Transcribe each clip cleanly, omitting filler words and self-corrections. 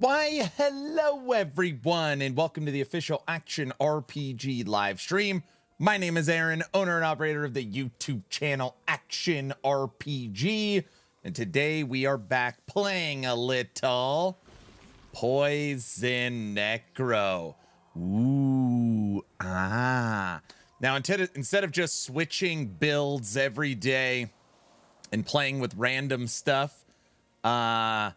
Why, hello everyone, and welcome to the official Action RPG live stream. My name is Aaron, owner and operator of the YouTube channel Action RPG, and today we are back playing a little Poison Necro. Ooh, ah. Now, instead of just switching builds every day and playing with random stuff, I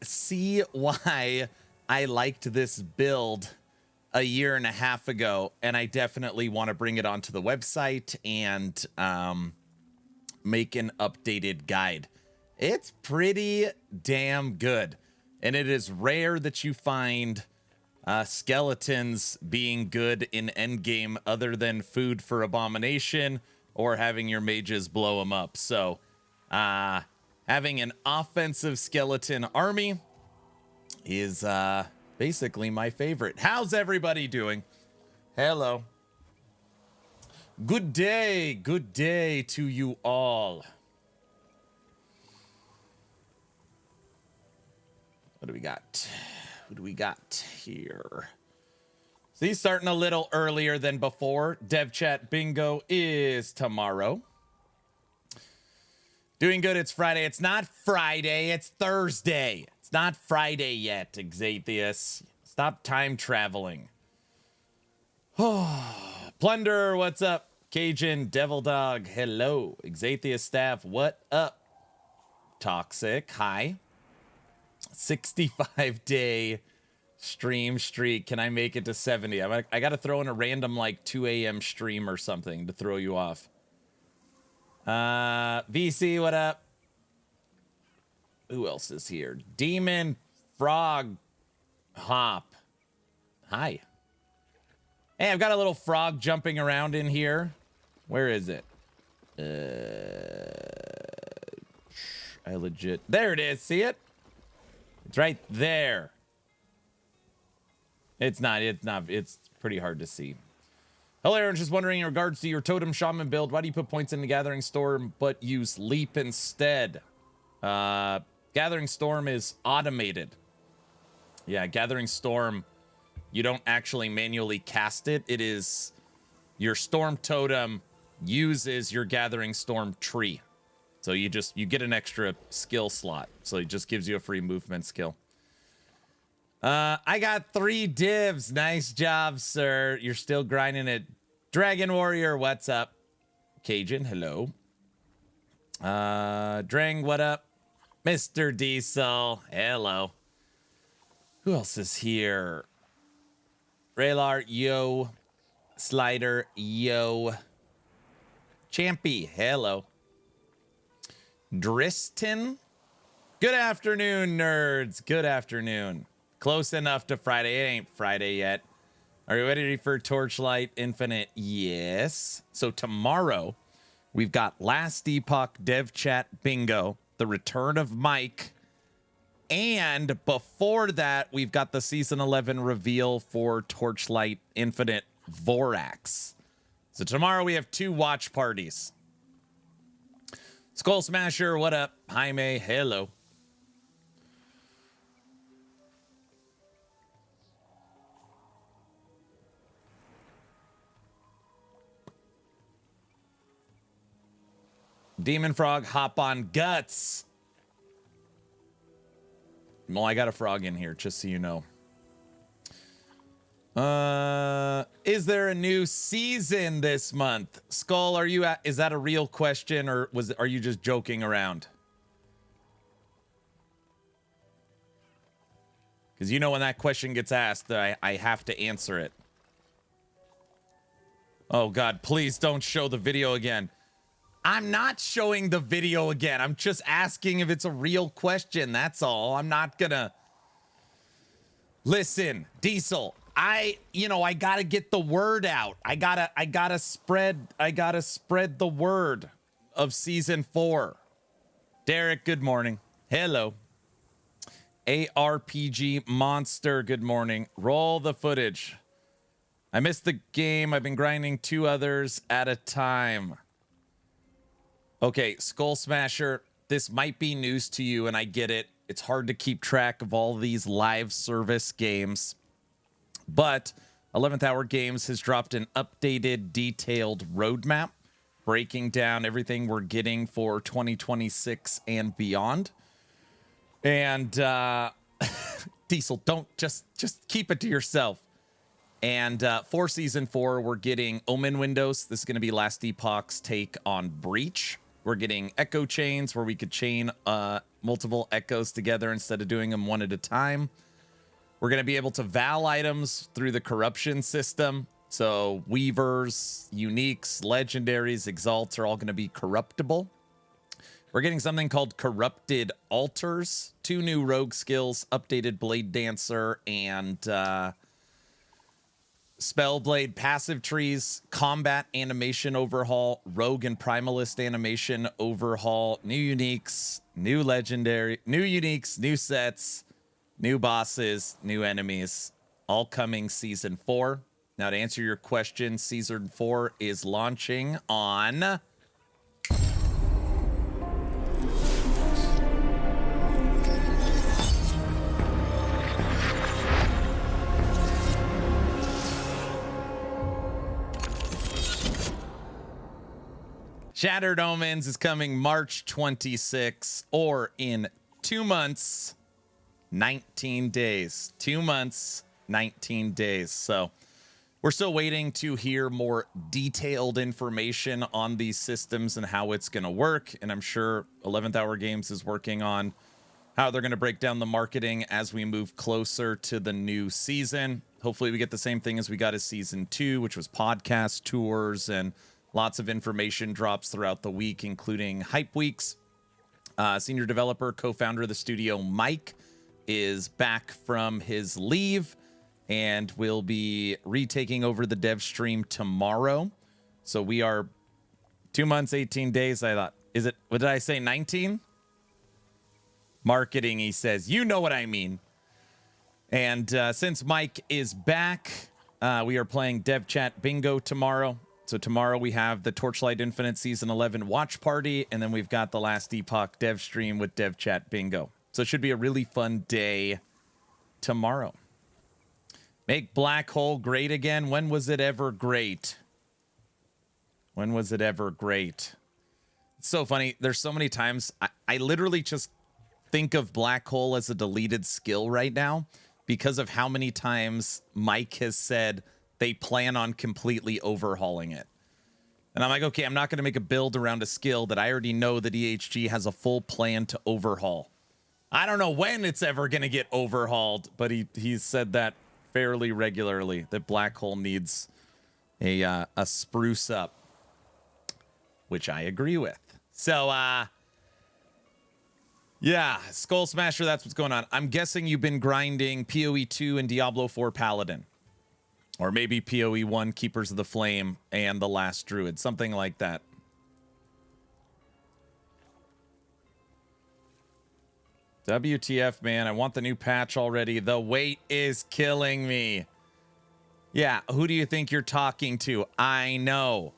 see why I liked this build a year and a half ago, and I definitely want to bring it onto the website and make an updated guide. It's pretty damn good, and it is rare that you find skeletons being good in endgame other than food for abomination or having your mages blow them up. So having an offensive skeleton army is basically my favorite. How's everybody doing? Hello. Good day to you all. What do we got? What do we got here? See, starting a little earlier than before. Dev chat bingo is tomorrow. Doing good. It's Friday. It's not Friday. It's Thursday. It's not Friday yet, Exathius. Stop time traveling. Plunder, what's up? Cajun, Devil Dog, hello. Exathius staff, what up? Toxic, hi. 65-day stream streak. Can I make it to 70? I got to throw in a random like 2 a.m. stream or something to throw you off. VC, what up? Who else is here? Demon Frog Hop. Hi. Hey, I've got a little frog jumping around in here. Where is it? I legit. There it is. See it? It's right there. It's not. It's pretty hard to see. Hello, Aaron. Just wondering in regards to your Totem Shaman build, why do you put points into Gathering Storm but use Leap instead? Gathering Storm is automated. Yeah, Gathering Storm, you don't actually manually cast it. It is your Storm Totem uses your Gathering Storm tree. So you get an extra skill slot. So it just gives you a free movement skill. I got 3 divs. Nice job, sir. You're still grinding it. Dragon Warrior, what's up? Cajun, hello. Drang, what up? Mr. Diesel, hello. Who else is here? Raylar, yo. Slider, yo. Champy, hello. Driston, good afternoon, nerds. Good afternoon. Close enough to Friday. It ain't Friday yet. Are you ready for Torchlight Infinite? Yes. So tomorrow, we've got Last Epoch Dev Chat Bingo, the return of Mike, and before that, we've got the Season 11 reveal for Torchlight Infinite Vorax. So tomorrow, we have 2 watch parties. Skull Smasher, what up? Jaime, hello. Demon Frog, hop on guts. Well, I got a frog in here, just so you know. Is there a new season this month? Skull, is that a real question, or are you just joking around? Because you know when that question gets asked, I have to answer it. Oh God, please don't show the video again. I'm not showing the video again. I'm just asking if it's a real question. That's all. I'm not gonna... Listen, Diesel, I gotta get the word out. I gotta spread the word of season 4. Derek, good morning. Hello. ARPG Monster, good morning. Roll the footage. I missed the game. I've been grinding 2 others at a time. Okay, Skull Smasher, this might be news to you, and I get it. It's hard to keep track of all these live service games. But 11th Hour Games has dropped an updated, detailed roadmap breaking down everything we're getting for 2026 and beyond. And Diesel, don't just keep it to yourself. And for season 4, we're getting Omen windows. This is going to be Last Epoch's take on Breach. We're getting echo chains where we could chain multiple echoes together instead of doing them one at a time. We're going to be able to val items through the corruption system. So weavers, uniques, legendaries, exalts are all going to be corruptible. We're getting something called corrupted altars, 2 new rogue skills, updated blade dancer, and Spellblade passive trees, combat animation overhaul, rogue and primalist animation overhaul, new uniques, new legendary, new uniques, new sets, new bosses, new enemies, all coming season 4. Now to answer your question, season 4 is launching on Shattered Omens is coming March 26, or in 2 months, 19 days. 2 months, 19 days. So we're still waiting to hear more detailed information on these systems and how it's going to work. And I'm sure 11th Hour Games is working on how they're going to break down the marketing as we move closer to the new season. Hopefully we get the same thing as we got as season 2, which was podcast tours and lots of information drops throughout the week, including hype weeks. Senior developer, co-founder of the studio, Mike, is back from his leave and will be retaking over the dev stream tomorrow. So we are 2 months, 18 days. I thought, what did I say, 19? Marketing, he says. You know what I mean. And since Mike is back, we are playing Dev Chat Bingo tomorrow. So tomorrow we have the Torchlight Infinite Season 11 watch party, and then we've got the Last Epoch dev stream with Dev Chat Bingo. So it should be a really fun day tomorrow. Make Black Hole great again. When was it ever great? When was it ever great? It's so funny. There's so many times I literally just think of Black Hole as a deleted skill right now because of how many times Mike has said they plan on completely overhauling it. And I'm like, okay, I'm not going to make a build around a skill that I already know that EHG has a full plan to overhaul. I don't know when it's ever going to get overhauled, but he's said that fairly regularly, that Black Hole needs a spruce up, which I agree with. So, yeah, Skull Smasher, that's what's going on. I'm guessing you've been grinding PoE 2 and Diablo 4 Paladin. Or maybe PoE 1, Keepers of the Flame, and The Last Druid. Something like that. WTF, man. I want the new patch already. The wait is killing me. Yeah, who do you think you're talking to? I know.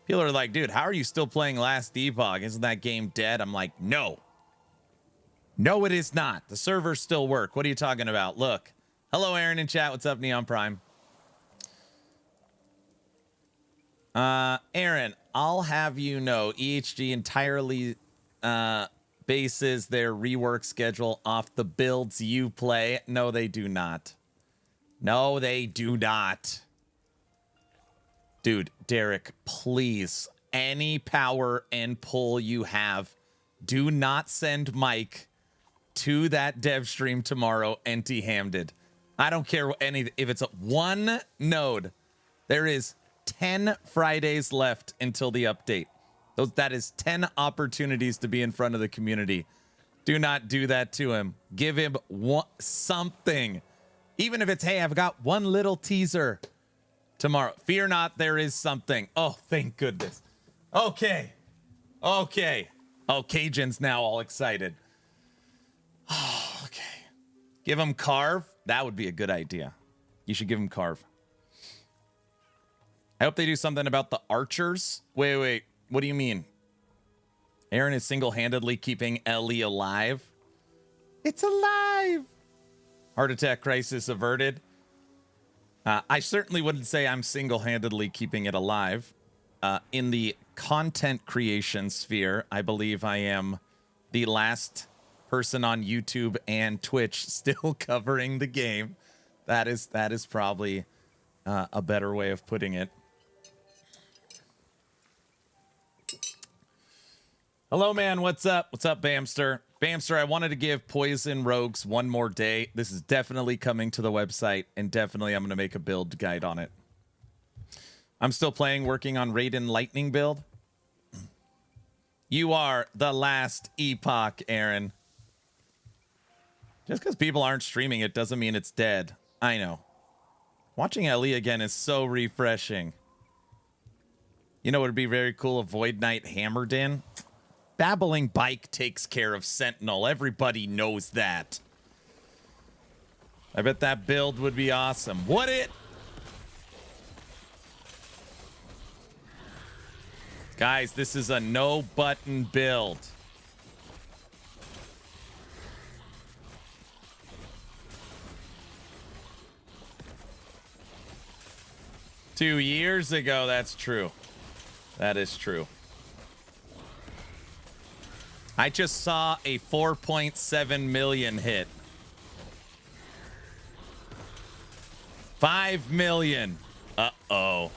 People are like, dude, how are you still playing Last Epoch? Isn't that game dead? I'm like, no. No, it is not. The servers still work. What are you talking about? Look. Hello, Aaron in chat. What's up, Neon Prime? Aaron, I'll have you know, EHG entirely bases their rework schedule off the builds you play. No, they do not. No, they do not. Dude, Derek, please, any power and pull you have, do not send Mike to that dev stream tomorrow empty-handed. I don't care if it's a one node. There is 10 Fridays left until the update. That is 10 opportunities to be in front of the community. Do not do that to him. Give him something. Even if it's, hey, I've got one little teaser tomorrow. Fear not, there is something. Oh, thank goodness. Okay. Oh, Cajun's now all excited. Oh, okay. Give him Carve. That would be a good idea. You should give him Carve. I hope they do something about the archers. Wait. What do you mean? Aaron is single-handedly keeping Ellie alive. It's alive. Heart attack crisis averted. I certainly wouldn't say I'm single-handedly keeping it alive. In the content creation sphere, I believe I am the last person on YouTube and Twitch still covering the game. That is probably a better way of putting it. Hello, man. What's up? What's up, Bamster? Bamster, I wanted to give Poison Rogues one more day. This is definitely coming to the website, and definitely I'm going to make a build guide on it. I'm still playing, working on Raiden Lightning build. You are the last Epoch, Aaron. Just because people aren't streaming it doesn't mean it's dead. I know. Watching Ellie again is so refreshing. You know what would be very cool if Void Knight hammered in? Babbling Bike takes care of Sentinel. Everybody knows that. I bet that build would be awesome. Would it? Guys, this is a no-button build. Two years ago, that's true. That is true. I just saw a 4.7 million hit. 5 million. Uh-oh.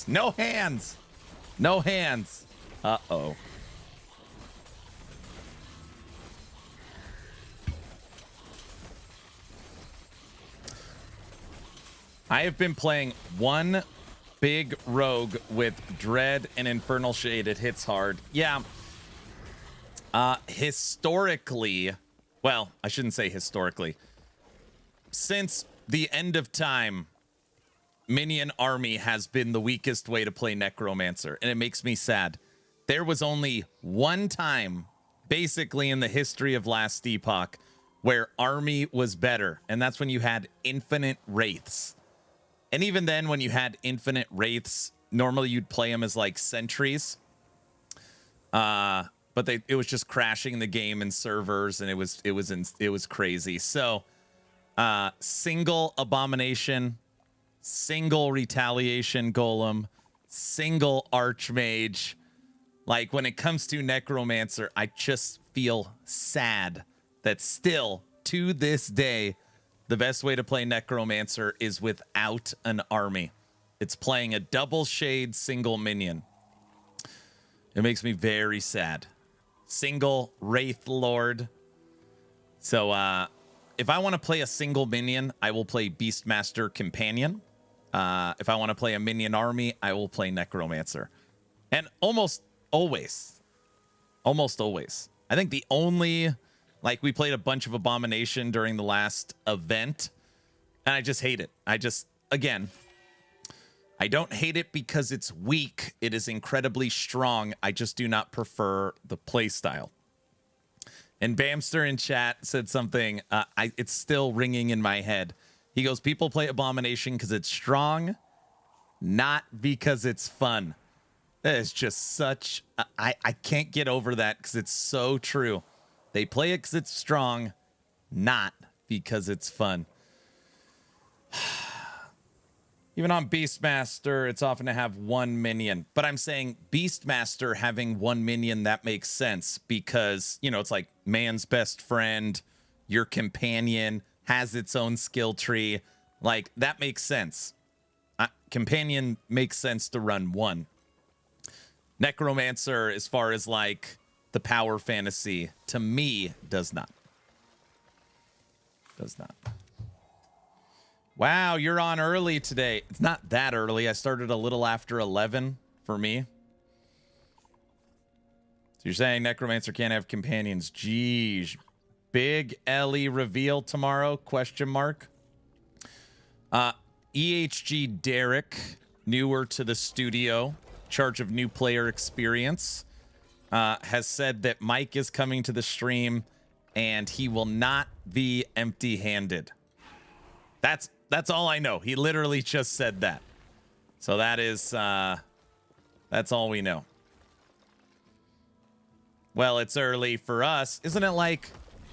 No hands. No hands. Uh-oh. I have been playing one big rogue with Dread and Infernal Shade. It hits hard. Yeah. Historically, well, I shouldn't say historically. Since the end of time, Minion army has been the weakest way to play Necromancer, and it makes me sad. There was only one time, basically in the history of last Epoch, where army was better, and that's when you had infinite wraiths. And even then, when you had infinite wraiths, normally you'd play them as like sentries. But it was just crashing the game in servers, and it was crazy. So, single Abomination, single Retaliation Golem, single Archmage. Like, when it comes to Necromancer, I just feel sad that still, to this day, the best way to play Necromancer is without an army. It's playing a double shade single minion. It makes me very sad. Single Wraith Lord. So, if I want to play a single minion, I will play Beastmaster Companion. If I want to play a minion army, I will play Necromancer. And almost always. I think the only, like, we played a bunch of Abomination during the last event, and I just hate it. Again, I don't hate it because it's weak. It is incredibly strong. I just do not prefer the playstyle. And Bamster in chat said something. It's still ringing in my head. He goes, people play Abomination because it's strong, not because it's fun. That is just such... I can't get over that because it's so true. They play it because it's strong, not because it's fun. Even on Beastmaster, it's often to have one minion. But I'm saying Beastmaster having one minion, that makes sense because, you know, it's like man's best friend, your companion has its own skill tree. Like, that makes sense. Companion makes sense to run one. Necromancer, as far as like the power fantasy, to me, does not. Does not. Wow, you're on early today. It's not that early. I started a little after 11 for me. So you're saying Necromancer can't have companions. Geez. Big Ellie reveal tomorrow? Question mark. EHG Derek, newer to the studio, charge of new player experience, has said that Mike is coming to the stream and he will not be empty-handed. That's all I know. He literally just said that. So that is, that's all we know. Well, it's early for us. Isn't it like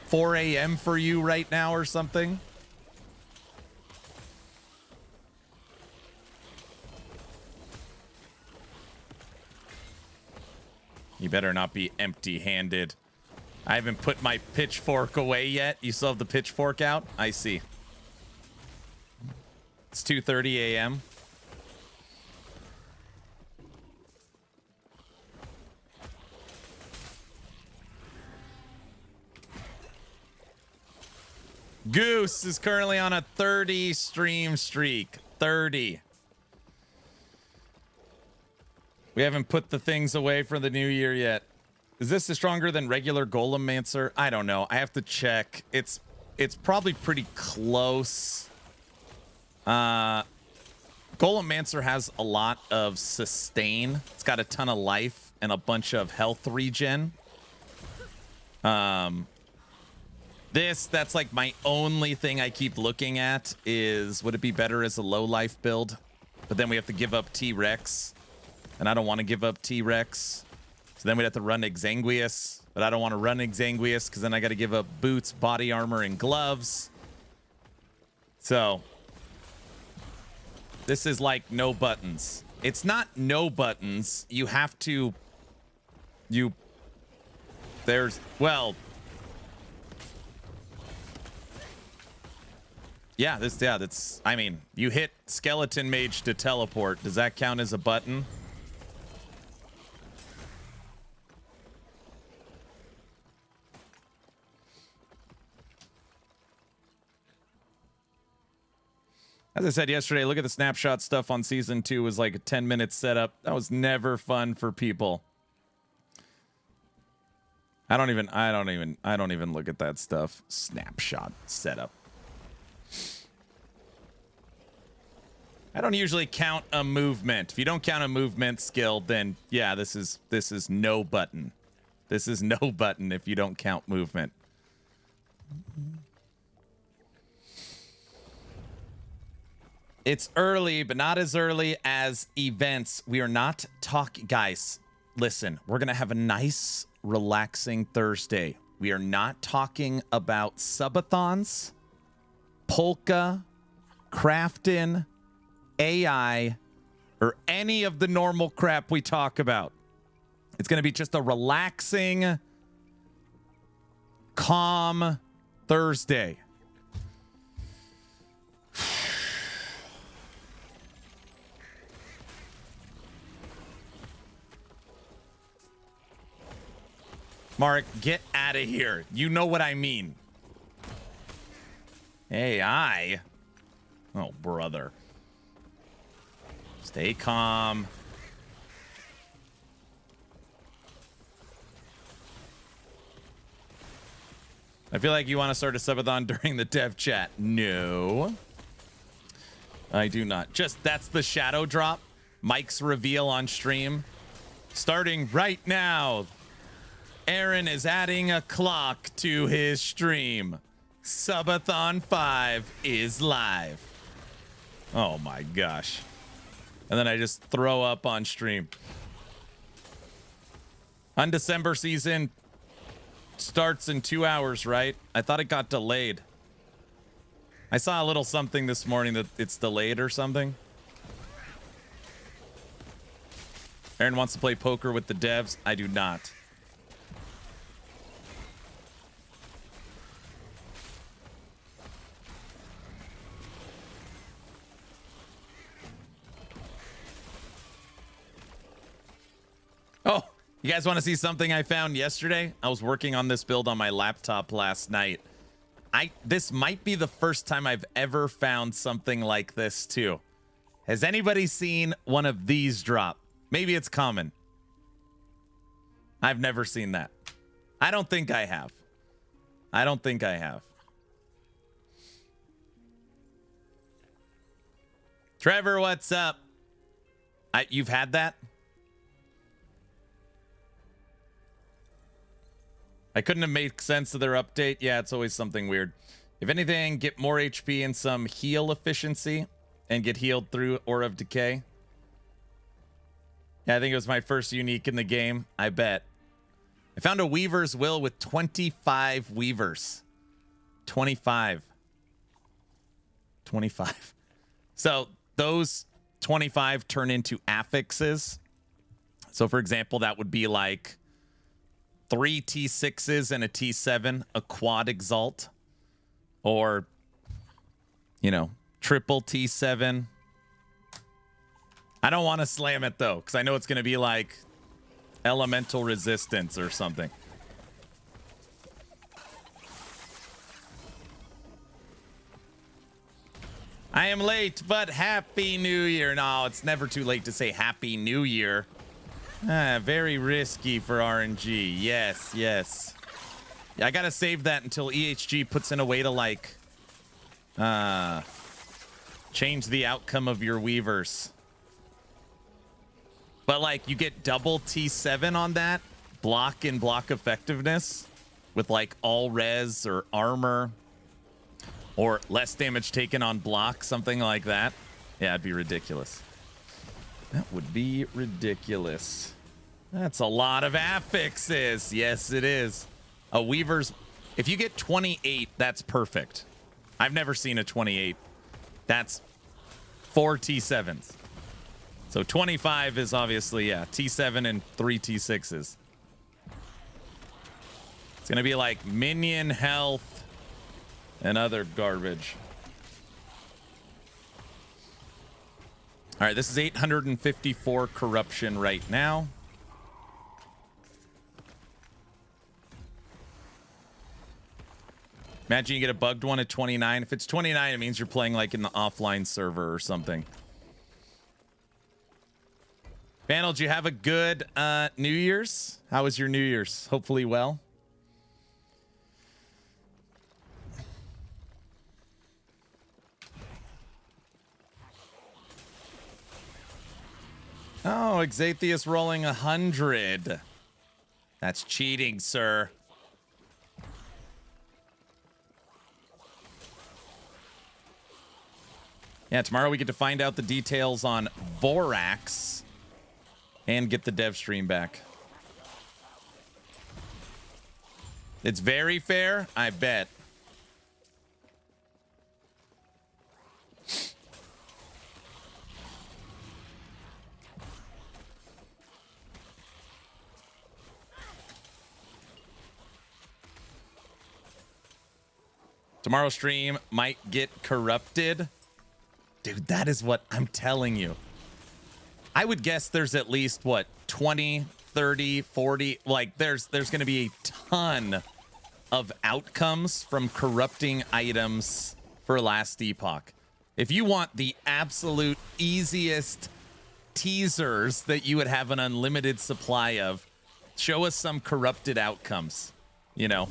4 a.m. for you right now or something? You better not be empty-handed. I haven't put my pitchfork away yet. You still have the pitchfork out? I see. It's 2:30 a.m. Goose is currently on a 30 stream streak. 30. We haven't put the things away for the new year yet. Is this stronger than regular Golemancer? I don't know. I have to check. It's probably pretty close. Golemancer has a lot of sustain. It's got a ton of life and a bunch of health regen. That's like my only thing I keep looking at is, would it be better as a low life build? But then we have to give up T-Rex. And I don't want to give up T-Rex. So then we'd have to run Exanguius. But I don't want to run Exanguius because then I got to give up boots, body armor, and gloves. So this is like no buttons. It's not no buttons. You have to... Well... Yeah, that's... I mean, you hit Skeleton Mage to teleport. Does that count as a button? As I said yesterday, look at the snapshot stuff on season 2 was like a 10-minute setup. That was never fun for people. I don't even look at that stuff. Snapshot setup. I don't usually count a movement. If you don't count a movement skill, then yeah, this is no button. This is no button if you don't count movement. It's early, but not as early as events. We are not talking... Guys, listen. We're going to have a nice, relaxing Thursday. We are not talking about subathons, polka, crafting, AI, or any of the normal crap we talk about. It's going to be just a relaxing, calm Thursday. Mark, get out of here. You know what I mean. AI. Oh, brother. Stay calm. I feel like you want to start a subathon during the dev chat. No. I do not. Just, that's the shadow drop. Mike's reveal on stream. Starting right now. Aaron is adding a clock to his stream. Subathon 5 is live. Oh my gosh. And then I just throw up on stream. Undecember season starts in 2 hours, right? I thought it got delayed. I saw a little something this morning that it's delayed or something. Aaron wants to play poker with the devs. I do not. Oh, you guys want to see something I found yesterday? I was working on this build on my laptop last night. This might be the first time I've ever found something like this too. Has anybody seen one of these drop? Maybe it's common. I've never seen that. I don't think I have. I don't think I have. Trevor, what's up? You've had that? I couldn't have made sense of their update. Yeah, it's always something weird. If anything, get more HP and some heal efficiency and get healed through Aura of Decay. Yeah, I think it was my first unique in the game. I bet. I found a Weaver's Will with 25 Weavers. 25. So those 25 turn into affixes. So for example, that would be like 3 T6s and a T7, a quad exalt. Or, you know, triple T7. I don't want to slam it though, because I know it's going to be like elemental resistance or something. I am late, but Happy New Year. No, it's never too late to say Happy New Year. Very risky for RNG. Yes, yes. Yeah, I gotta save that until EHG puts in a way to like change the outcome of your Weavers. But like you get double T7 on that block and block effectiveness with like all res or armor or less damage taken on block, something like that. Yeah, it'd be ridiculous. That would be ridiculous. That's a lot of affixes. Yes, it is. A Weaver's, if you get 28, that's perfect. I've never seen a 28. That's 4 T7s. So 25 is obviously, yeah, T7 and 3 T6s. It's going to be like minion health and other garbage. All right, this is 854 corruption right now. Imagine you get a bugged one at 29. If it's 29, it means you're playing like in the offline server or something. Vandal, did you have a good New Year's? How was your New Year's? Hopefully well. Oh, Exatheus rolling 100. That's cheating, sir. Yeah, tomorrow we get to find out the details on Vorax and get the dev stream back. It's very fair, I bet. Tomorrow's stream might get corrupted. Dude, that is what I'm telling you. I would guess there's at least, what, 20, 30, 40... Like, there's going to be a ton of outcomes from corrupting items for Last Epoch. If you want the absolute easiest teasers that you would have an unlimited supply of, show us some corrupted outcomes, you know?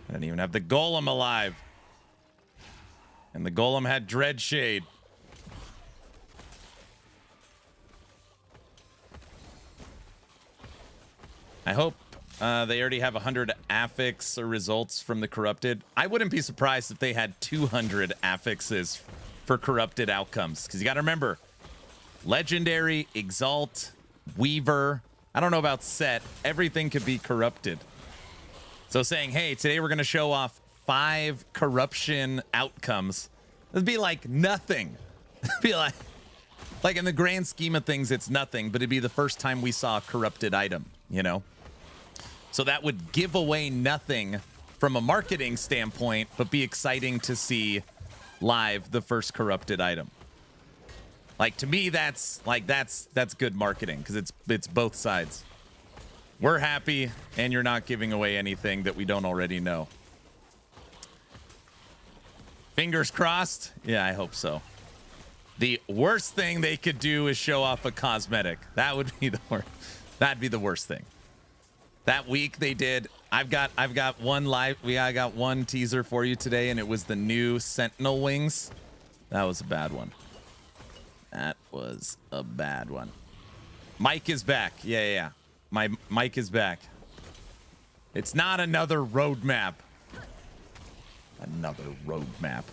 I didn't even have the Golem alive. And the Golem had Dreadshade. I hope they already have 100 affix or results from the corrupted. I wouldn't be surprised if they had 200 affixes for corrupted outcomes. Because you got to remember, Legendary, Exalt, Weaver, I don't know about Set, everything could be corrupted. So saying, hey, today we're going to show off 5 corruption outcomes. It'd be like nothing. It'd be like in the grand scheme of things, it's nothing, but it'd be the first time we saw a corrupted item, you know? So that would give away nothing from a marketing standpoint, but be exciting to see live the first corrupted item. Like, to me, that's good marketing because it's both sides. We're happy, and you're not giving away anything that we don't already know. Fingers crossed? Yeah, I hope so. The worst thing they could do is show off a cosmetic. That would be the worst. That'd be the worst thing. That week they did. I've got one live. I got one teaser for you today, and it was the new Sentinel wings. That was a bad one. That was a bad one. Mike is back. Yeah. My mic is back. It's not another roadmap. Another roadmap.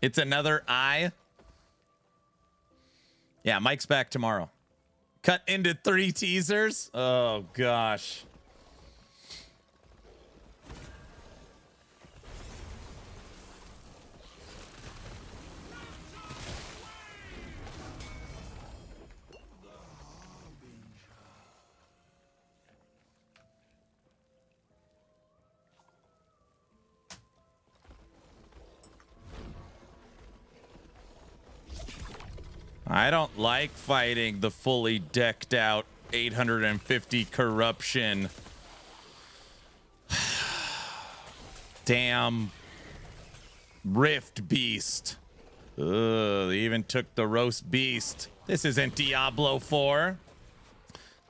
It's another eye. Yeah, Mike's back tomorrow. Cut into 3 teasers. Oh, gosh. I don't like fighting the fully decked out 850 corruption. Damn. Rift beast. Ugh, they even took the roast beast. This isn't Diablo 4.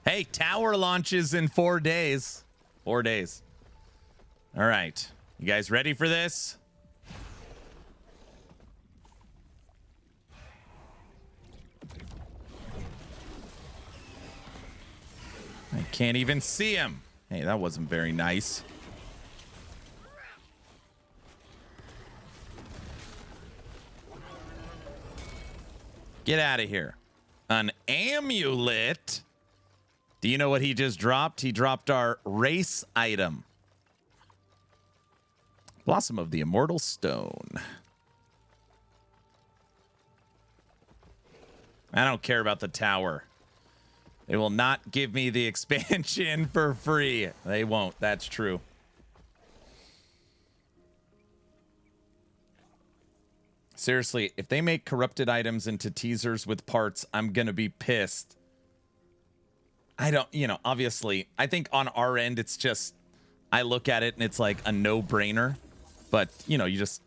Hey, tower launches in 4 days. 4 days. All right. You guys ready for this? I can't even see him. Hey, that wasn't very nice. Get out of here. An amulet? Do you know what he just dropped? He dropped our race item. Blossom of the Immortal Stone. I don't care about the tower. They will not give me the expansion for free. They won't. That's true. Seriously, if they make corrupted items into teasers with parts, I'm going to be pissed. I don't, obviously, I think on our end, it's just, I look at it and it's like a no-brainer. But, you just,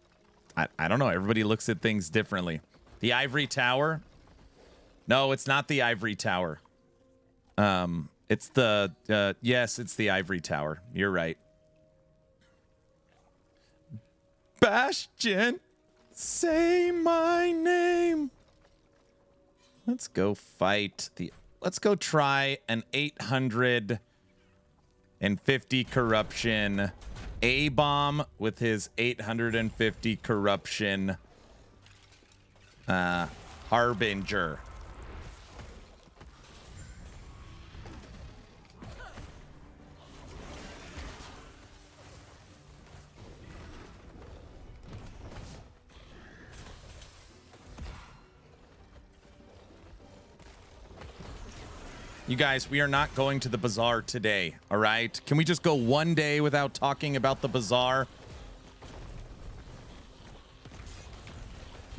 I don't know. Everybody looks at things differently. The Ivory Tower? No, it's not the Ivory Tower. It's the, yes, it's the Ivory Tower. You're right. Bastion, say my name. Let's go fight let's go try an 850 corruption A-bomb with his 850 corruption, Harbinger. You guys, we are not going to the bazaar today, all right? Can we just go one day without talking about the bazaar?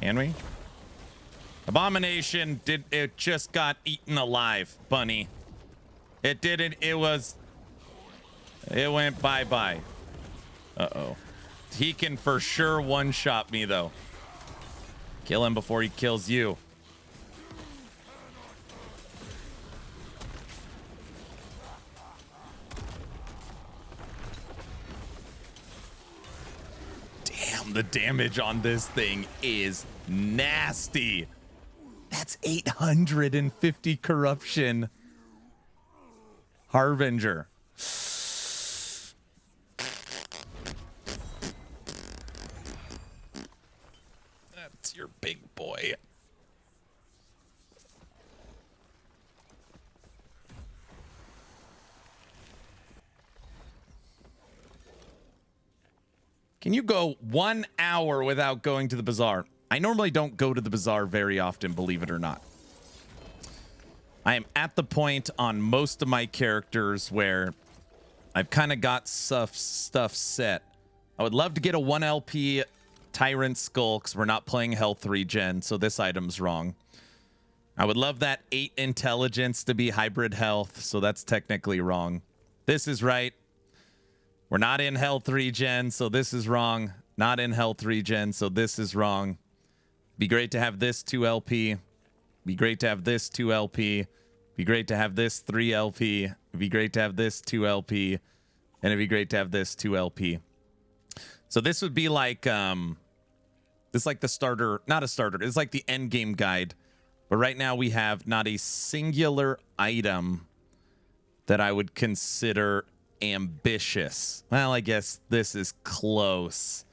Can we? Abomination, it just got eaten alive, bunny. It didn't, it went bye-bye. Uh-oh. He can for sure one-shot me, though. Kill him before he kills you. The damage on this thing is nasty. That's 850 corruption. Harbinger. That's your big boy. Can you go 1 hour without going to the bazaar? I normally don't go to the bazaar very often, believe it or not. I am at the point on most of my characters where I've kind of got stuff set. I would love to get a 1 LP Tyrant Skull because we're not playing health regen, so this item's wrong. I would love that 8 intelligence to be hybrid health, so that's technically wrong. This is right. We're not in health regen, so this is wrong. Not in health regen, so this is wrong. Be great to have this 2 LP. Be great to have this 2 LP. Be great to have this 3 LP. It'd be great to have this 2 LP. And it'd be great to have this 2 LP. So this would be like, this is like the starter, not a starter. It's like the end game guide. But right now we have not a singular item that I would consider ambitious. Well, I guess this is close.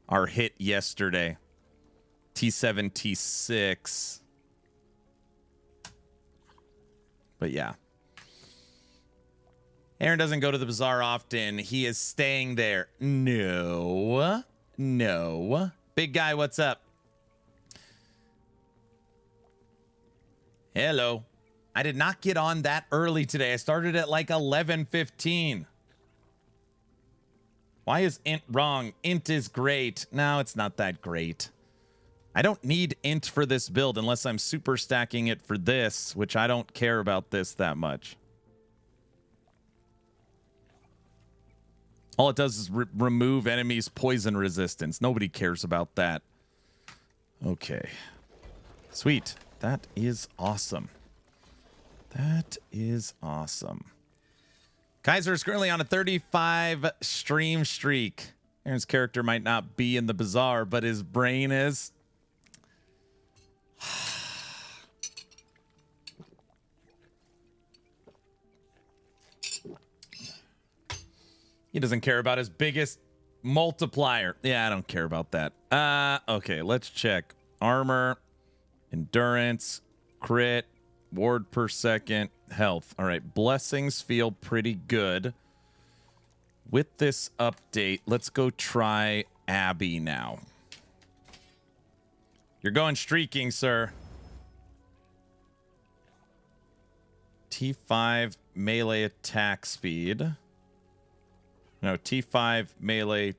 Our hit yesterday. T7, T6. But yeah. Aaron doesn't go to the bazaar often. He is staying there. No. No. Big guy, what's up? Hello. I did not get on that early today. I started at like 11:15. Why is int wrong? Int is great. No, it's not that great. I don't need int for this build unless I'm super stacking it for this, which I don't care about this that much. All it does is remove enemies' poison resistance. Nobody cares about that. Okay. Sweet. That is awesome. That is awesome. Kaiser is currently on a 35 stream streak. Aaron's character might not be in the bazaar, but his brain is. He doesn't care about his biggest multiplier. Yeah, I don't care about that. Okay, let's check. Armor, endurance, crit, ward per second, health. All right, blessings feel pretty good. With this update, let's go try Abby now. You're going streaking, sir. T5 melee attack speed. No, T5 melee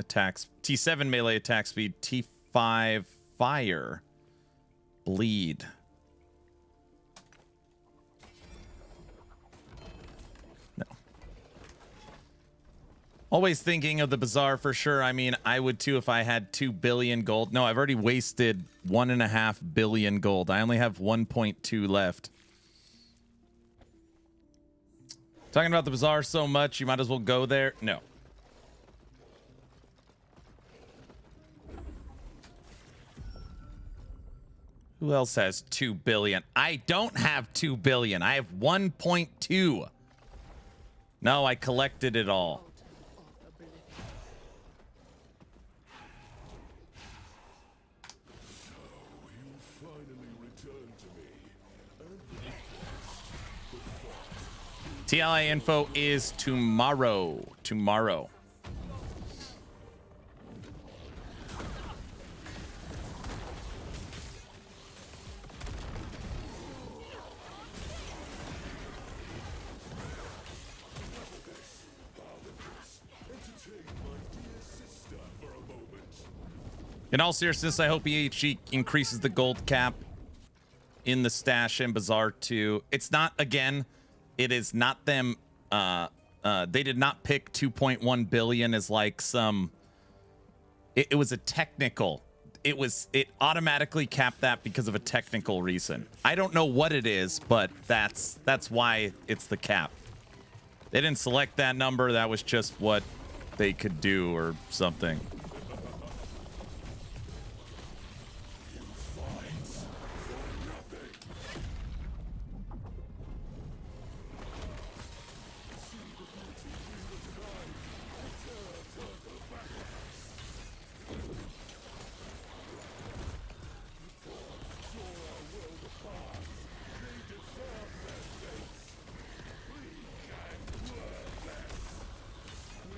attacks. T7 melee attack speed. T5 fire. Bleed. No. Always thinking of the bazaar for sure. I mean, I would too if I had 2 billion gold. No, I've already wasted 1.5 billion gold. I only have 1.2 left. Talking about the bazaar so much, you might as well go there. No. Who else has 2 billion? I don't have 2 billion. I have 1.2. No, I collected it all. TLI info is tomorrow. Tomorrow. In all seriousness, I hope EHG increases the gold cap in the stash and bazaar too. It's not, again, it is not them. They did not pick 2.1 billion as like some. It was a technical. It automatically capped that because of a technical reason. I don't know what it is, but that's why it's the cap. They didn't select that number. That was just what they could do or something.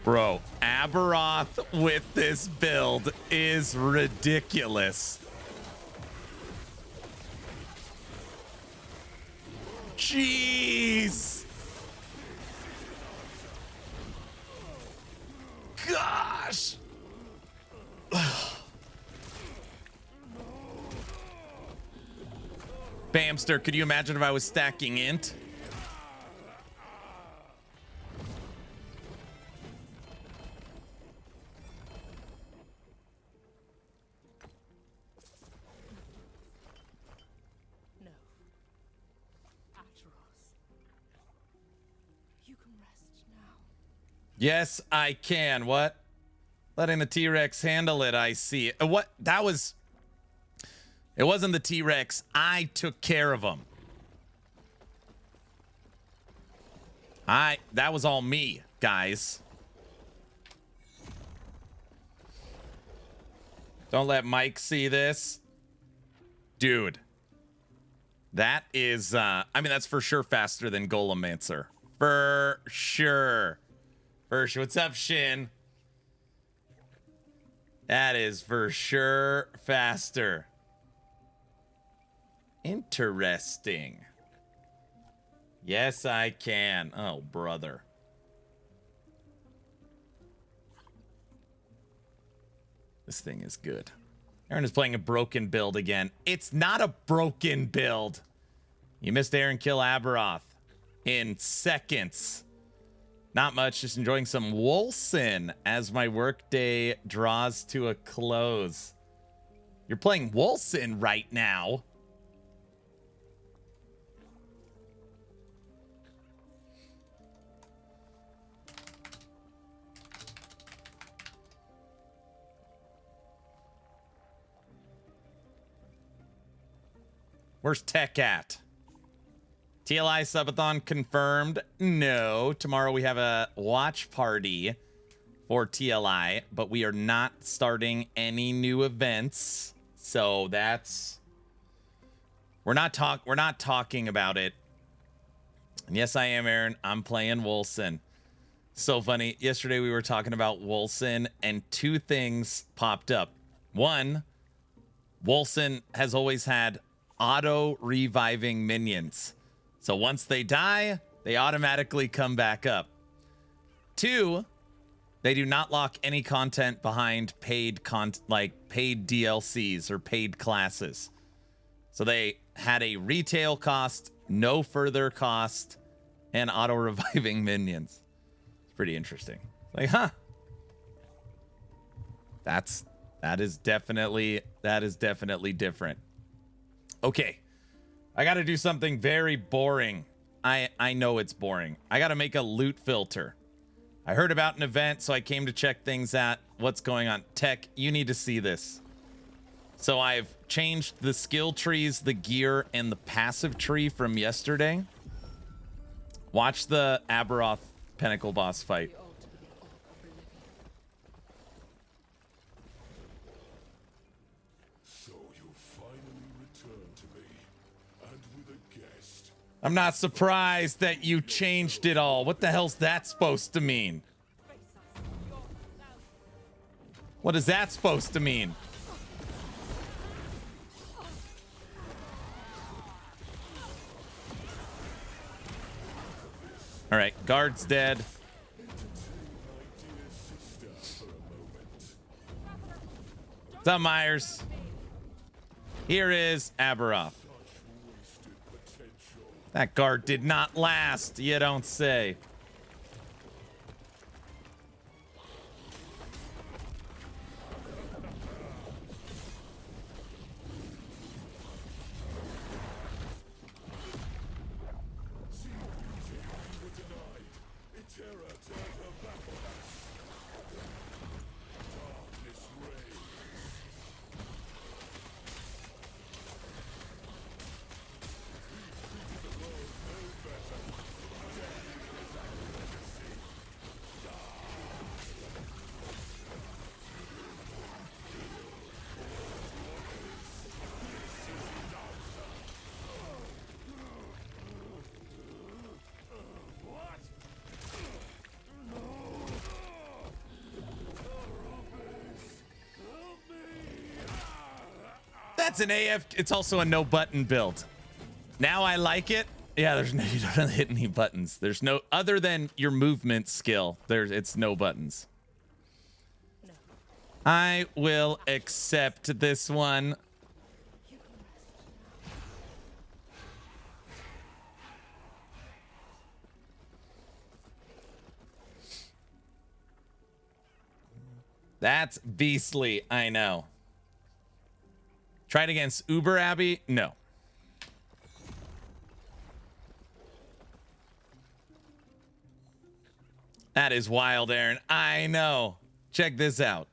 Bro, Aberoth with this build is ridiculous. Jeez. Gosh. Bamster, could you imagine if I was stacking int? Yes, I can. What? Letting the T-Rex handle it, I see. What? That was... It wasn't the T-Rex. I took care of him. That was all me, guys. Don't let Mike see this. Dude. That is, I mean, that's for sure faster than Golemancer. For sure. For sure. What's up, Shin? That is for sure faster. Interesting. Yes, I can. Oh, brother. This thing is good. Aaron is playing a broken build again. It's not a broken build. You missed Aaron kill Aberoth in seconds. Not much, just enjoying some Wolcen as my workday draws to a close. You're playing Wolcen right now. Where's Tech at? TLI subathon confirmed. No. Tomorrow we have a watch party for TLI, but we are not starting any new events. So that's we're not talking about it. And yes, I am, Aaron. I'm playing Wolcen. So funny. Yesterday we were talking about Wolcen and two things popped up. One, Wolcen has always had auto reviving minions. So once they die, they automatically come back up. Two, they do not lock any content behind paid paid DLCs or paid classes. So they had a retail cost, no further cost, and auto reviving minions. It's pretty interesting. Like, huh? That is definitely different. Okay, I got to do something very boring. I know it's boring. I got to make a loot filter. I heard about an event, so I came to check things out. What's going on? Tech, you need to see this. So I've changed the skill trees, the gear, and the passive tree from yesterday. Watch the Aberoth Pinnacle boss fight. I'm not surprised that you changed it all. What the hell's that supposed to mean? What is that supposed to mean? All right, guard's dead. What's up, Myers? Here is Aberoth. That guard did not last, you don't say. That's an AF. It's also a no button build. Now I like it. Yeah, there's no, you don't hit any buttons. There's no, other than your movement skill, it's no buttons. No. I will accept this one. That's beastly, I know. Tried against Uber Abbey? No. That is wild, Aaron. I know. Check this out.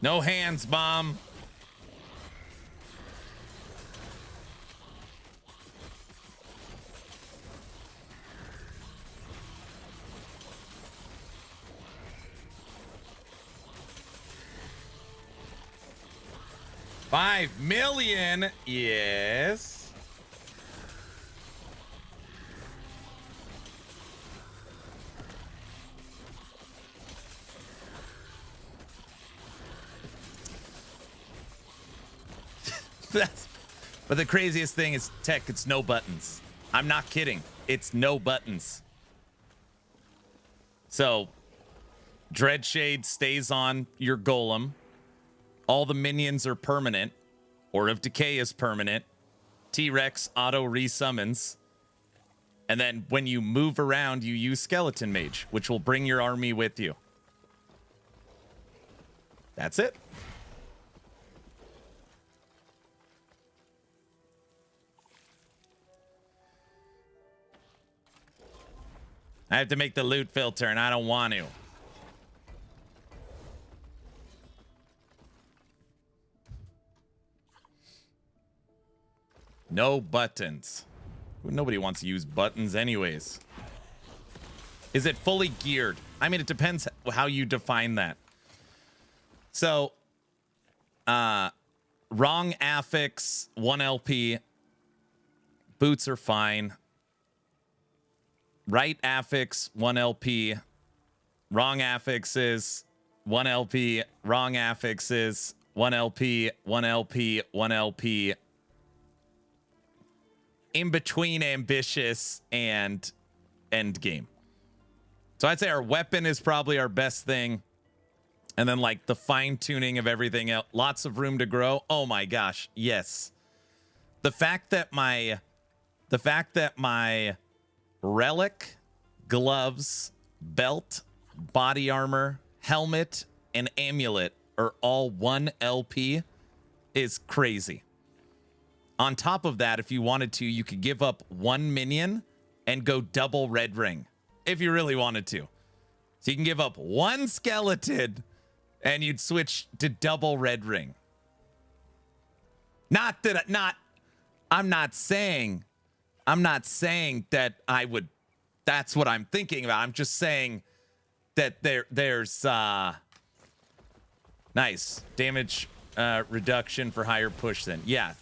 No hands, bomb. $5 million. Yes. But the craziest thing is, tech, it's no buttons. I'm not kidding. It's no buttons. So, Dreadshade stays on your golem. All the minions are permanent. Or of Decay is permanent. T-Rex auto resummons. And then when you move around, you use Skeleton Mage, which will bring your army with you. That's it. I have to make the loot filter, and I don't want to. No buttons. Nobody wants to use buttons anyways. Is it fully geared? I mean, it depends how you define that. So, wrong affix, 1 LP. Boots are fine. Right affix, 1 LP. Wrong affixes, 1 LP. Wrong affixes, 1 LP, 1 LP, 1 LP. In between ambitious and end game. So I'd say our weapon is probably our best thing. And then like the fine tuning of everything else. Lots of room to grow. Oh my gosh. Yes. The fact that my relic, gloves, belt, body armor, helmet, and amulet are all 1 LP is crazy. On top of that, if you wanted to, you could give up 1 minion and go double red ring if you really wanted to. So you can give up 1 skeleton and you'd switch to double red ring. I'm not saying that I would, that's what I'm thinking about. I'm just saying that there's nice damage reduction for higher push then. Yeah.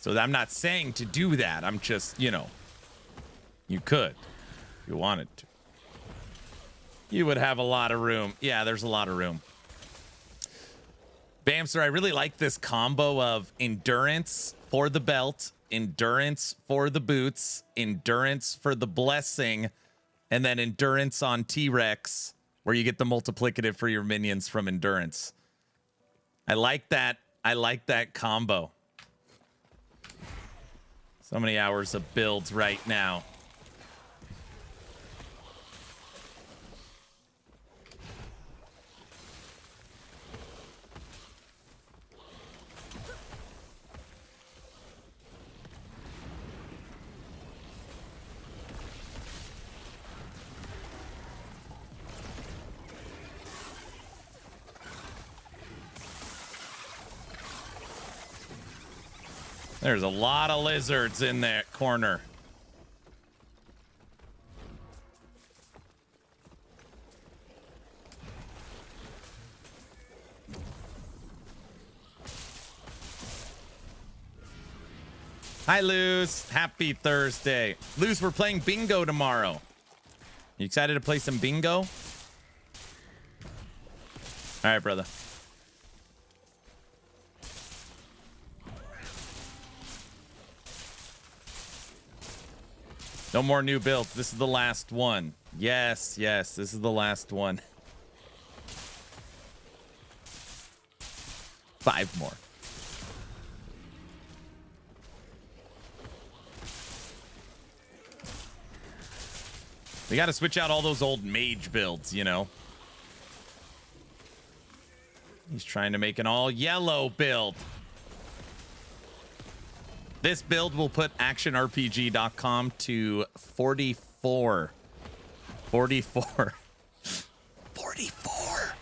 So I'm not saying to do that. I'm just, you know, you could if you wanted to. You would have a lot of room. Yeah, there's a lot of room. Bamster, I really like this combo of endurance for the belt, endurance for the boots, endurance for the blessing, and then endurance on T-Rex, where you get the multiplicative for your minions from endurance. I like that. I like that combo. So many hours of builds right now. There's a lot of lizards in that corner. Hi, Luz. Happy Thursday. Luz, we're playing bingo tomorrow. You excited to play some bingo? All right, brother. No more new builds. This is the last one. Yes, yes, this is the last one. 5 more. We got to switch out all those old mage builds, you know. He's trying to make an all yellow build. This build will put actionrpg.com to 44. 44. 44.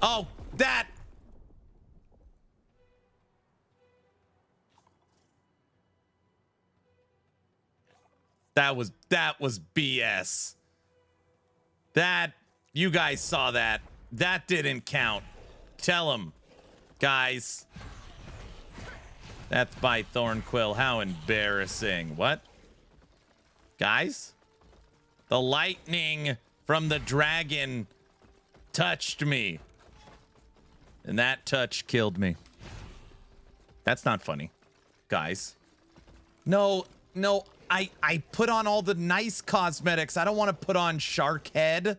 Oh, that. That was BS. That, you guys saw that. That didn't count. Tell them, guys. That's by Thornquill. How embarrassing. What? Guys? The lightning from the dragon touched me. And that touch killed me. That's not funny. Guys. No, I put on all the nice cosmetics. I don't want to put on shark head.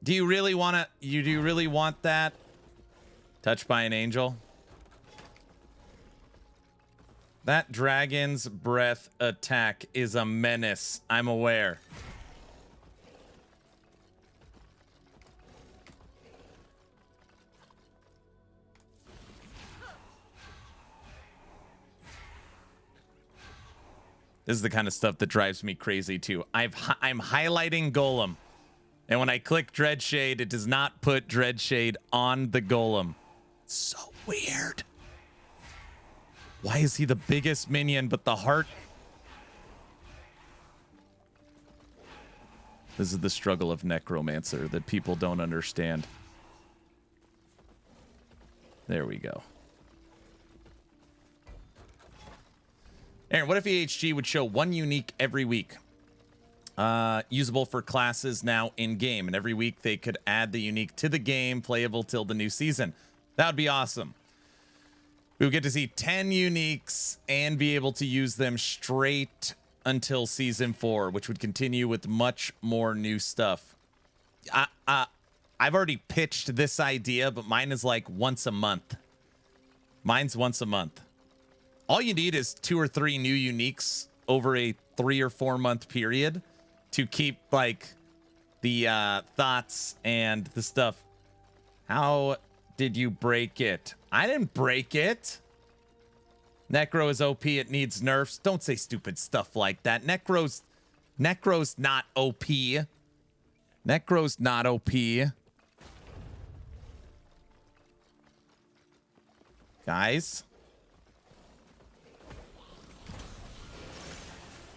Do you really want to? Do you really want that? Touched by an angel. That dragon's breath attack is a menace. I'm aware. This is the kind of stuff that drives me crazy too. I'm highlighting Golem. And when I click Dreadshade, it does not put Dreadshade on the Golem. It's so weird. Why is he the biggest minion, but the heart? This is the struggle of Necromancer that people don't understand. There we go. Aaron, what if EHG would show one unique every week? Usable for classes now in-game. And every week they could add the unique to the game, playable till the new season. That would be awesome. We would get to see 10 uniques and be able to use them straight until season 4, which would continue with much more new stuff. I've already pitched this idea, but mine is like once a month. Mine's once a month. All you need is 2 or 3 new uniques over a 3 or 4 month period to keep like the thoughts and the stuff. How did you break it? I didn't break it. Necro is OP. It needs nerfs. Don't say stupid stuff like that. Necro's not OP. Necro's not OP. Guys.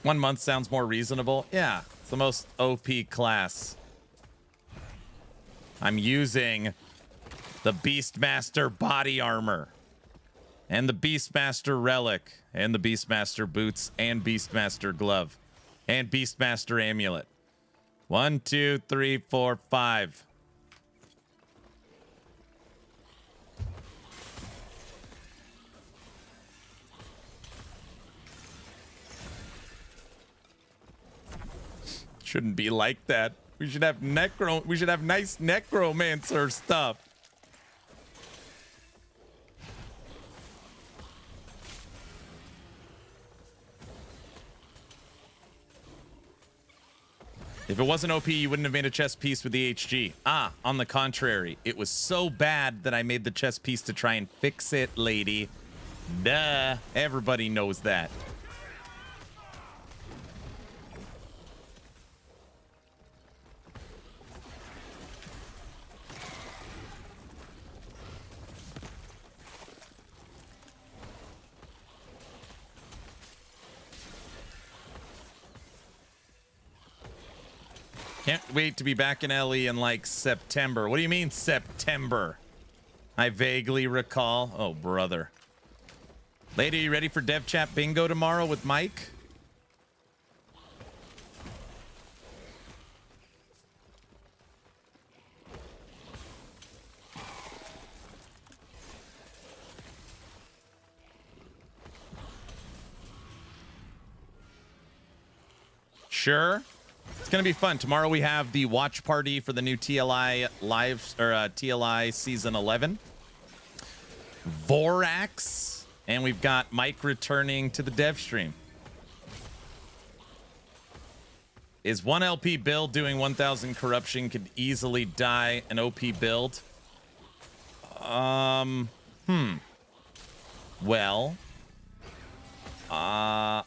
1 month sounds more reasonable. Yeah, it's the most OP class. I'm using the Beastmaster body armor and the Beastmaster relic and the Beastmaster boots and Beastmaster glove and Beastmaster amulet. 1, 2, 3, 4, 5. Shouldn't be like that. We should have nice Necromancer stuff. If it wasn't OP, you wouldn't have made a chess piece with the HG. On the contrary, it was so bad that I made the chess piece to try and fix it, lady. Duh. Everybody knows that. Can't wait to be back in LE in like September. What do you mean September? I vaguely recall. Oh, brother. Lady, you ready for Dev Chat Bingo tomorrow with Mike? Sure. It's going to be fun. Tomorrow we have the watch party for the new TLI live or TLI season 11. Vorax, and we've got Mike returning to the dev stream. Is 1 LP build doing 1000 corruption could easily die an OP build? Well, I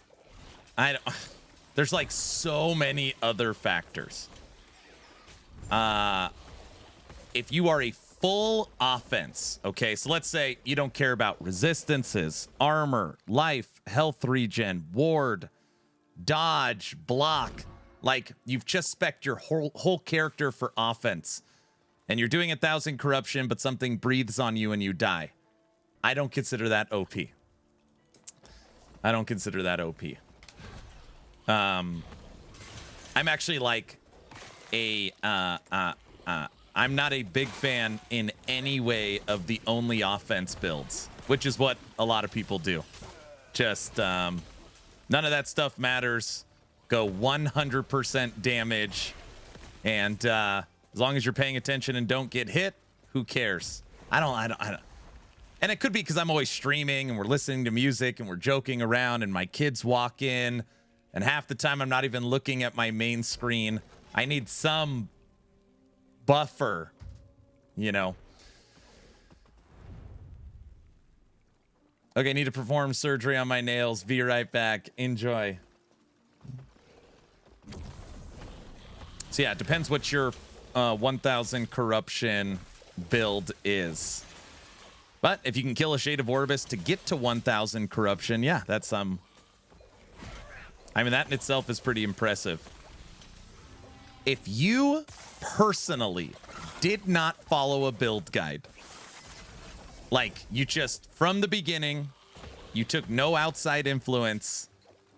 don't. There's like so many other factors. if you are a full offense, okay, so let's say you don't care about resistances, armor, life, health regen, ward, dodge, block, like you've just spec'd your whole character for offense, and you're doing 1,000 corruption, but something breathes on you and you die. I don't consider that OP. I don't consider that OP. I'm actually like I'm not a big fan in any way of the only offense builds, which is what a lot of people do. Just none of that stuff matters. Go 100% damage, and as long as you're paying attention and don't get hit, who cares? I don't. And it could be because I'm always streaming and we're listening to music and we're joking around and my kids walk in, and half the time I'm not even looking at my main screen. I need some buffer, you know. Okay, need to perform surgery on my nails. Be right back. Enjoy. So yeah, it depends what your 1,000 corruption build is. But if you can kill a Shade of Orbis to get to 1,000 corruption, yeah, that's I mean, that in itself is pretty impressive. If you personally did not follow a build guide, like you just from the beginning, you took no outside influence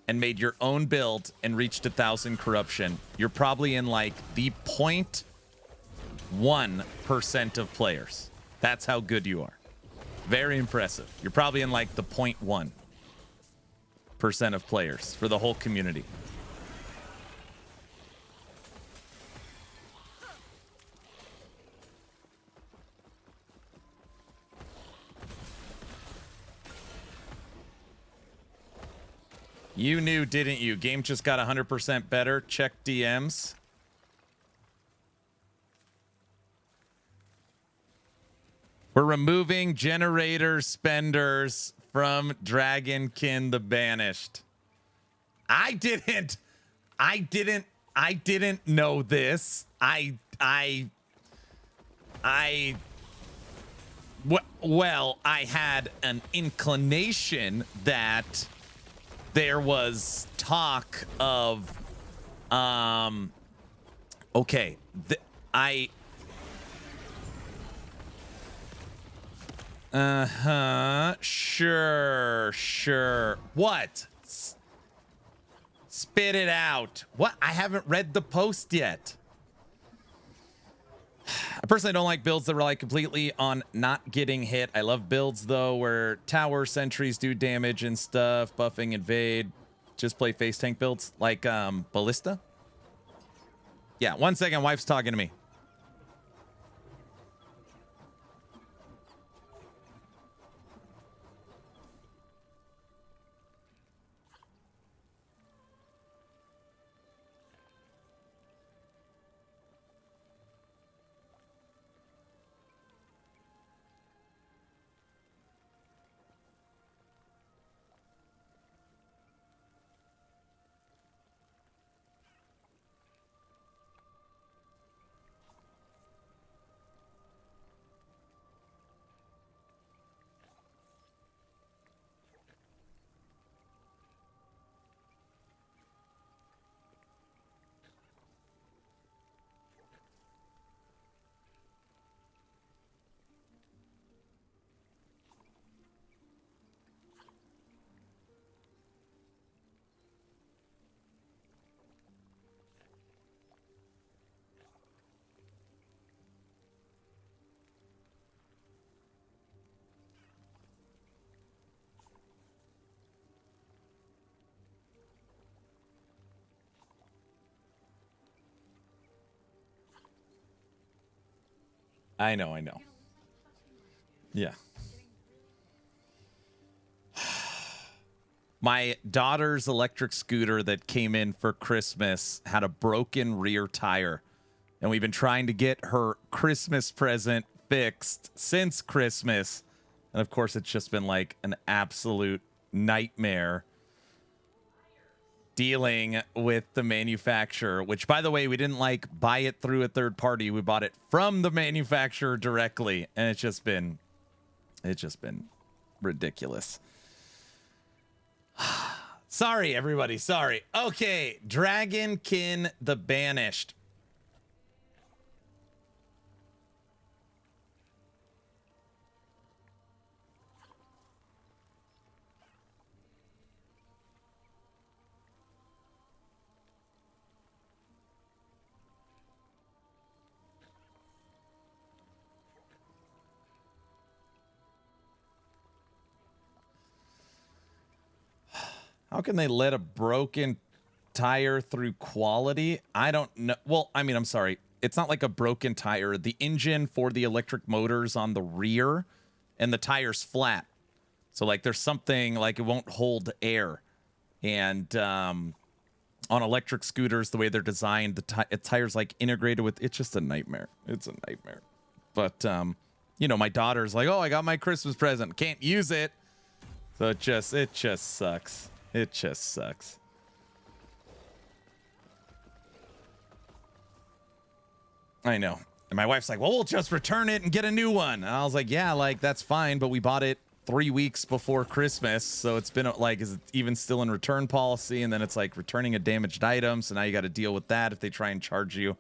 and made your own build and reached 1,000 corruption, you're probably in like the 0.1% of players. That's how good you are. Very impressive. You're probably in like the 0.1% of players for the whole community. You knew, didn't you? Game just got 100% better. Check DMs. We're removing generator spenders from Dragonkin the Banished. I didn't know this. Well, I had an inclination that there was talk of, okay, sure. What? Spit it out. What? I haven't read the post yet. I personally don't like builds that rely completely on not getting hit. I love builds, though, where tower sentries do damage and stuff, buffing, invade. Just play face tank builds like Ballista. Yeah, 1 second. Wife's talking to me. I know. Yeah. My daughter's electric scooter that came in for Christmas had a broken rear tire, and we've been trying to get her Christmas present fixed since Christmas. And of course, it's just been like an absolute nightmare. dealing with the manufacturer, which, by the way, we didn't like buy it through a third party. We bought it from the manufacturer directly, and it's just been ridiculous. Sorry, everybody. Sorry. Okay, Dragonkin the Banished. How can they let a broken tire through quality? I don't know. Well, I mean, I'm sorry. It's not like a broken tire. The engine for the electric motors on the rear and the tire's flat. So like there's something like it won't hold air. And on electric scooters, the way they're designed, the tire's like integrated with, it's just a nightmare. It's a nightmare. But, you know, my daughter's like, oh, I got my Christmas present. Can't use it. So it just sucks. It just sucks. I know. And my wife's like, well, we'll just return it and get a new one. And I was like, yeah, like, that's fine. But we bought it 3 weeks before Christmas. So it's been like, is it even still in return policy? And then it's like returning a damaged item. So now you got to deal with that if they try and charge you.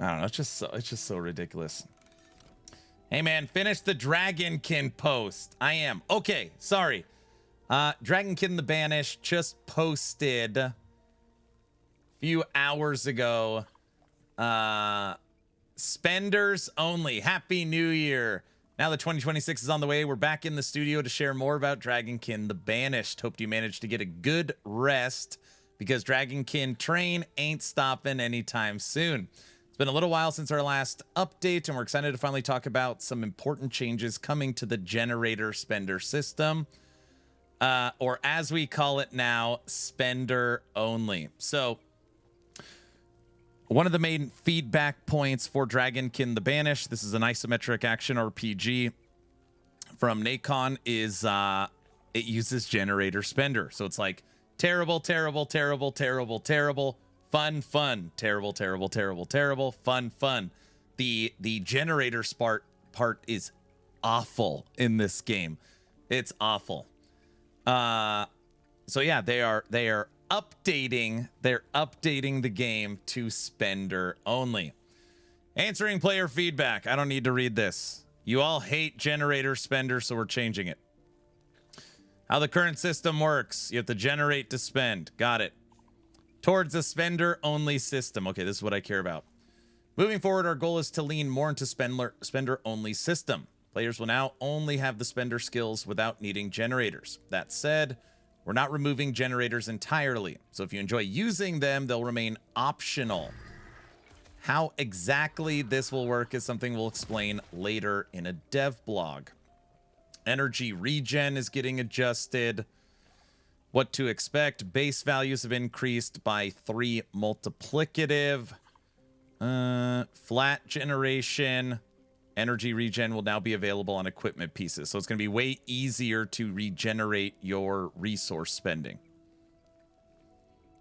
I don't know. It's just so ridiculous. Hey, man, finish the Dragonkin post. I am. Okay, sorry. Dragonkin the Banished just posted a few hours ago. Spenders only. Happy New Year. Now that 2026 is on the way, we're back in the studio to share more about Dragonkin the Banished. Hope you managed to get a good rest because Dragonkin train ain't stopping anytime soon. It's been a little while since our last update, and we're excited to finally talk about some important changes coming to the generator spender system. Or as we call it now, spender only. So one of the main feedback points for Dragonkin the Banished, this is an isometric action RPG from Nacon, is it uses generator spender. So it's like terrible, terrible, terrible, terrible, terrible, fun, fun, terrible, terrible, terrible, terrible, fun, fun. The generator part is awful in this game. It's awful. So yeah, they are updating the game to spender only. Answering player feedback. I don't need to read this. You all hate generator spender, so we're changing it. How the current system works. You have to generate to spend. Got it. Towards a spender only system. Okay, this is what I care about. Moving forward, our goal is to lean more into spender only system. Players will now only have the spender skills without needing generators. That said, we're not removing generators entirely. So if you enjoy using them, they'll remain optional. How exactly this will work is something we'll explain later in a dev blog. Energy regen is getting adjusted. What to expect. Base values have increased by 3 multiplicative. Flat generation. Energy regen will now be available on equipment pieces. So it's going to be way easier to regenerate your resource spending.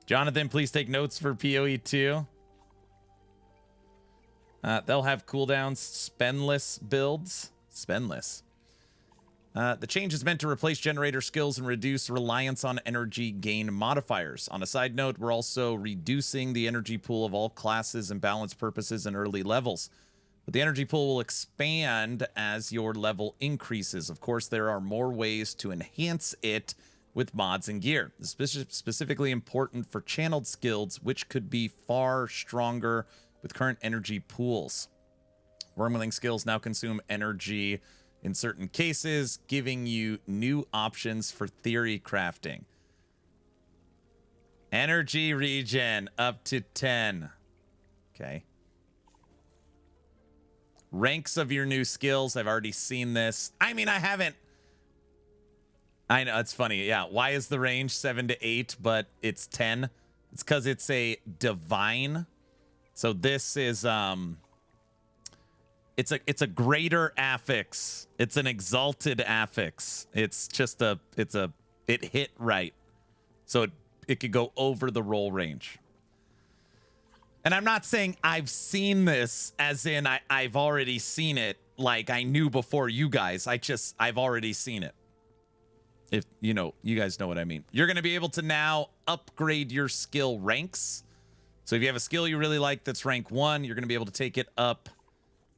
Jonathan, please take notes for PoE 2. They'll have cooldowns, spendless builds. Spendless. The change is meant to replace generator skills and reduce reliance on energy gain modifiers. On a side note, we're also reducing the energy pool of all classes and balance purposes in early levels. But the energy pool will expand as your level increases. Of course, there are more ways to enhance it with mods and gear. This is specifically important for channeled skills, which could be far stronger with current energy pools. Wormling skills now consume energy in certain cases, giving you new options for theory crafting. Energy regen up to 10. Okay. Ranks of your new skills. I've already seen this. I mean, I haven't. I know, it's funny. Yeah. Why is the range 7 to 8, but it's 10? It's because it's a divine. So this is it's a greater affix. It's an exalted affix. It's just it hit right. So it could go over the roll range. And I'm not saying I've seen this as in I've already seen it, like I knew before you guys. I've already seen it. If you know, you guys know what I mean. You're going to be able to now upgrade your skill ranks. So if you have a skill you really like that's rank 1, you're going to be able to take it up.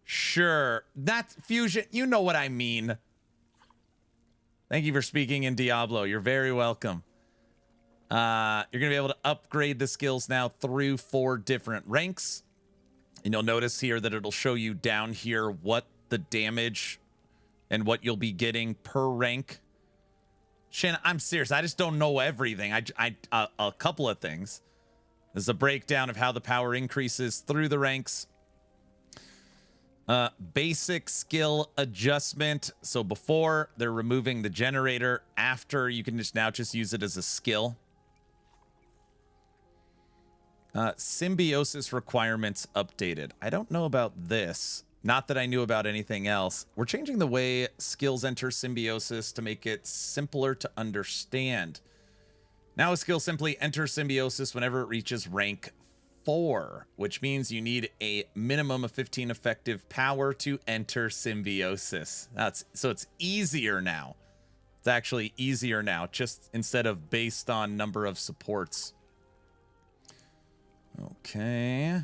Sure. That's Fusion. You know what I mean. Thank you for speaking in Diablo. You're very welcome. You're going to be able to upgrade the skills now through 4 different ranks. And you'll notice here that it'll show you down here what the damage and what you'll be getting per rank. Shin, I'm serious. I just don't know everything. A couple of things. There's a breakdown of how the power increases through the ranks. Basic skill adjustment. So before, they're removing the generator. After, you can now just use it as a skill. Symbiosis requirements updated. I don't know about this. Not that I knew about anything else. We're changing the way skills enter symbiosis to make it simpler to understand. Now a skill simply enters symbiosis whenever it reaches rank 4, which means you need a minimum of 15 effective power to enter symbiosis. So it's easier now. It's actually easier now, just instead of based on number of supports. Okay.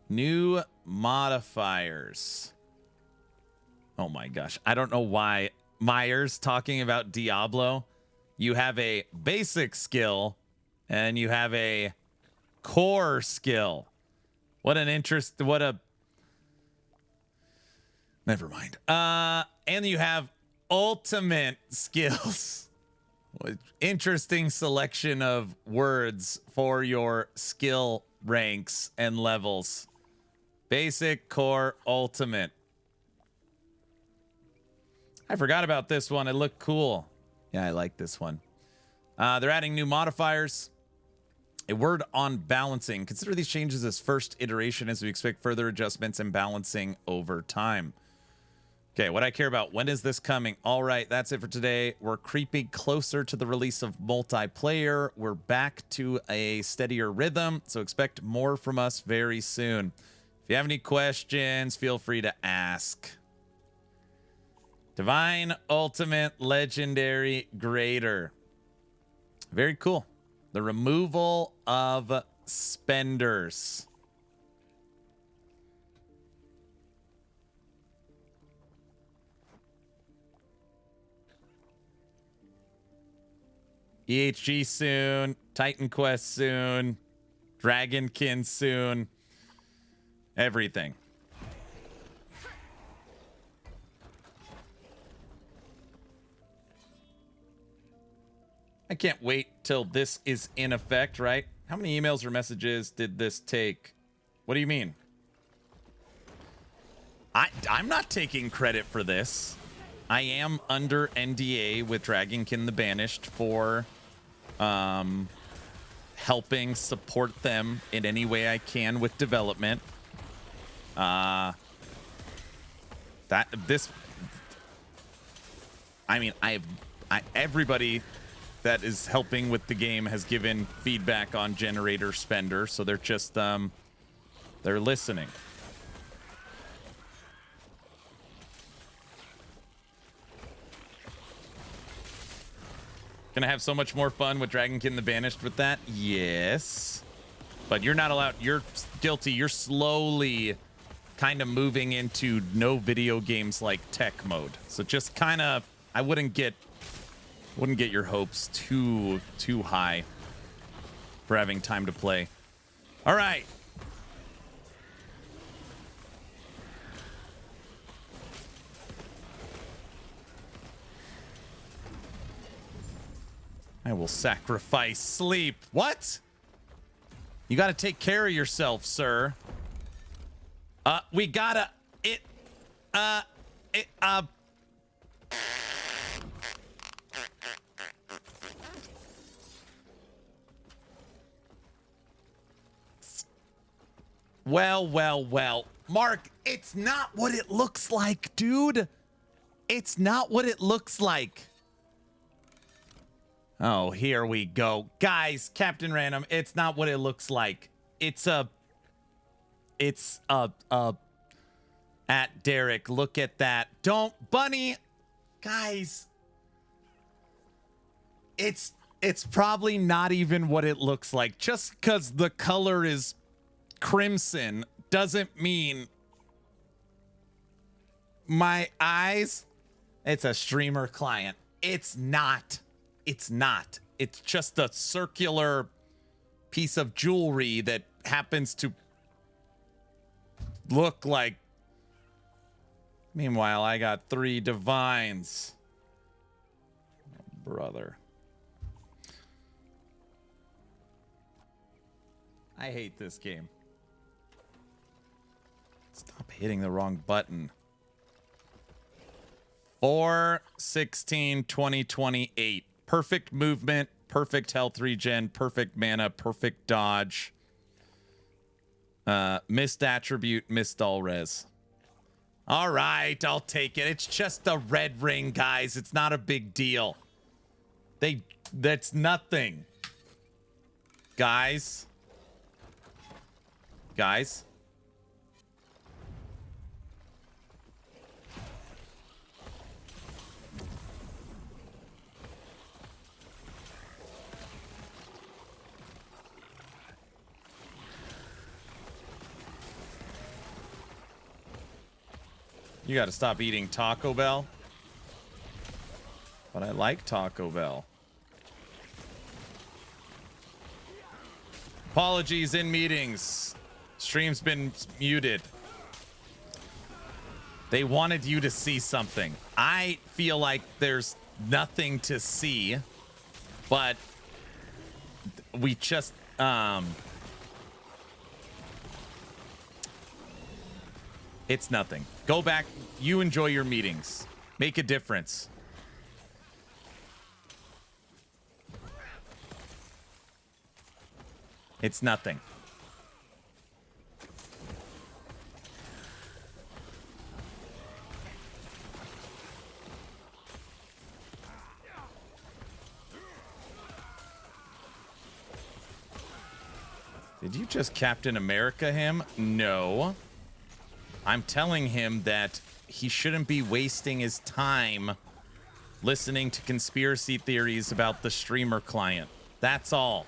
New modifiers. Oh my gosh. I don't know why Myers talking about Diablo. You have a basic skill and you have a core skill. What an interest. Never mind. And you have ultimate skills. Interesting selection of words for your skill ranks and levels. Basic, core, ultimate. I forgot about this one. It looked cool. Yeah, I like this one. They're adding new modifiers. A word on balancing. Consider these changes as first iteration as we expect further adjustments and balancing over time. Okay, what I care about. When is this coming? All right, that's it for today. We're creeping closer to the release of multiplayer. We're back to a steadier rhythm, so expect more from us very soon. If you have any questions, feel free to ask. Divine, Ultimate, Legendary, Greater. Very cool. The removal of spenders. EHG soon, Titan Quest soon, Dragonkin soon, everything. I can't wait till this is in effect, right? How many emails or messages did this take? What do you mean? I'm not taking credit for this. I am under NDA with Dragonkin the Banished for helping support them in any way I can with development. Everybody that is helping with the game has given feedback on generator spender, so they're just they're listening. Gonna have so much more fun with Dragonkin the Banished with that? Yes. But you're not allowed, you're guilty. You're slowly kind of moving into no video games like tech mode. So just kind of, I wouldn't get your hopes too high for having time to play. All right. I will sacrifice sleep. What? You got to take care of yourself, sir. We gotta... Well. Mark, it's not what it looks like, dude. It's not what it looks like. Oh, here we go. Guys, Captain Random, it's not what it looks like. It's a at Derek, look at that. Don't, Bunny, guys. It's probably not even what it looks like. Just because the color is crimson doesn't mean my eyes. It's a streamer client. It's not. It's not. It's just a circular piece of jewelry that happens to look like. Meanwhile, I got 3 divines. Oh, brother. I hate this game. Stop hitting the wrong button. 4/16/2028. Perfect movement, perfect health regen, perfect mana, perfect dodge. Missed attribute, missed all res. All right, I'll take it. It's just a red ring, guys. It's not a big deal. That's nothing. Guys. Guys. You got to stop eating Taco Bell. But I like Taco Bell. Apologies in meetings. Stream's been muted. They wanted you to see something. I feel like there's nothing to see, but we just it's nothing. Go back. You enjoy your meetings. Make a difference. It's nothing. Did you just Captain America him? No. I'm telling him that he shouldn't be wasting his time listening to conspiracy theories about the streamer client. That's all.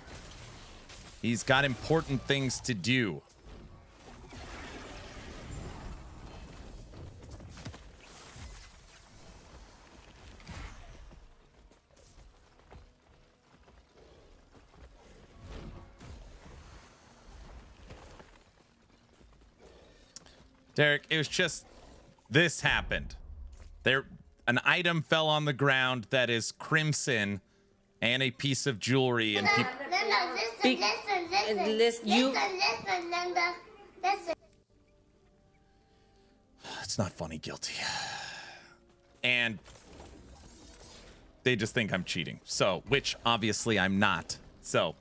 He's got important things to do. Derek, it was just this happened. An item fell on the ground that is crimson and a piece of jewelry, and people. Listen. It's not funny, guilty. And they just think I'm cheating. So, which obviously I'm not. So,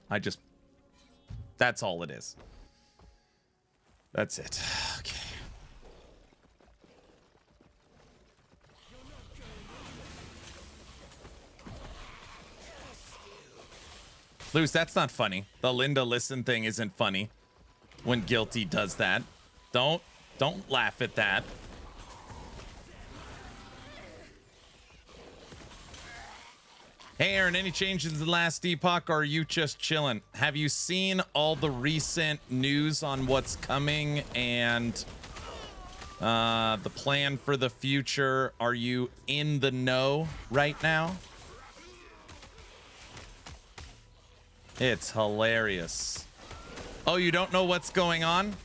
that's all it is. That's it. Okay. Luz, that's not funny. The Linda listen thing isn't funny when guilty does that. Don't laugh at that. Hey Aaron, any changes in the last Epoch, or are you just chilling? Have you seen all the recent news on what's coming and the plan for the future? Are you in the know right now? It's hilarious. Oh, you don't know what's going on?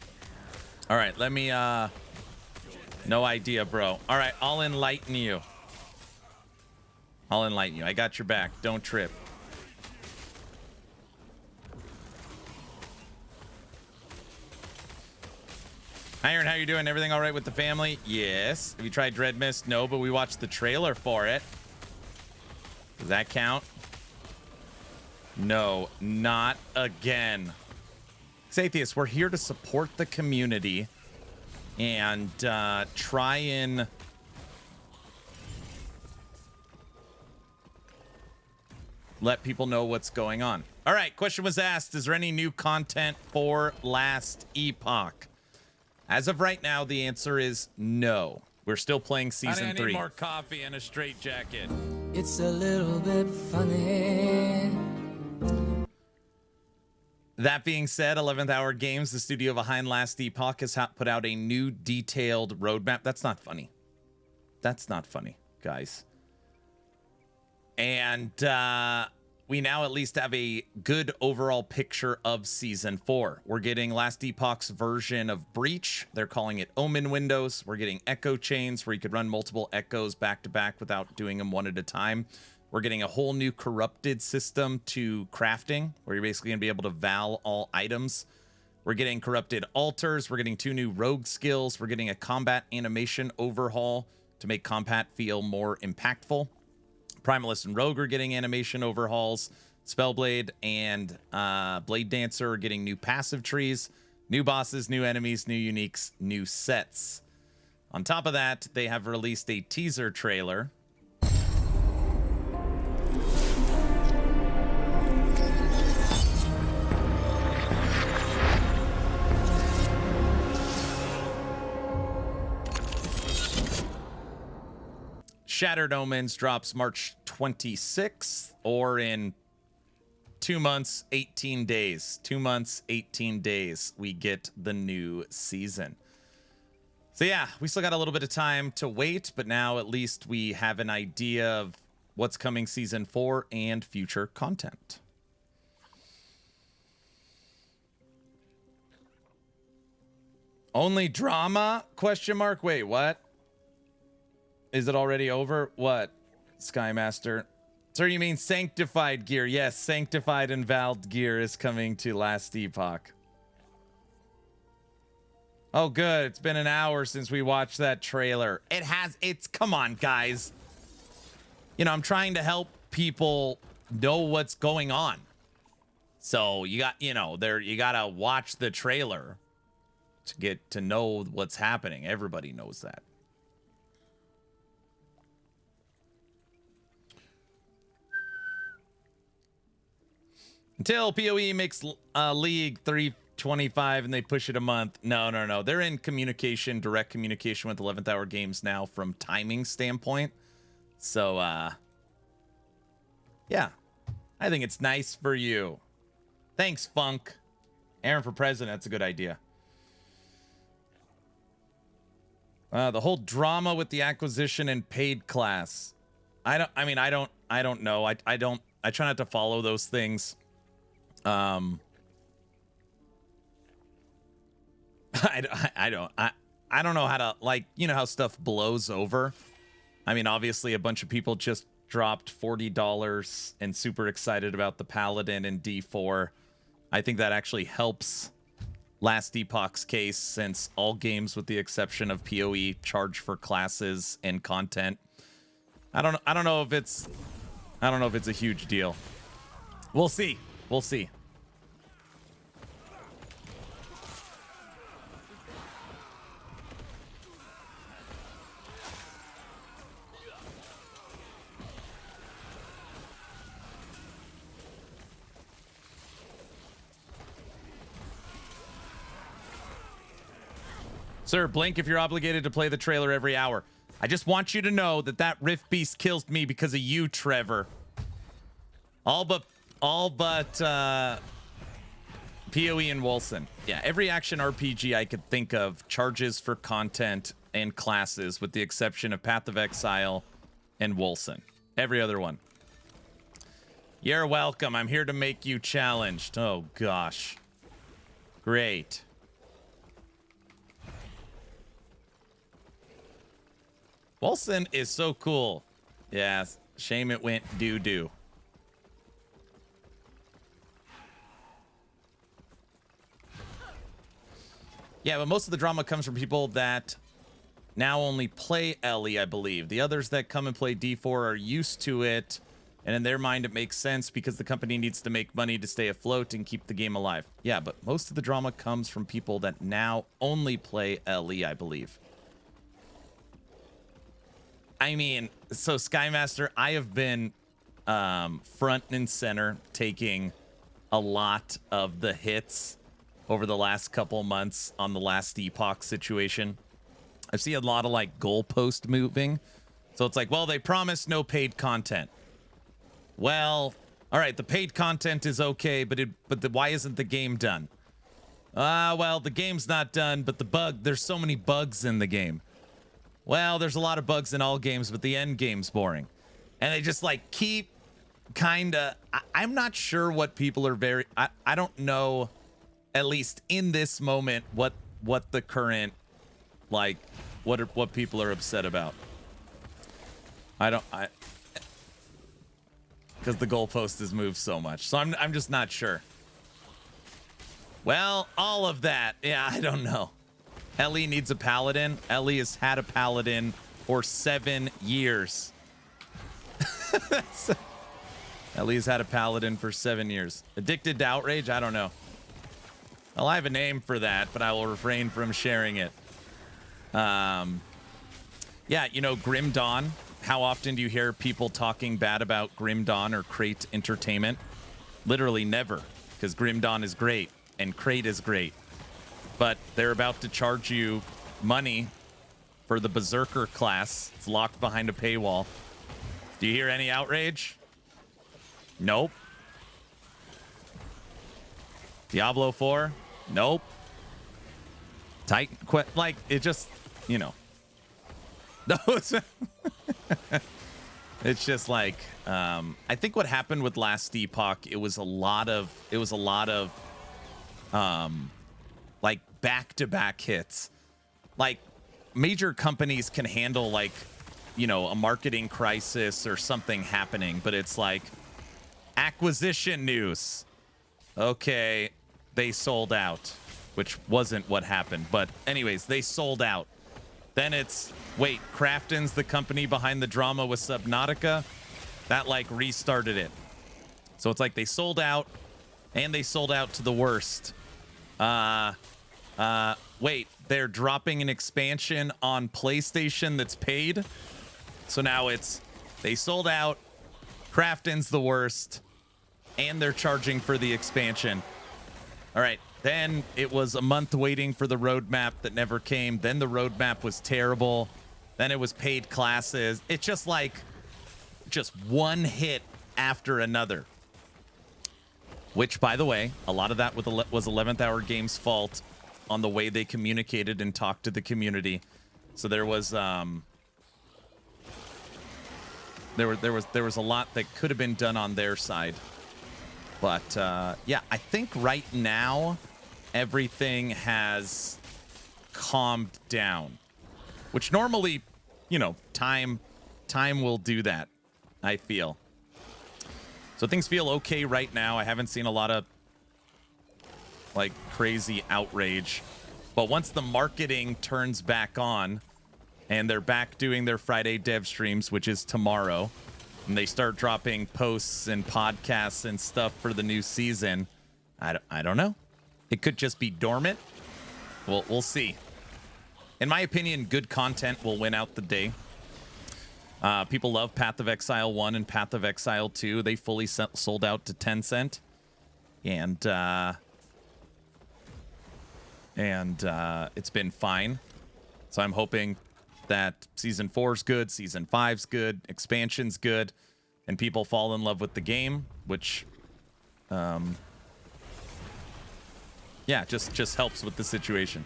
All right, let me, no idea, bro. All right, I'll enlighten you. I got your back. Don't trip. Iron, how you doing? Everything all right with the family? Yes. Have you tried Dread Mist? No, but we watched the trailer for it. Does that count? No, not again. Xathius, we're here to support the community and try and let people know what's going on. All right, question was asked, is there any new content for Last Epoch? As of right now, the answer is no. We're still playing season 3. I need more coffee and a straight jacket. It's a little bit funny. That being said, 11th Hour Games, the studio behind Last Epoch, has put out a new detailed roadmap. That's not funny. That's not funny, guys. And we now at least have a good overall picture of Season 4. We're getting Last Epoch's version of Breach. They're calling it Omen Windows. We're getting Echo Chains, where you could run multiple Echoes back-to-back without doing them one at a time. We're getting a whole new corrupted system to crafting, where you're basically going to be able to val all items. We're getting corrupted altars. We're getting 2 new rogue skills. We're getting a combat animation overhaul to make combat feel more impactful. Primalist and Rogue are getting animation overhauls. Spellblade and Blade Dancer are getting new passive trees, new bosses, new enemies, new uniques, new sets. On top of that, they have released a teaser trailer. Shattered Omens drops March 26th, or in 2 months, 18 days. 2 months, 18 days, we get the new season. So yeah, we still got a little bit of time to wait, but now at least we have an idea of what's coming Season 4 and future content. Only drama? Question mark? Wait, what? Is it already over? What? Skymaster. Sir, you mean sanctified gear? Yes, sanctified and valved gear is coming to Last Epoch. Oh, good. It's been an hour since we watched that trailer. Come on, guys. You know, I'm trying to help people know what's going on. So you got, you gotta watch the trailer to get to know what's happening. Everybody knows that. Until PoE makes League 325 and they push it a month. No. They're in communication, direct communication with 11th Hour Games now from timing standpoint. So, yeah. I think it's nice for you. Thanks, Funk. Aaron for president, that's a good idea. The whole drama with the acquisition and paid class. I don't know. I try not to follow those things. I don't know how to, like, you know how stuff blows over. I mean, obviously a bunch of people just dropped $40 and super excited about the Paladin and D4. I think that actually helps Last Epoch's case, since all games with the exception of PoE charge for classes and content. I don't know if it's a huge deal. We'll see. Sir, blink if you're obligated to play the trailer every hour. I just want you to know that Rift Beast kills me because of you, Trevor. All but PoE and Wilson. Yeah, every action RPG I could think of charges for content and classes, with the exception of Path of Exile and Wilson. Every other one. You're welcome. I'm here to make you challenged. Oh, gosh. Great. Wilson is so cool. Yeah, shame it went doo-doo. Yeah, but most of the drama comes from people that now only play LE, I believe. The others that come and play D4 are used to it, and in their mind it makes sense because the company needs to make money to stay afloat and keep the game alive. Yeah, but most of the drama comes from people that now only play LE, I believe. I mean, so Skymaster, I have been front and center, taking a lot of the hits over the last couple months on the last Epoch situation. I see a lot of like goalpost moving. So it's like, well, they promised no paid content. Well, all right, the paid content is okay, but why isn't the game done? Well, the game's not done, but there's so many bugs in the game. Well, there's a lot of bugs in all games, but the end game's boring. And they just like keep I'm not sure what people are I don't know, at least in this moment, what the current, like, what people are upset about. Because the goalpost has moved so much. So I'm just not sure. Well, all of that. Yeah, I don't know. Ellie needs a paladin. Ellie has had a paladin for 7 years. Ellie's had a paladin for 7 years. Addicted to outrage? I don't know. Well, I have a name for that, but I will refrain from sharing it. Yeah, you know, Grim Dawn. How often do you hear people talking bad about Grim Dawn or Crate Entertainment? Literally never, because Grim Dawn is great and Crate is great. But they're about to charge you money for the Berserker class. It's locked behind a paywall. Do you hear any outrage? Nope. Diablo 4? Nope. Titan Quest, like, it just, you know. No, it's just like, I think what happened with last Epoch, it was a lot of like back-to-back hits. Like, major companies can handle, like, you know, a marketing crisis or something happening, but it's like acquisition news. Okay, they sold out, which wasn't what happened, but anyways, they sold out. Then it's, wait, Krafton's the company behind the drama with Subnautica? That, like, restarted it. So it's like they sold out, and they sold out to the worst. Wait, they're dropping an expansion on PlayStation that's paid? So now it's, they sold out, Krafton's the worst, and they're charging for the expansion. All right. Then it was a month waiting for the roadmap that never came. Then the roadmap was terrible. Then it was paid classes. It's just like, just one hit after another. Which, by the way, a lot of that was 11th Hour Games' fault on the way they communicated and talked to the community. So there was there was a lot that could have been done on their side. But yeah, I think right now everything has calmed down, which normally, you know, time will do that, I feel. So things feel okay right now. I haven't seen a lot of like crazy outrage, but once the marketing turns back on and they're back doing their Friday dev streams, which is tomorrow, and they start dropping posts and podcasts and stuff for the new season, I don't know. It could just be dormant. We'll see. In my opinion, good content will win out the day. People love Path of Exile 1 and Path of Exile 2. They fully sold out to Tencent. And it's been fine. So I'm hoping that Season 4's good, Season 5's good, expansion's good, and people fall in love with the game, which, yeah, just helps with the situation.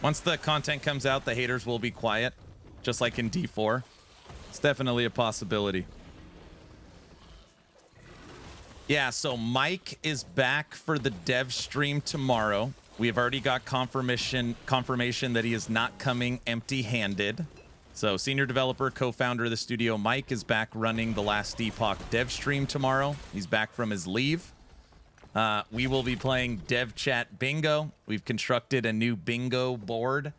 Once the content comes out, the haters will be quiet, just like in D4. It's definitely a possibility. Yeah, so Mike is back for the dev stream tomorrow. We have already got confirmation that he is not coming empty-handed. So senior developer, co-founder of the studio, Mike, is back running the last Epoch dev stream tomorrow. He's back from his leave. We will be playing Dev Chat Bingo. We've constructed a new bingo board.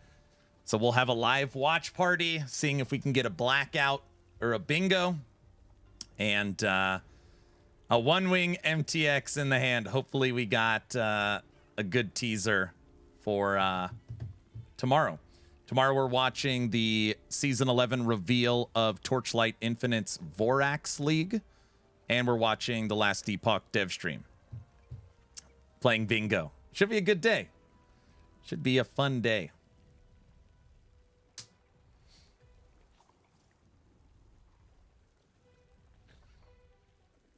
So we'll have a live watch party, seeing if we can get a blackout or a bingo. And a one-wing MTX in the hand. Hopefully we got a good teaser for tomorrow. Tomorrow we're watching the Season 11 reveal of Torchlight Infinite's Vorax League. And we're watching the last Epoch dev stream. Playing bingo. Should be a good day. Should be a fun day.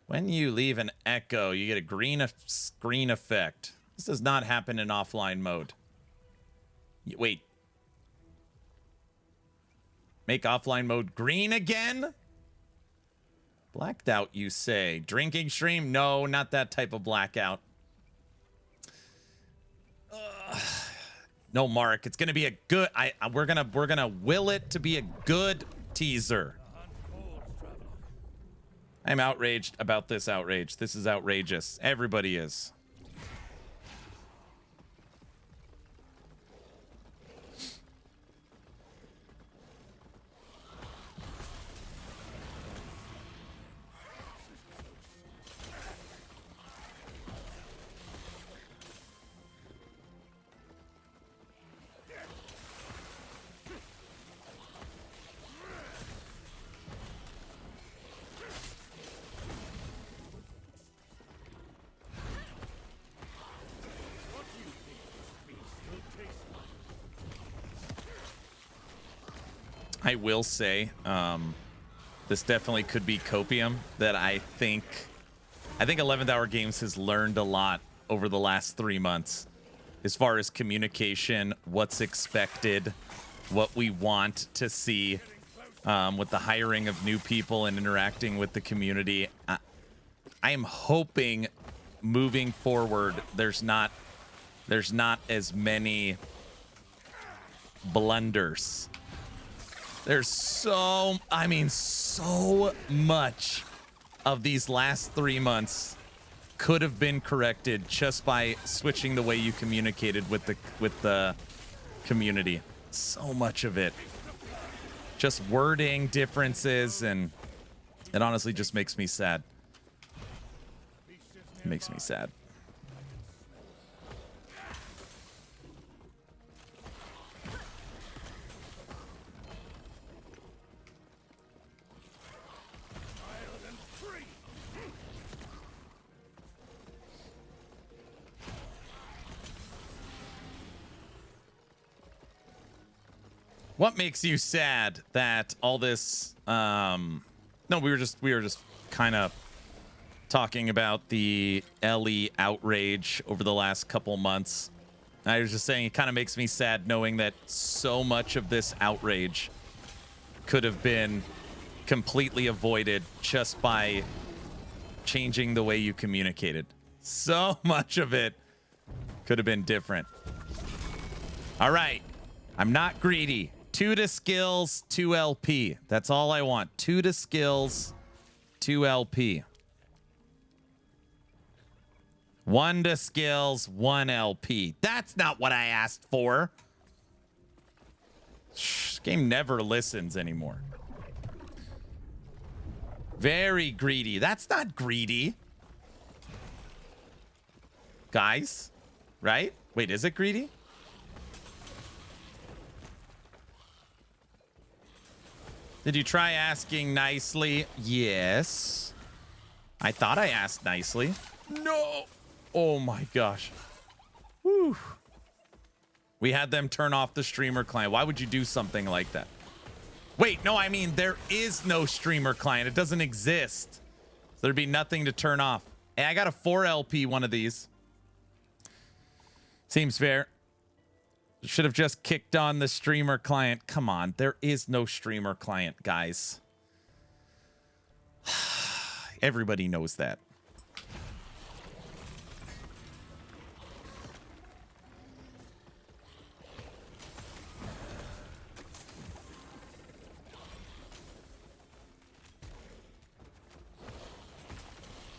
When you leave an echo, you get a green screen effect. This does not happen in offline mode. Wait. Make offline mode green again? Blacked out, you say. Drinking stream? No, not that type of blackout. No, Mark, it's gonna be a good. We're gonna will it to be a good teaser. I'm outraged about this outrage. This is outrageous. Everybody is. I will say, this definitely could be copium. That I think 11th Hour Games has learned a lot over the last 3 months, as far as communication, what's expected, what we want to see, with the hiring of new people and interacting with the community. I am hoping, moving forward, there's not as many blunders. There's so much of these last 3 months could have been corrected just by switching the way you communicated with the community. So much of it. Just wording differences, and it honestly just makes me sad. It makes me sad. What makes you sad that all this no, we were just kind of talking about the Ellie outrage over the last couple months. I was just saying it kind of makes me sad knowing that so much of this outrage could have been completely avoided just by changing the way you communicated. So much of it could have been different. All right. I'm not greedy. 2 to skills, 2 LP. That's all I want. 2 to skills, 2 LP. 1 to skills, 1 LP. That's not what I asked for. This game never listens anymore. Very greedy. That's not greedy. Guys, right? Wait, is it greedy? Did you try asking nicely? Yes. I thought I asked nicely. No. Oh my gosh. Whew. We had them turn off the streamer client. Why would you do something like that? Wait, no, I mean, there is no streamer client. It doesn't exist. So there'd be nothing to turn off. Hey, I got a 4 LP one of these. Seems fair. Should have just kicked on the streamer client. Come on, there is no streamer client, guys. Everybody knows that.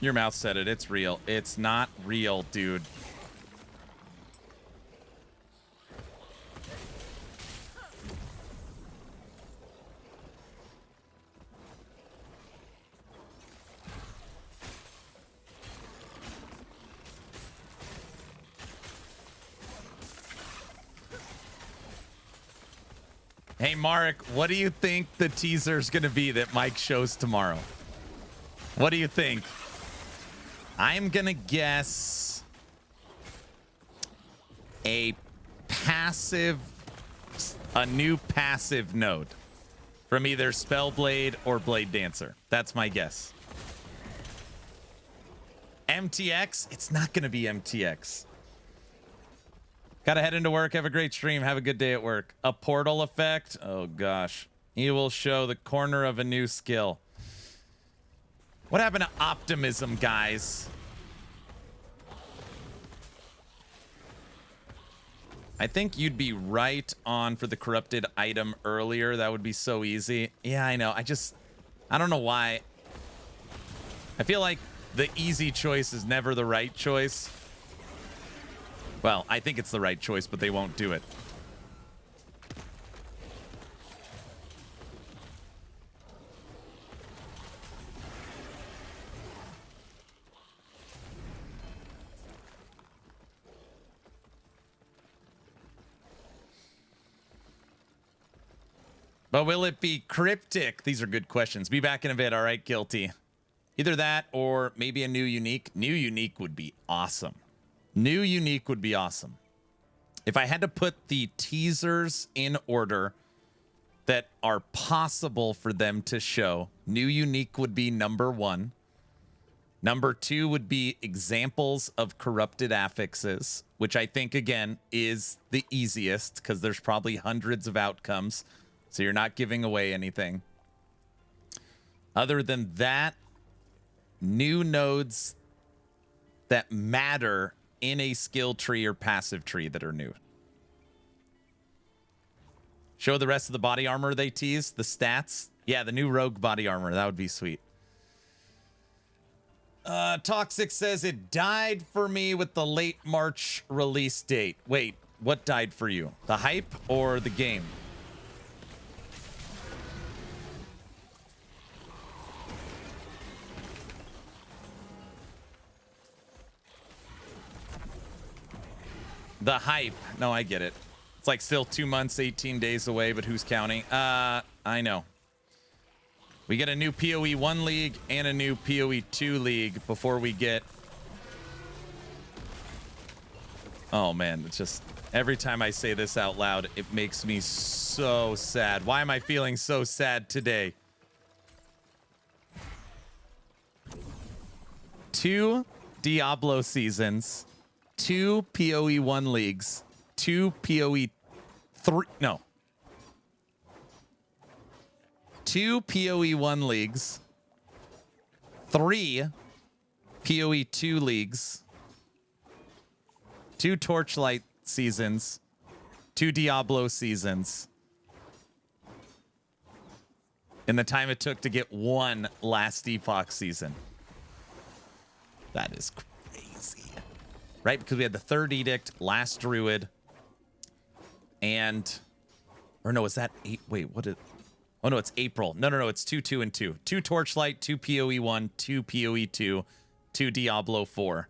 Your mouth said it. It's real. It's not real, dude. Hey, Mark, what do you think the teaser is going to be that Mike shows tomorrow? What do you think? I'm going to guess a new passive node from either Spellblade or Blade Dancer. That's my guess. MTX? It's not going to be MTX. Gotta head into work. Have a great stream. Have a good day at work. A portal effect? Oh, gosh. He will show the corner of a new skill. What happened to optimism, guys? I think you'd be right on for the corrupted item earlier. That would be so easy. Yeah, I know. I don't know why. I feel like the easy choice is never the right choice. Well, I think it's the right choice, but they won't do it. But will it be cryptic? These are good questions. Be back in a bit. All right, Guilty. Either that or maybe a new unique. New unique would be awesome. New unique would be awesome. If I had to put the teasers in order that are possible for them to show, new unique would be number 1. Number 2 would be examples of corrupted affixes, which I think, again, is the easiest because there's probably hundreds of outcomes. So you're not giving away anything. Other than that, new nodes that matter in a skill tree or passive tree that are new. Show the rest of the body armor they teased, the stats. Yeah, the new rogue body armor. That would be sweet. Toxic says it died for me with the late March release date. Wait, what died for you? The hype or the game? The hype. No, I get it. It's like still 2 months, 18 days away, but who's counting? I know. We get a new PoE 1 league and a new PoE 2 league before we get... Oh, man. It's just... Every time I say this out loud, it makes me so sad. Why am I feeling so sad today? 2 Diablo seasons. 2 PoE 1 leagues, 2 PoE 3, no. 2 PoE 1 leagues, 3 PoE 2 leagues, 2 Torchlight seasons, 2 Diablo seasons, in the time it took to get 1 last Epoch season. That is crazy. Right? Because we had the third edict, last druid, and... Or no, is that 8? Wait, what is... Oh, no, it's April. No, it's 2, 2, and 2. 2 Torchlight, 2 PoE 1, 2 PoE 2, 2 Diablo 4.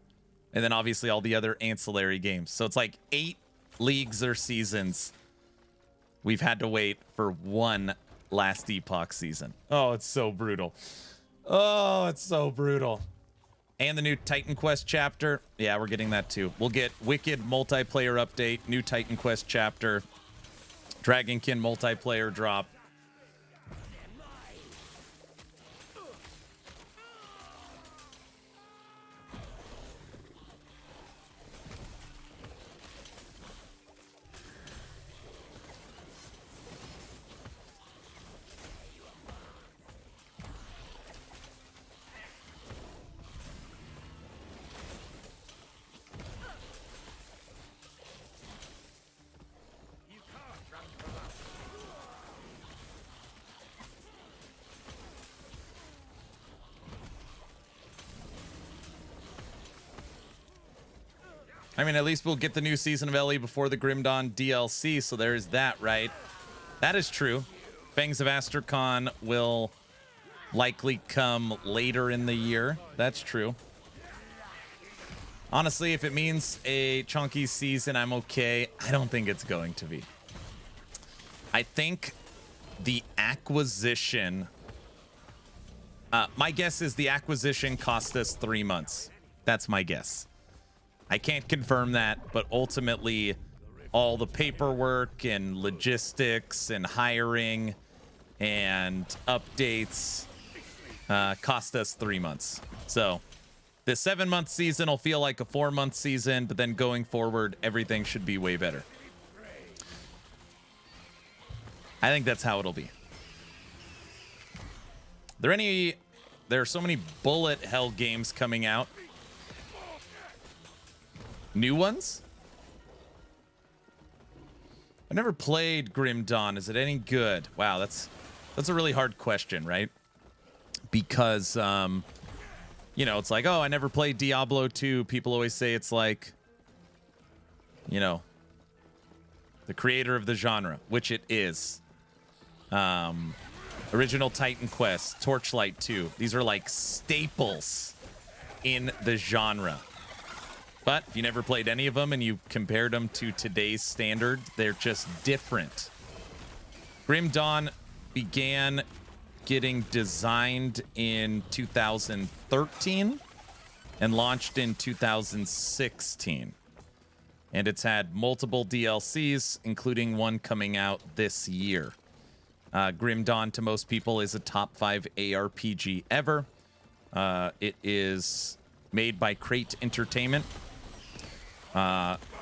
And then obviously all the other ancillary games. So it's like 8 leagues or seasons we've had to wait for 1 last Epoch season. Oh, it's so brutal. Oh, it's so brutal. And the new Titan Quest chapter. Yeah, we're getting that too. We'll get Wicked multiplayer update, new Titan Quest chapter, Dragonkin multiplayer drop. I mean, at least we'll get the new season of LE before the Grim Dawn DLC, so there is that, right? That is true. Fangs of Astrakan will likely come later in the year. That's true. Honestly, if it means a chunky season, I'm okay. I don't think it's going to be. I think the acquisition, my guess is the acquisition cost us 3 months. That's my guess. I can't confirm that, but ultimately all the paperwork and logistics and hiring and updates cost us 3 months. So the 7-month season will feel like a 4-month season, but then going forward, everything should be way better. I think that's how it'll be. There are so many bullet hell games coming out. New ones? I've never played Grim Dawn. Is it any good? Wow, that's a really hard question, right? Because it's like, oh, I never played Diablo 2. People always say it's like, the creator of the genre, which it is. Original Titan Quest, Torchlight 2. These are like staples in the genre. But if you never played any of them and you compared them to today's standard, they're just different. Grim Dawn began getting designed in 2013 and launched in 2016. And it's had multiple DLCs, including one coming out this year. Grim Dawn, to most people, is a top 5 ARPG ever. It is made by Crate Entertainment.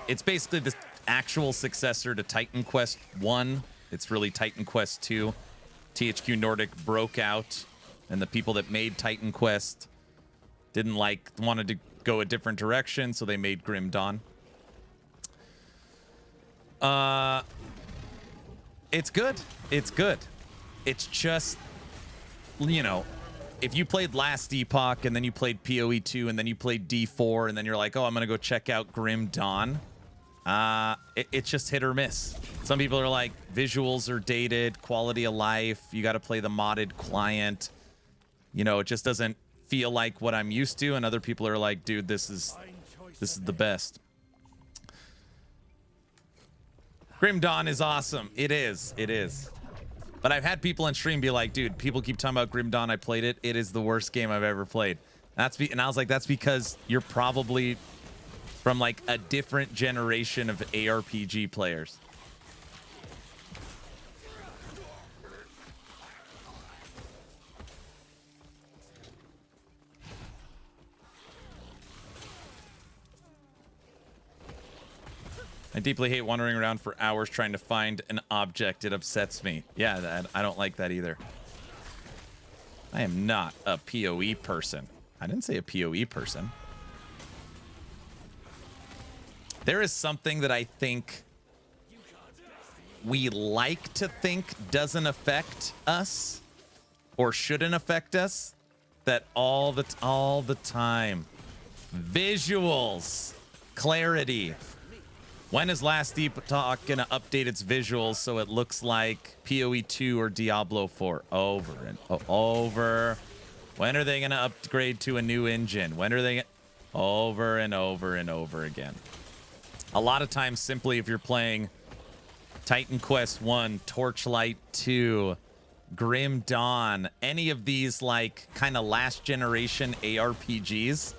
It's basically the actual successor to Titan Quest 1. It's really Titan Quest 2. THQ Nordic broke out, and the people that made Titan Quest wanted to go a different direction, so they made Grim Dawn. It's good. It's good. It's just, if you played last Epoch and then you played PoE 2 and then you played D4 and then you're like, oh, I'm going to go check out Grim Dawn. It's just hit or miss. Some people are like, visuals are dated, quality of life. You got to play the modded client. It just doesn't feel like what I'm used to. And other people are like, dude, this is the best. Grim Dawn is awesome. It is. It is. But I've had people on stream be like, dude, people keep talking about Grim Dawn. I played it. It is the worst game I've ever played. And I was like, that's because you're probably from like a different generation of ARPG players. I deeply hate wandering around for hours trying to find an object. It upsets me. Yeah, I don't like that either. I am not a PoE person. I didn't say a PoE person. There is something that I think we like to think doesn't affect us or shouldn't affect us, that all the time. Visuals, clarity. When is Last Epoch gonna update its visuals so it looks like PoE 2 or Diablo 4? Over and over. When are they gonna upgrade to a new engine? When are they over and over and over again? A lot of times, simply if you're playing Titan Quest 1, Torchlight 2, Grim Dawn, any of these like kind of last generation ARPGs,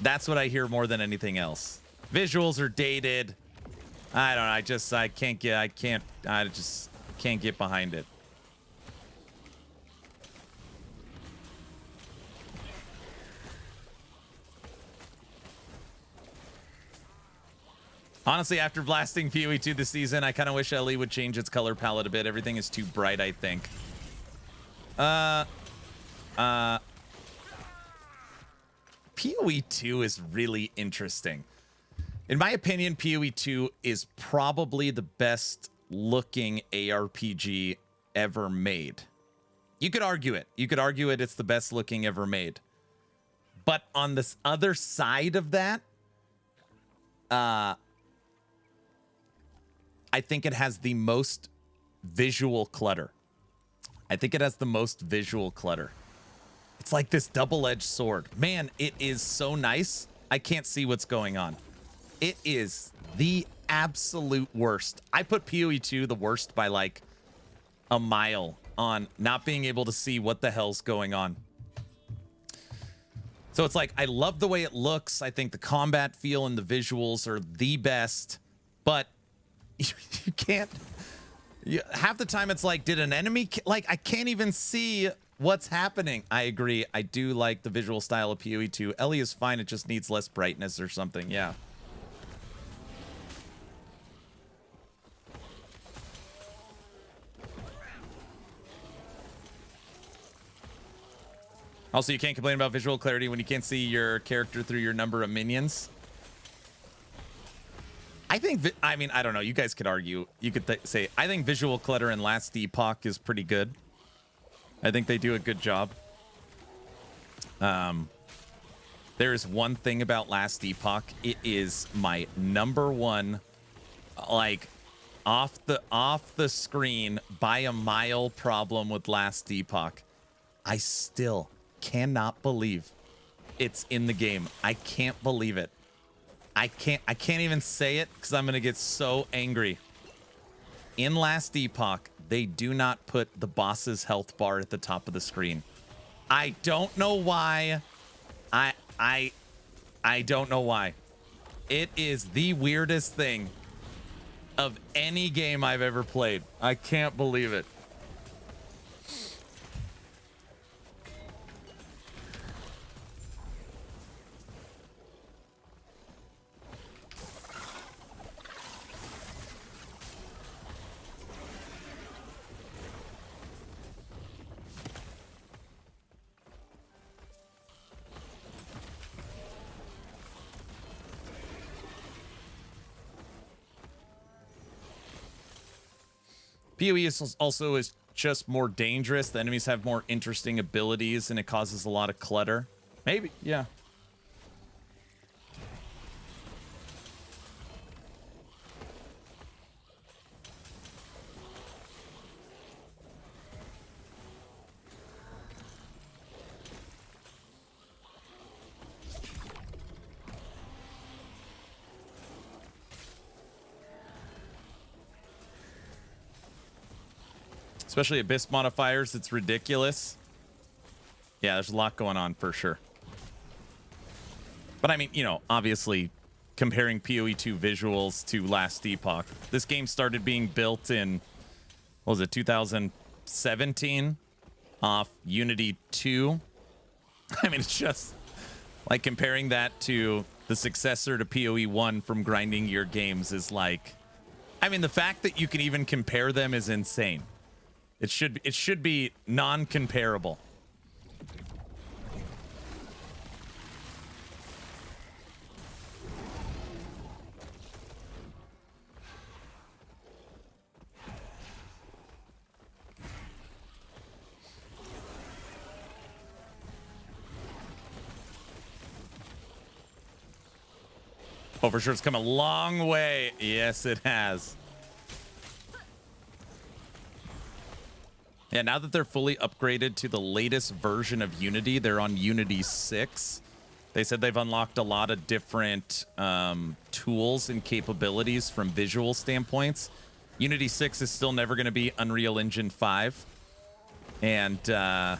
that's what I hear more than anything else. Visuals are dated. I don't know. I just can't get behind it. Honestly, after blasting PoE 2 this season, I kind of wish LE would change its color palette a bit. Everything is too bright, I think. PoE 2 is really interesting. In my opinion, PoE 2 is probably the best looking ARPG ever made. You could argue it. It's the best looking ever made. But on this other side of that, I think it has the most visual clutter. It's like this double-edged sword. Man, it is so nice. I can't see what's going on. It is the absolute worst. I put PoE 2 the worst by like a mile on not being able to see what the hell's going on. So it's like, I love the way it looks. I think the combat feel and the visuals are the best, but you can't. Half the time it's like, did an enemy, like, I can't even see what's happening. I agree. I do like the visual style of PoE 2. Ellie is fine. It just needs less brightness or something. Yeah. Also, you can't complain about visual clarity when you can't see your character through your number of minions. I think, I mean, I don't know. You guys could argue. You could say, I think visual clutter in Last Epoch is pretty good. I think they do a good job. There is one thing about Last Epoch. It is my number one, like, off the screen by a mile problem with Last Epoch. I still cannot believe it's in the game. I can't believe it. I can't even say it because I'm gonna get so angry. In Last Epoch, they do not put the boss's health bar at the top of the screen. I don't know why. I don't know why. It is the weirdest thing of any game I've ever played. I can't believe it. PoE is also just more dangerous. The enemies have more interesting abilities, and it causes a lot of clutter. Maybe, yeah. Especially Abyss modifiers, it's ridiculous. Yeah, there's a lot going on for sure. But I mean, you know, obviously comparing PoE 2 visuals to Last Epoch, this game started being built in, what was it, 2017 off Unity 2. I mean, it's just like comparing that to the successor to PoE 1 from Grinding Your Games is like, I mean, the fact that you can even compare them is insane. It should be non-comparable. Oh, for sure, it's come a long way. Yes, it has. Yeah, now that they're fully upgraded to the latest version of Unity, they're on Unity 6. They said they've unlocked a lot of different tools and capabilities from visual standpoints. Unity 6 is still never going to be Unreal Engine 5. And I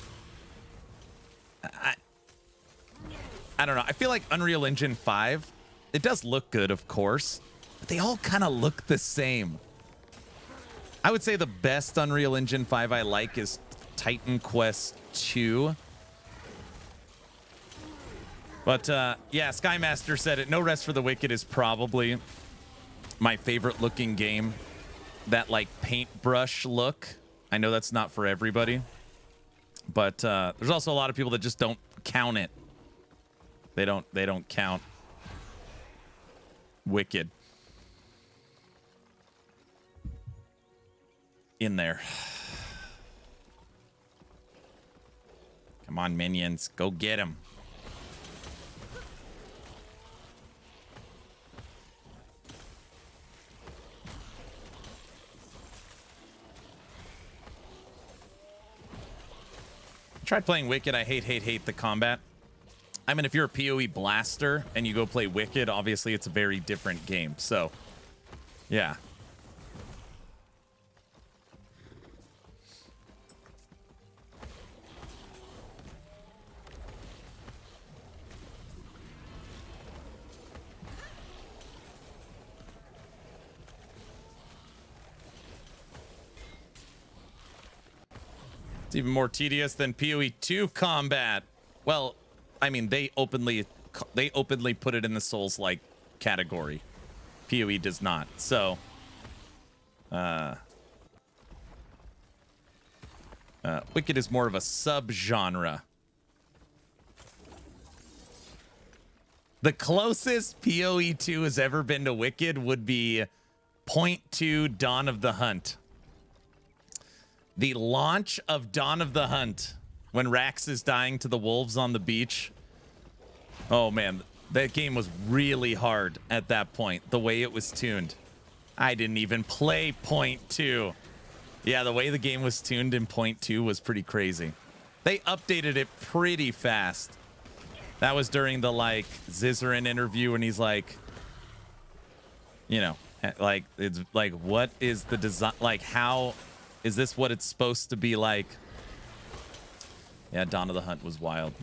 don't know. I feel like Unreal Engine 5, it does look good, of course, but they all kind of look the same. I would say the best Unreal Engine 5 I like is Titan Quest 2. But yeah, Skymaster said it. No Rest for the Wicked is probably my favorite looking game. That like paintbrush look. I know that's not for everybody. But there's also a lot of people that just don't count it. They don't count Wicked in there. Come on, minions, go get him. Tried playing Wicked. I hate the combat. I mean, if you're a PoE blaster and you go play Wicked, obviously it's a very different game. So Yeah. It's even more tedious than PoE 2 combat. Well, I mean, they openly put it in the Souls-like category. PoE does not. So, Wicked is more of a subgenre. The closest PoE 2 has ever been to Wicked would be Point 2 Dawn of the Hunt. The launch of Dawn of the Hunt, when Rax is dying to the wolves on the beach. Oh man, that game was really hard at that point, the way it was tuned. I didn't even play Point 2. Yeah, the way the game was tuned in Point 2 was pretty crazy. They updated it pretty fast. That was during the, like, Zizarin interview when he's like, you know, like, it's like, what is the design? Like, how is this what it's supposed to be like? Yeah, Dawn of the Hunt was wild.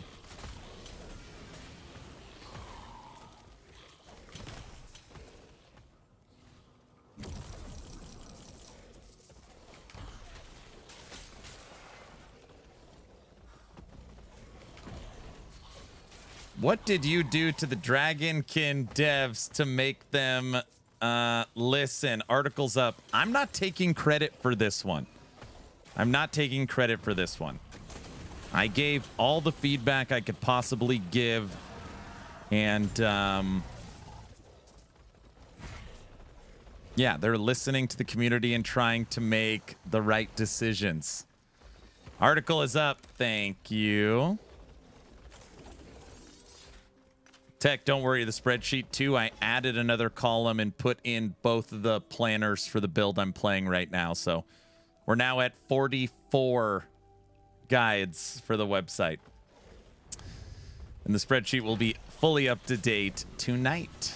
What did you do to the Dragonkin devs to make them listen? Articles up. I'm not taking credit for this one. I'm not taking credit for this one. I gave all the feedback I could possibly give. And yeah, they're listening to the community and trying to make the right decisions. Article is up. Thank you. Tech, don't worry, the spreadsheet too. I added another column and put in both of the planners for the build I'm playing right now. So we're now at 44 guides for the website. And the spreadsheet will be fully up to date tonight.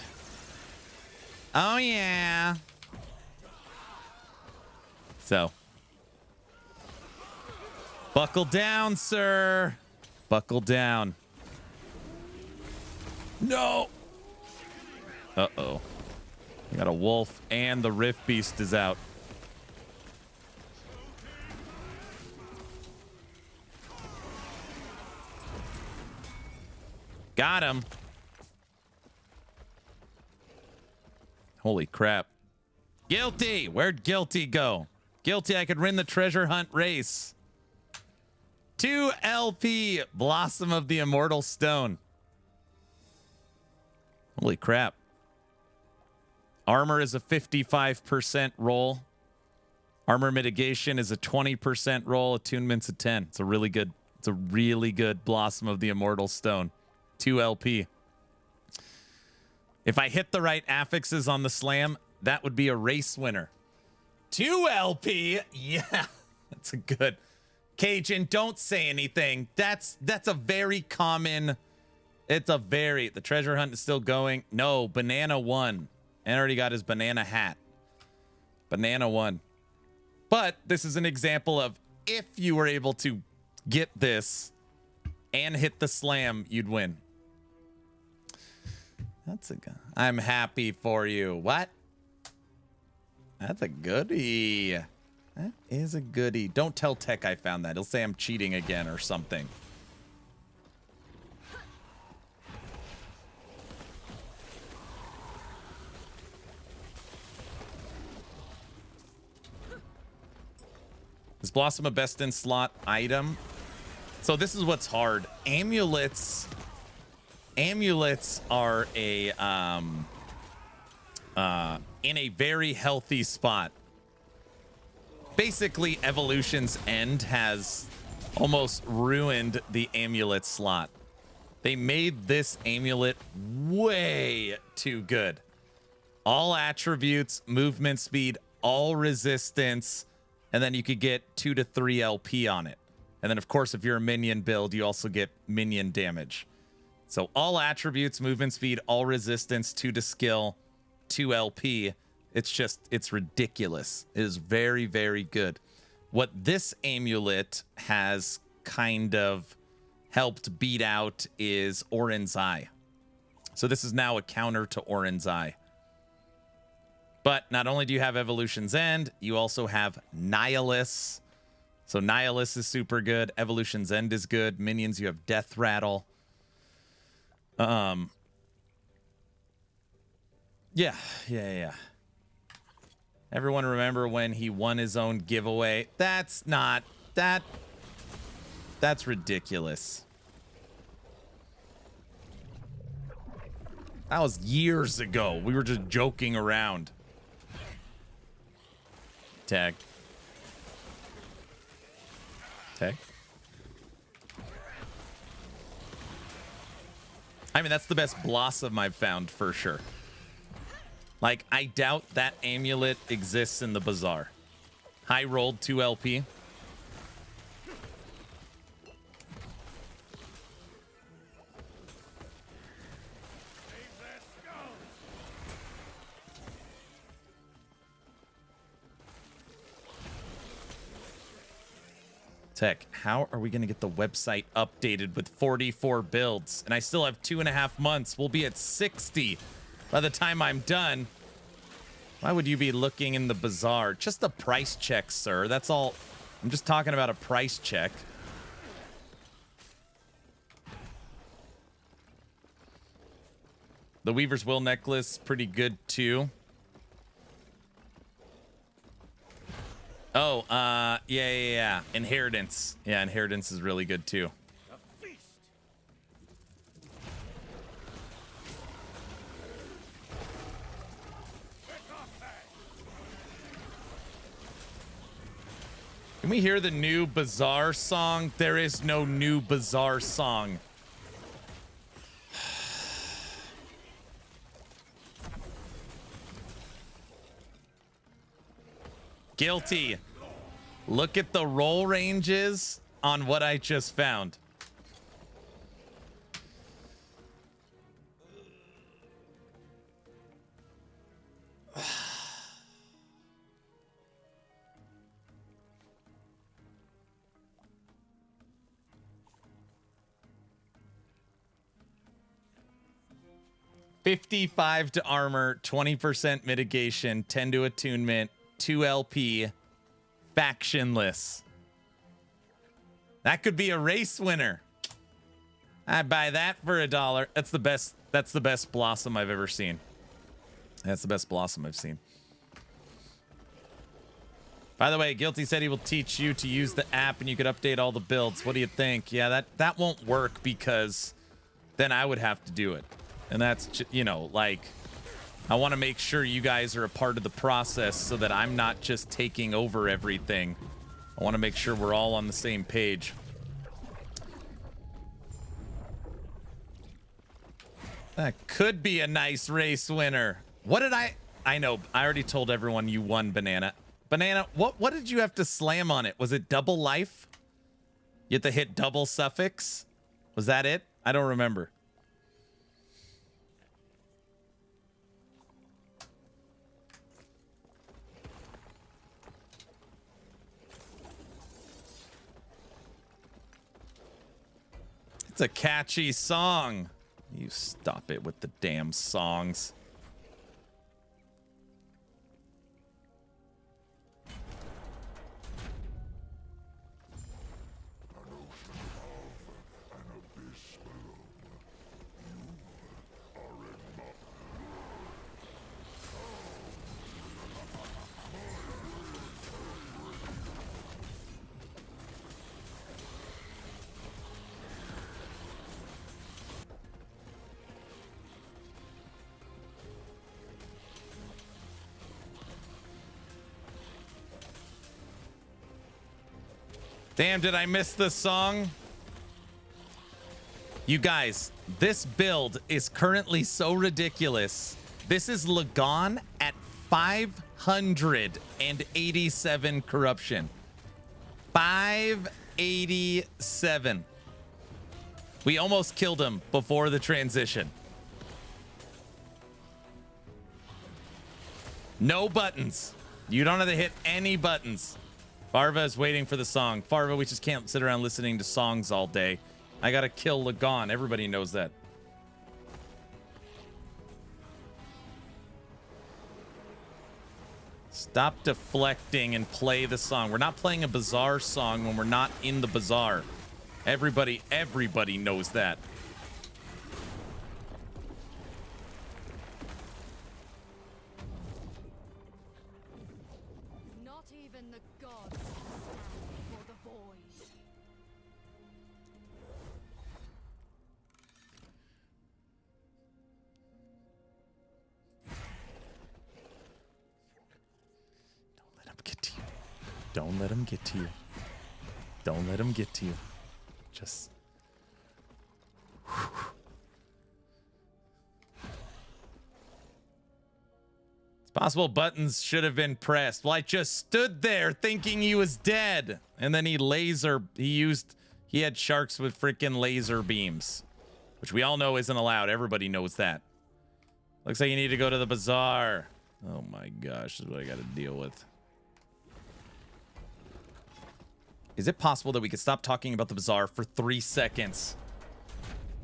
Oh, yeah. So, buckle down, sir. Buckle down. No. Uh-oh. We got a wolf and the Rift Beast is out. Got him. Holy crap. Guilty. Where'd Guilty go? Guilty, I could win the treasure hunt race. 2 LP Blossom of the Immortal Stone. Holy crap. Armor is a 55% roll. Armor mitigation is a 20% roll. Attunement's a 10. It's a really good Blossom of the Immortal Stone. 2 LP. If I hit the right affixes on the slam, that would be a race winner. 2 LP? Yeah. That's a good. Cajun, don't say anything. That's a very common. The treasure hunt is still going. No, Banana won. And already got his banana hat. Banana won. But this is an example of if you were able to get this and hit the slam, you'd win. That's a good. I'm happy for you. What? That's a goodie. That is a goodie. Don't tell Tech I found that. He'll say I'm cheating again or something. Is Blossom a best in slot item? So this is what's hard. Amulets are a in a very healthy spot. Basically, Evolution's End has almost ruined the amulet slot. They made this amulet way too good. All attributes, movement speed, all resistance, and then you could get 2 to 3 LP on it. And then, of course, if you're a minion build, you also get minion damage. So all attributes, movement speed, all resistance, 2 to skill, 2 LP. It's ridiculous. It is very, very good. What this amulet has kind of helped beat out is Orin's Eye. So this is now a counter to Orin's Eye. But not only do you have Evolution's End, you also have Nihilus. So Nihilus is super good. Evolution's End is good. Minions, you have Death Rattle. Yeah. Everyone remember when he won his own giveaway? That's ridiculous. That was years ago. We were just joking around. Tag. I mean, that's the best Blossom I've found for sure. Like, I doubt that amulet exists in the bazaar. High rolled 2 LP. Tech, how are we going to get the website updated with 44 builds? And I still have 2.5 months. We'll be at 60 by the time I'm done. Why would you be looking in the bazaar? Just a price check, sir. That's all. I'm just talking about a price check. The Weaver's Will necklace, pretty good too. Oh, yeah. Inheritance. Yeah, Inheritance is really good too. Can we hear the new Bazaar song? There is no new Bazaar song. Guilty. Look at the roll ranges on what I just found. $55 to armor, 20% mitigation, 10 to attunement, 2 LP, factionless. That could be a race winner. I'd buy that for $1. That's the best. That's the best Blossom I've ever seen. That's the best Blossom I've seen. By the way, Guilty said he will teach you to use the app and you could update all the builds. What do you think? Yeah, that won't work because then I would have to do it. And that's, you know, like, I want to make sure you guys are a part of the process so that I'm not just taking over everything. I want to make sure we're all on the same page. That could be a nice race winner. What did I know, I already told everyone you won, Banana. Banana, what did you have to slam on it? Was it double life? You have to hit double suffix? Was that it? I don't remember. It's a catchy song. You stop it with the damn songs. Damn, did I miss the song? You guys, this build is currently so ridiculous. This is Lagon at 587 corruption. 587. We almost killed him before the transition. No buttons. You don't have to hit any buttons. Farva is waiting for the song. Farva, we just can't sit around listening to songs all day. I gotta kill Lagon. Everybody knows that. Stop deflecting and play the song. We're not playing a Bazaar song when we're not in the Bazaar. Everybody knows that. Not even the gods can stand before the void. Don't let him get to you. Don't let him get to you. Don't let him get to you. Just... It's possible buttons should have been pressed. Well, I just stood there thinking he was dead. And then he had sharks with freaking laser beams. Which we all know isn't allowed. Everybody knows that. Looks like you need to go to the bazaar. Oh my gosh, this is what I gotta deal with. Is it possible that we could stop talking about the bazaar for 3 seconds?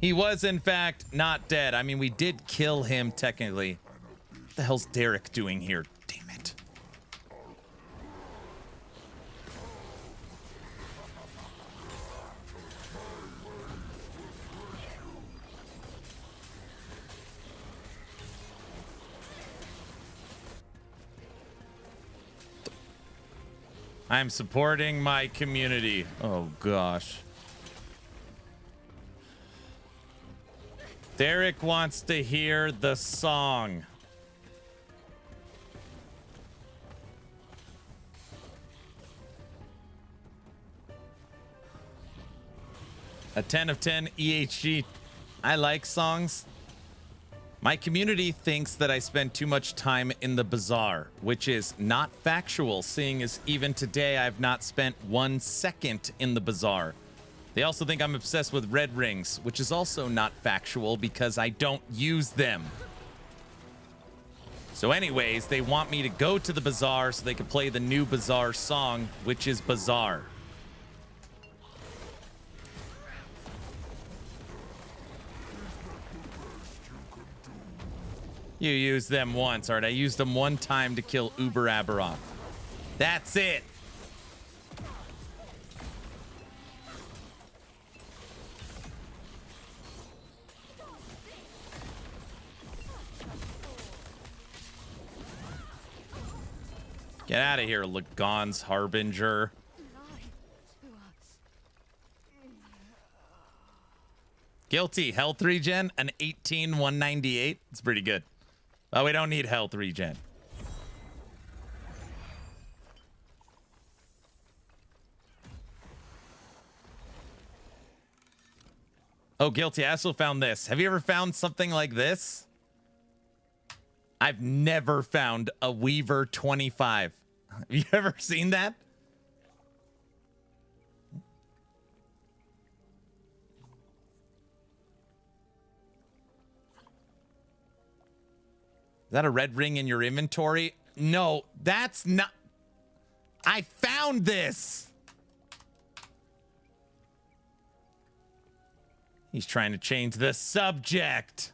He was, in fact, not dead. I mean, we did kill him, technically. What the hell's Derek doing here? Damn it. I'm supporting my community. Oh, gosh. Derek wants to hear the song. A 10 of 10 EHG. I like songs. My community thinks that I spend too much time in the bazaar, which is not factual, seeing as even today I've not spent 1 second in the bazaar. They also think I'm obsessed with red rings, which is also not factual because I don't use them. So anyways, they want me to go to the bazaar so they can play the new bazaar song, which is Bazaar. You used them once, all right? I used them one time to kill Uber Aberoth. That's it. Get out of here, Lagon's Harbinger. Guilty. Health regen, an 18,198. It's pretty good. Oh, we don't need health regen. Oh, guilty. I also found this. Have you ever found something like this? I've never found a Weaver 25. Have you ever seen that? Is that a red ring in your inventory? No, that's not. I found this. He's trying to change the subject.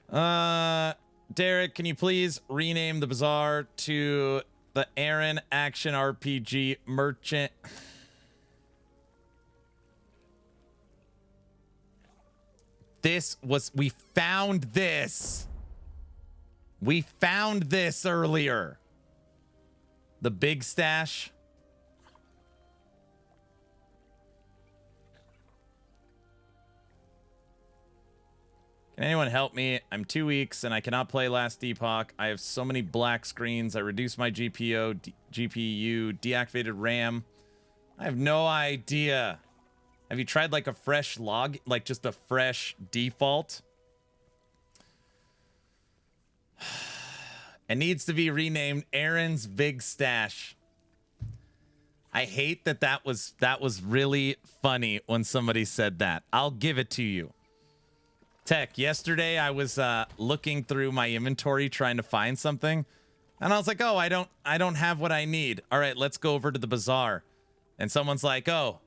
Derek, can you please rename the bazaar to the Aaron Action RPG Merchant? We found this. We found this earlier. The big stash. Can anyone help me? I'm 2 weeks and I cannot play last Epoch. I have so many black screens. I reduced my GPU, deactivated RAM. I have no idea. Have you tried like a fresh log, like just a fresh default? It needs to be renamed Aaron's Big Stash. I hate that was really funny when somebody said that. I'll give it to you. Tech, yesterday I was looking through my inventory trying to find something, and I was like, oh, I don't have what I need. All right, let's go over to the bazaar. And someone's like, oh,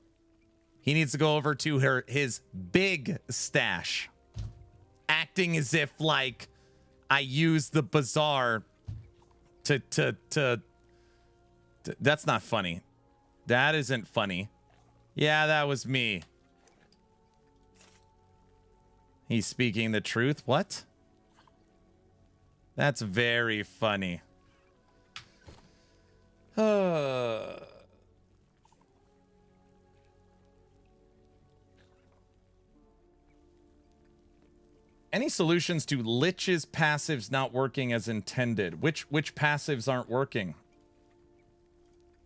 he needs to go over to his big stash, acting as if like I use the bazaar to that's not funny. That isn't funny. Yeah, that was me. He's speaking the truth. What? That's very funny. Any solutions to Lich's passives not working as intended? Which passives aren't working?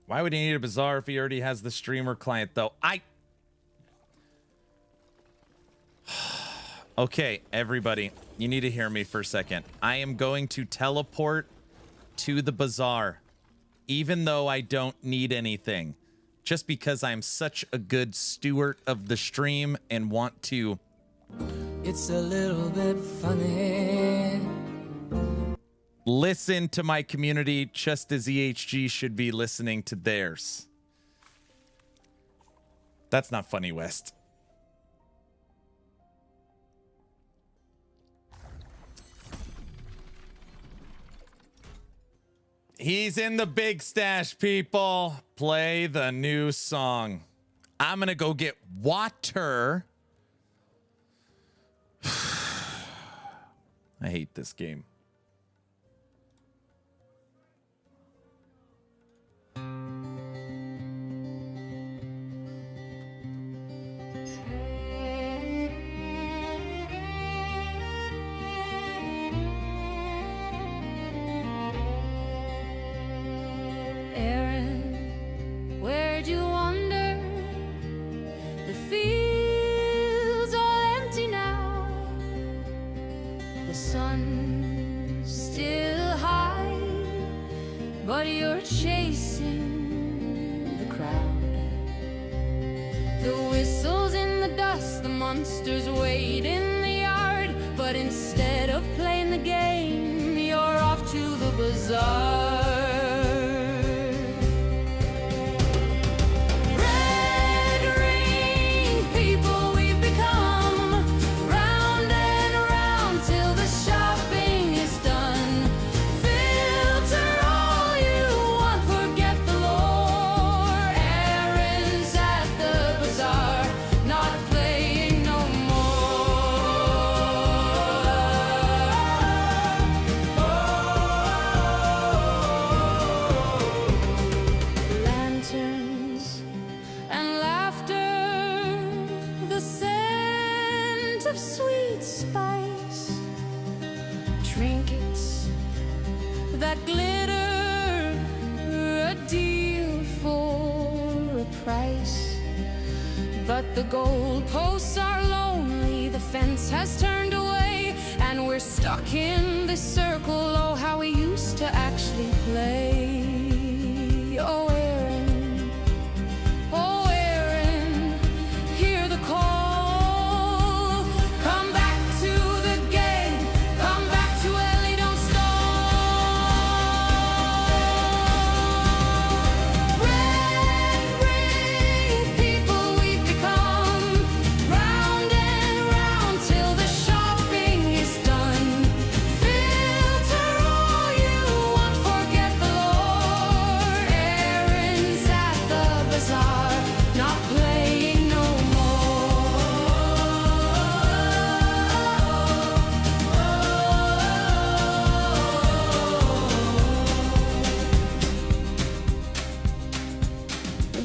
Why would he need a bazaar if he already has the streamer client, though? Okay, everybody, you need to hear me for a second. I am going to teleport to the bazaar, even though I don't need anything, just because I'm such a good steward of the stream and want to... It's a little bit funny. Listen to my community just as EHG should be listening to theirs. That's not funny, West. He's in the big stash, people. Play the new song. I'm gonna go get water. I hate this game. Aaron, where'd you wander? The fields all empty now. The sun's still high, but you're chasing the crowd. The whistles in the dust, the monsters wait in the yard, but instead of playing the game, you're off to the bazaar. But the goalposts are lonely, the fence has turned away, and we're stuck in this circle. Oh, how we used to actually play. Oh, Aaron, hear the call. Come back to the game, come back to Ellie, don't stop. Red ring, people we've become, round and round till the shopping is done. Filter all you want, forget the lore. Aaron's at the bazaar, not playing no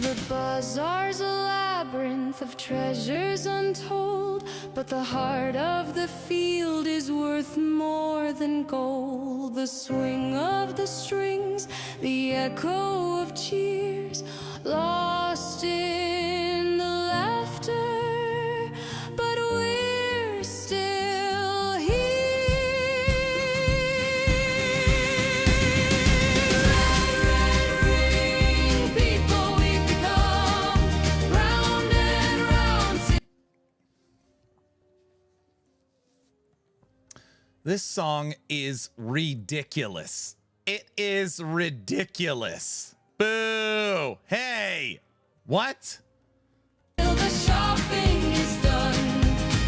The bazaar's a labyrinth of treasures untold, but the heart of the field is worth more than gold. The swing of the strings, the echo of cheers, lost in the laughter, but we're still here. Red ring, people we've become, round and round. This song is ridiculous. It is ridiculous. Boo! Hey! What? Till the shopping is done.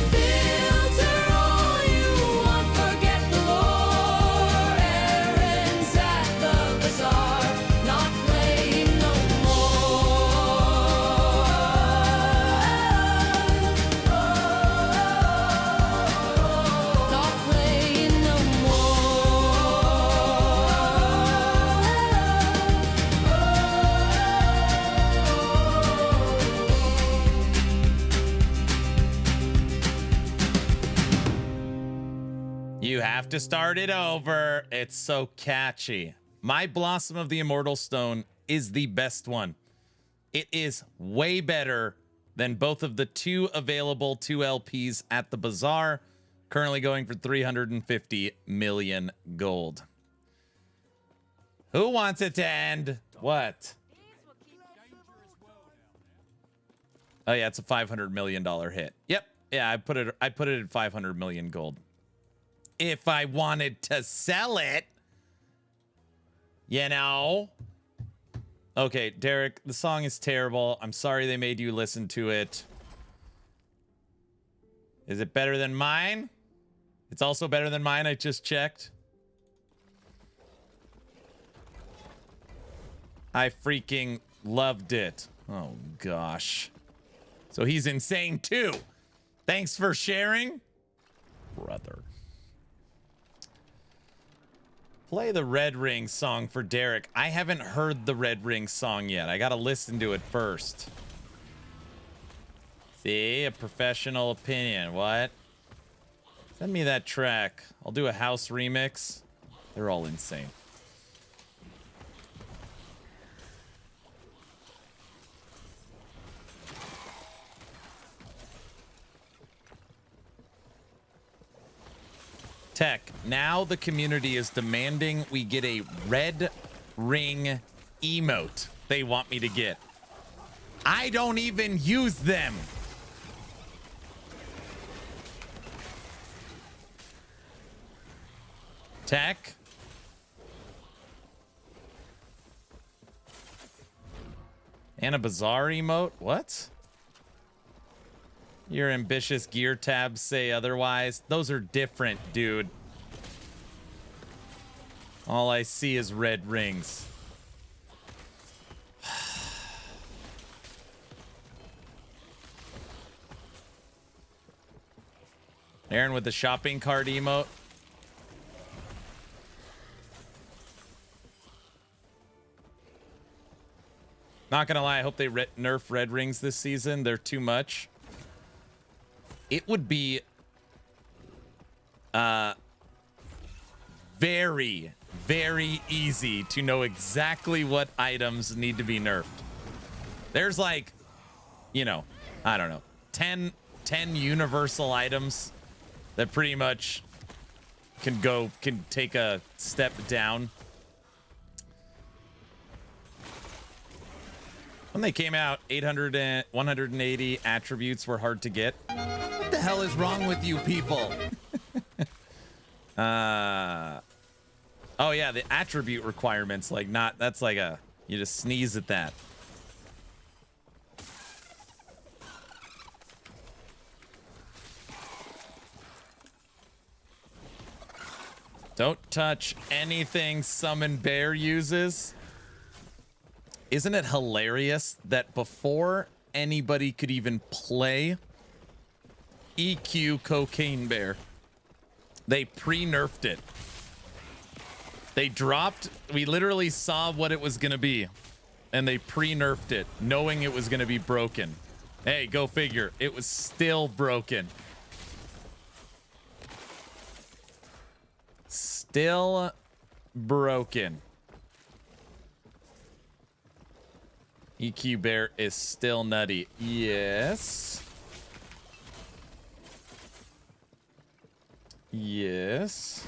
Filter all you want, forget the lore. Errands at the bazaar, not playing no more. Not playing no You have to start it over. It's so catchy. My Blossom of the Immortal Stone is the best one. It is way better than both of the two available 2 LPs at the bazaar, currently going for 350 million gold. Who wants it to end? What? Oh yeah, it's a $500 million hit. Yep. Yeah, I put it at 500 million gold. If I wanted to sell it, you know. Okay, Derek, the song is terrible. I'm sorry they made you listen to it. Is it better than mine? It's also better than mine, I just checked. I freaking loved it. Oh, gosh. So he's insane, too. Thanks for sharing, brother. Play the Red Ring song for Derek. I haven't heard the Red Ring song yet. I gotta listen to it first. See, a professional opinion. What? Send me that track. I'll do a house remix. They're all insane. Tech, now the community is demanding we get a red ring emote they want me to get. I don't even use them. Tech. And a bizarre emote? What? Your ambitious gear tabs say otherwise. Those are different, dude. All I see is red rings. Aaron with the shopping cart emote. Not gonna lie, I hope they nerf red rings this season. They're too much. It would be very, very easy to know exactly what items need to be nerfed. There's like, you know, I don't know, 10 universal items that pretty much can take a step down. When they came out, 180 attributes were hard to get. What the hell is wrong with you people? Oh yeah, the attribute requirements, like that's like you just sneeze at that. Don't touch anything Summon Bear uses. Isn't it hilarious that before anybody could even play EQ Cocaine Bear, they pre-nerfed it. They dropped, we literally saw what it was going to be, and they pre-nerfed it, knowing it was going to be broken. Hey, go figure. It was still broken. Still broken. EQ Bear is still nutty. Yes. Yes.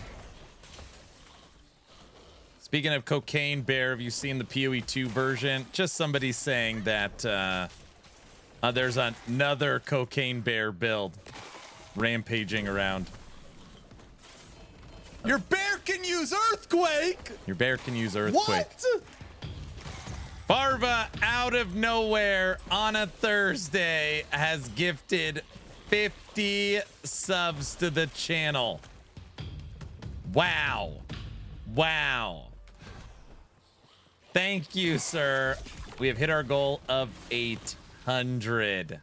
Speaking of Cocaine Bear, have you seen the PoE 2 version? Just somebody saying that there's another Cocaine Bear build rampaging around. Your bear can use earthquake. Your bear can use earthquake. What? Farva, out of nowhere on a Thursday, has gifted 50 subs to the channel. Wow. Wow. Thank you, sir. We have hit our goal of 800.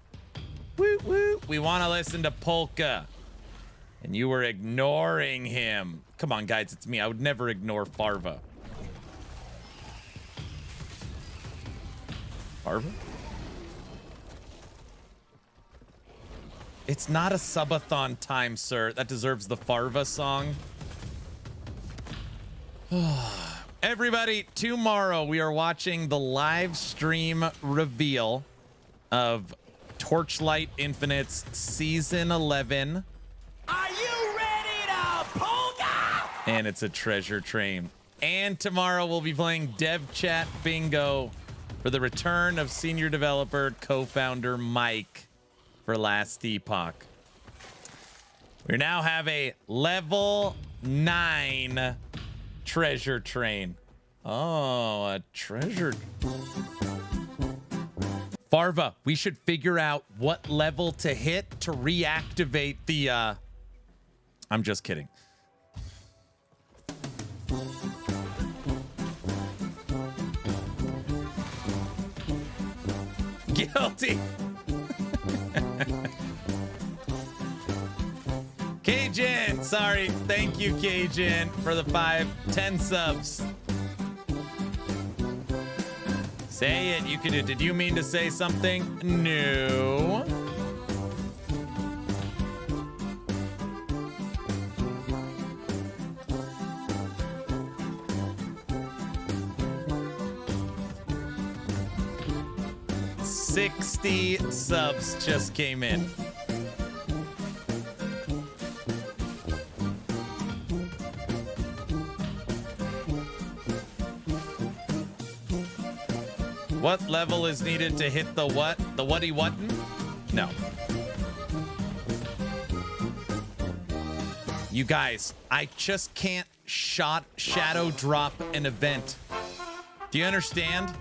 Woo woo. We want to listen to Polka. And you were ignoring him. Come on, guys, it's me. I would never ignore Farva. Farva? It's not a subathon time, sir. That deserves the Farva song. Everybody, tomorrow we are watching the live stream reveal of Torchlight Infinite's Season 11. Are you ready to polka? And it's a treasure train. And tomorrow we'll be playing Dev Chat Bingo for the return of senior developer co-founder Mike for Last Epoch. We now have a level 9 treasure train. Oh, a treasure. Farva, we should figure out what level to hit to reactivate the I'm just kidding. Guilty. Cajun, sorry. Thank you, Cajun, for the 10 subs. Say it. You can do. Did you mean to say something? No. $60 subs just came in. What level is needed to hit the what? The whatty whattin? No. You guys, I just can't shadow drop an event. Do you understand?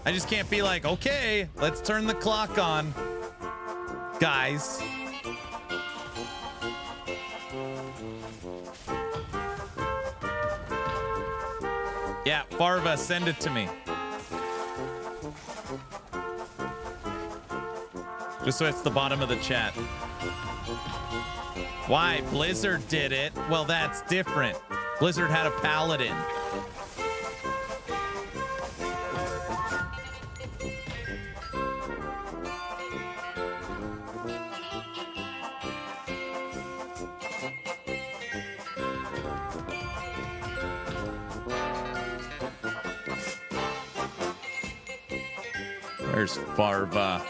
I just can't be like, okay, let's turn the clock on. Guys. Yeah, Farva, send it to me. Just so it's the bottom of the chat. Why? Blizzard did it. Well, that's different. Blizzard had a paladin. Where's Farva?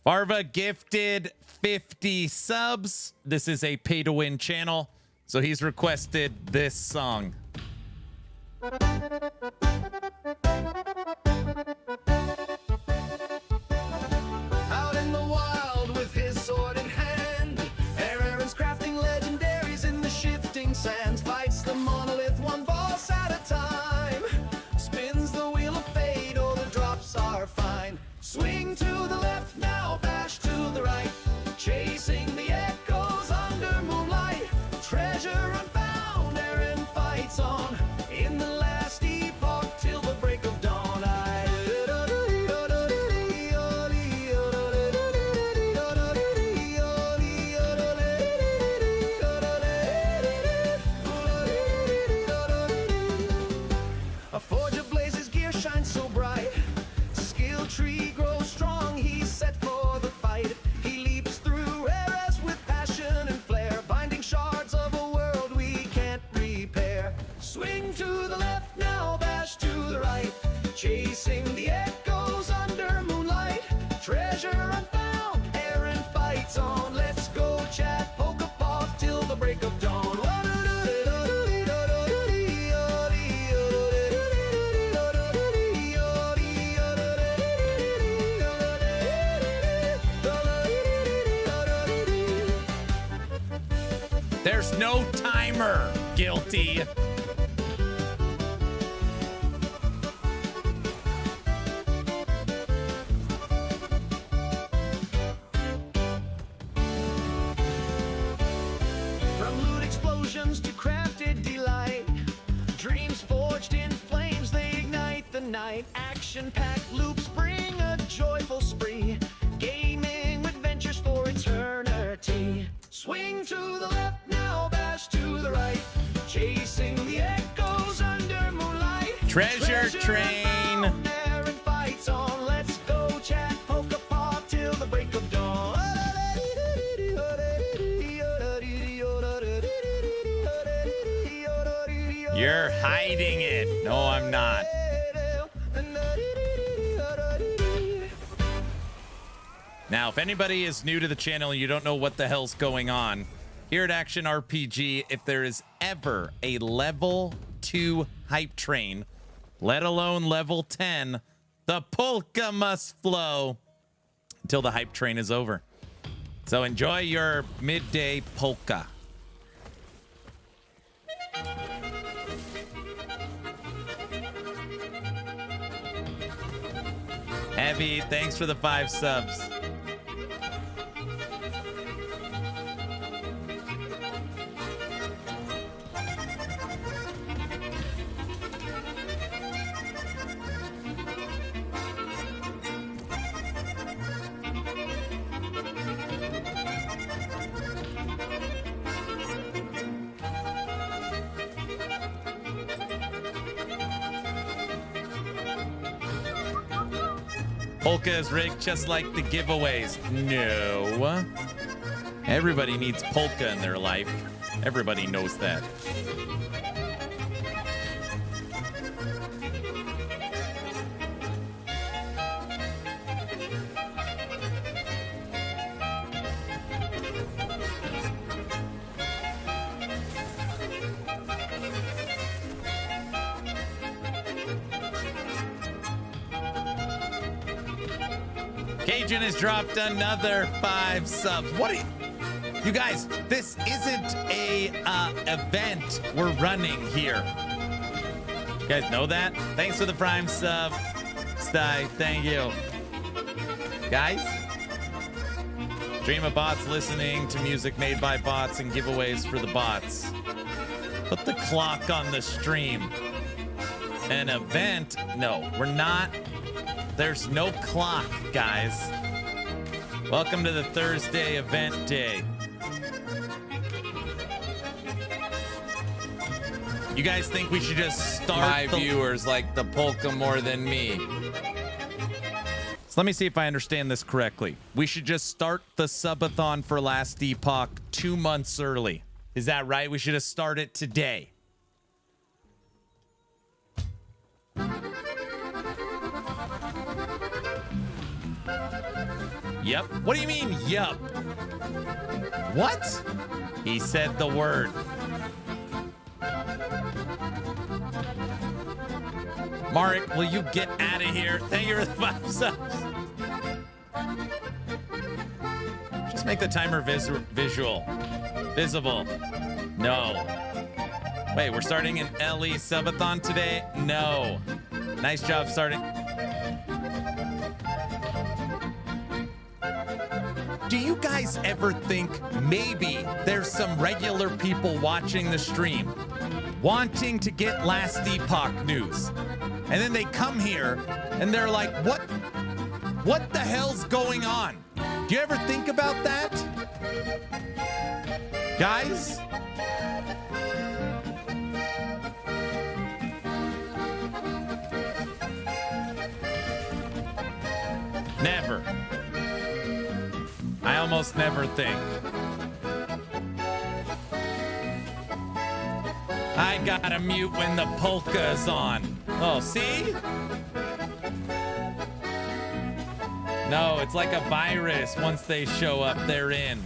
Farva gifted 50 subs. This is a pay-to-win channel, so he's requested this song. Out in the wild with his sword in hand, Aaron's crafting legendaries in the shifting sands, fights the monolith one boss at a time, spins the wheel of fate, all the drops are fine. Swing to the left now, bash to the right, chasing the echoes under moonlight, treasure unfound, Aaron fights on in the last epoch till the break of dawn. A forge of blazes, gear shines so bright, skill tree grows strong, he's set for the fight. He leaps through eras with passion and flair, binding shards of a world we can't repair. Swing to the left now, bash to the right, chasing the echoes under moonlight, treasure unfound, Aaron fights on. Let's go chat, poke a paw till the break of dawn. There's no timer. Guilty. From loot explosions to crafted delight, dreams forged in flames, they ignite the night. Action-packed loops bring a joyful spree, gaming with ventures for eternity. Swing to the left, now bash to the right, chasing the echoes under moonlight. Treasure train. out there and fights on. Let's go chat, poke a paw till the break of dawn. You're hiding it. No, I'm not. Now, if anybody is new to the channel and you don't know what the hell's going on, here at Action RPG, if there is ever a level 2 hype train, let alone level 10, the polka must flow until the hype train is over. So enjoy your midday polka. Heavy, thanks for the 5 subs. Polka is rigged just like the giveaways. No. Everybody needs polka in their life. Everybody knows that. Cajun has dropped another 5 subs. What are you guys, this isn't a event we're running here. You guys know that? Thanks for the prime sub. Sty, thank you. Guys, stream of bots listening to music made by bots and giveaways for the bots. Put the clock on the stream. An event? No, we're not. There's no clock, guys. Welcome to the Thursday event day. You guys think we should just start? My viewers like the polka more than me. So let me see if I understand this correctly. We should just start the subathon for Last Epoch 2 months early. Is that right? We should just start it today. Yep. What do you mean, yup? What? He said the word. Marek, will you get out of here? Thank you for the 5 subs. Just make the timer visible. No. Wait, we're starting an LE subathon today? No. Nice job starting. Do you guys ever think maybe there's some regular people watching the stream wanting to get Last Epoch news? And then they come here and they're like, what the hell's going on? Do you ever think about that? Guys? Never. I almost never think. I gotta mute when the polka's on. Oh, see? No, it's like a virus. Once they show up, they're in.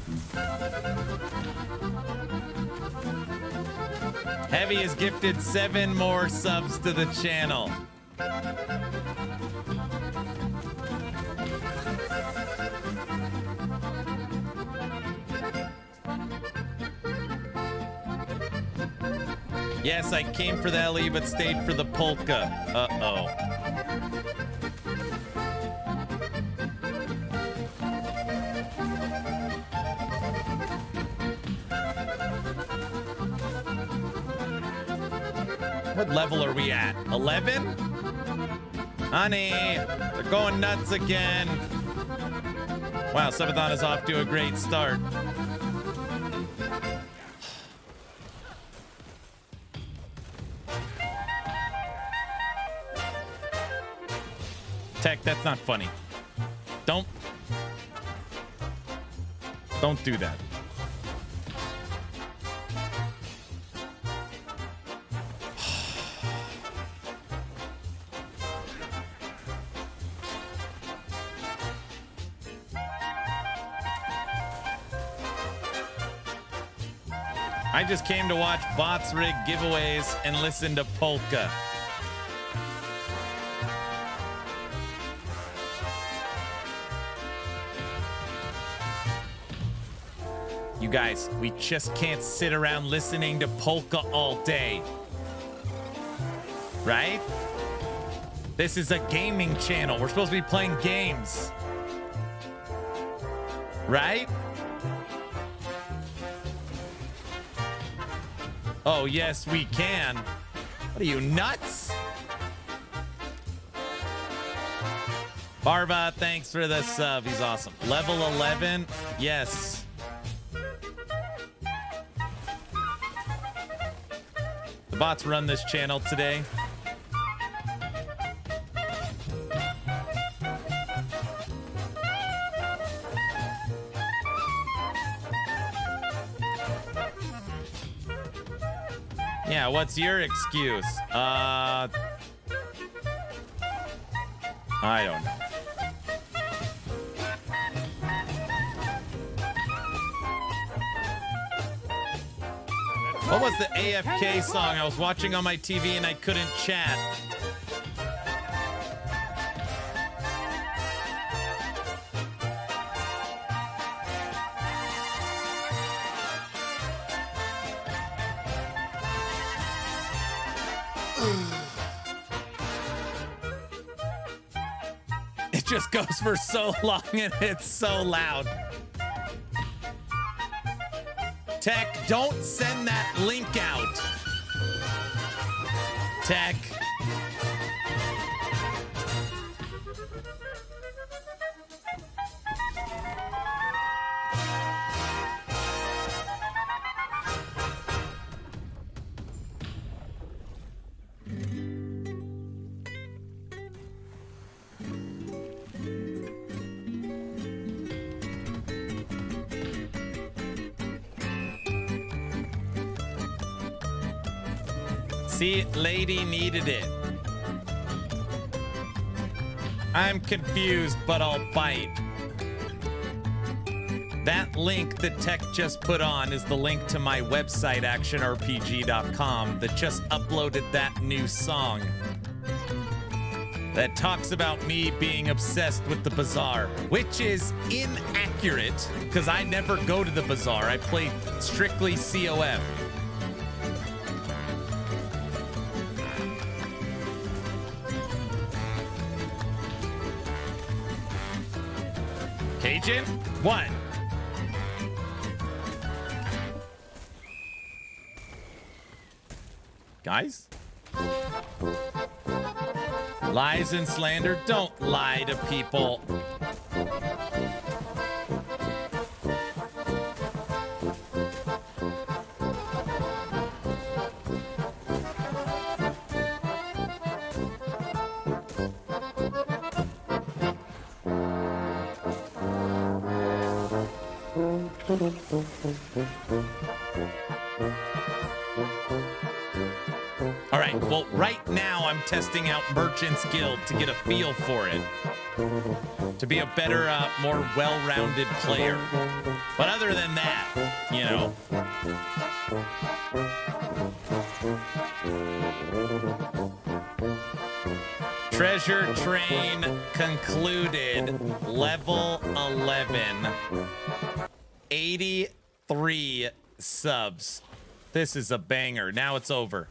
Heavy has gifted 7 more subs to the channel. Yes, I came for the LE, but stayed for the polka. Uh-oh. What level are we at? 11? Honey, they're going nuts again. Wow, Subathon is off to a great start. Tech, that's not funny. Don't do that. I just came to watch bots rig giveaways and listen to polka. You guys, we just can't sit around listening to polka all day. Right? This is a gaming channel. We're supposed to be playing games. Right? Oh, yes, we can. What are you, nuts? Barba, thanks for the sub. He's awesome. Level 11. Yes. The bots run this channel today. Yeah, what's your excuse? I don't know. What was the AFK song? I was watching on my TV and I couldn't chat. It just goes for so long and it's so loud. Tech, don't send that link out. Tech. See, lady needed it. I'm confused, but I'll bite. That link that Tech just put on is the link to my website, actionrpg.com, that just uploaded that new song that talks about me being obsessed with the bazaar, which is inaccurate because I never go to the bazaar. I play strictly COF. Cajun? What? Guys? Lies and slander, don't lie to people. All right, well, right now I'm testing out Merchant's Guild to get a feel for it, to be a better, more well-rounded player. But other than that, you know. Treasure Train concluded, level 11, 83 subs. This is a banger. Now it's over.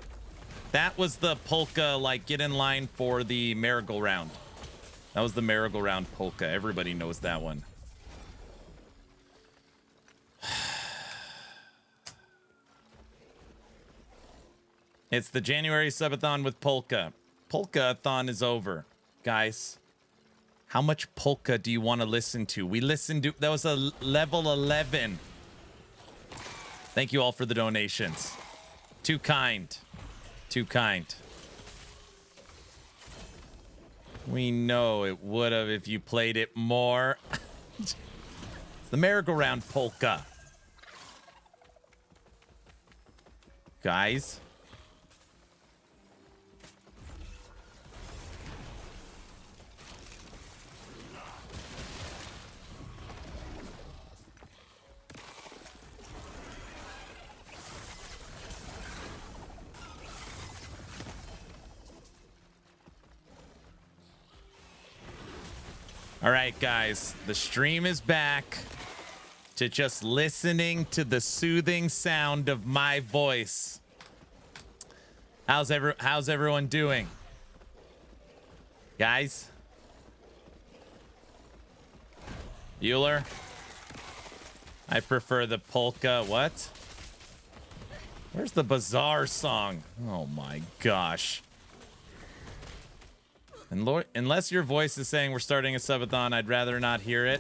That was the polka, like, get in line for the merry-go-round. That was the merry-go-round polka. Everybody knows that one. It's the January subathon with polka. Polka-a-thon is over. Guys, how much polka do you want to listen to? We listened to... That was a level 11. Thank you all for the donations. Too kind. Too kind. We know it would have if you played it more. It's the merry-go-round polka. Guys. All right, guys, the stream is back to just listening to the soothing sound of my voice. How's everyone doing? Guys? Euler? I prefer the polka. What? Where's the Bazaar song? Oh my gosh. And Lord, unless your voice is saying we're starting a subathon, I'd rather not hear it.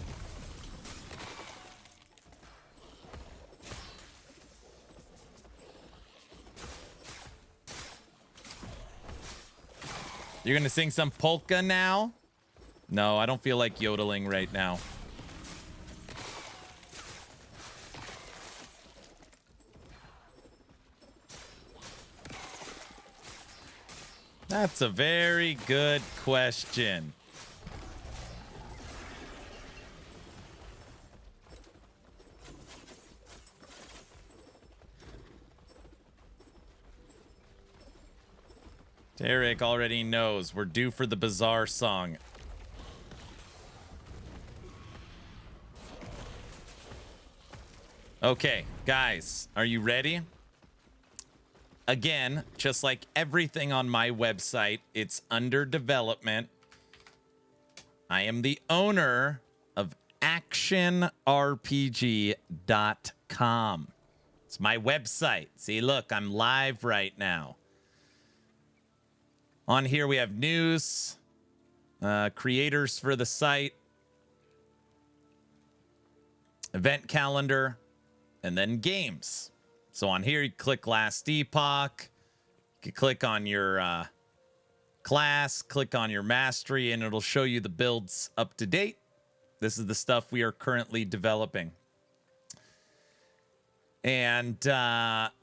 You're gonna sing some polka now? No, I don't feel like yodeling right now. That's a very good question. Derek already knows we're due for the Bazaar song. Okay, guys, are you ready? Again, just like everything on my website, it's under development. I am the owner of actionrpg.com. It's my website. See, look, I'm live right now. On here, we have news, creators for the site, event calendar, and then games. So on here, you click Last Epoch. You can click on your class, click on your mastery, and it'll show you the builds up to date. This is the stuff we are currently developing. And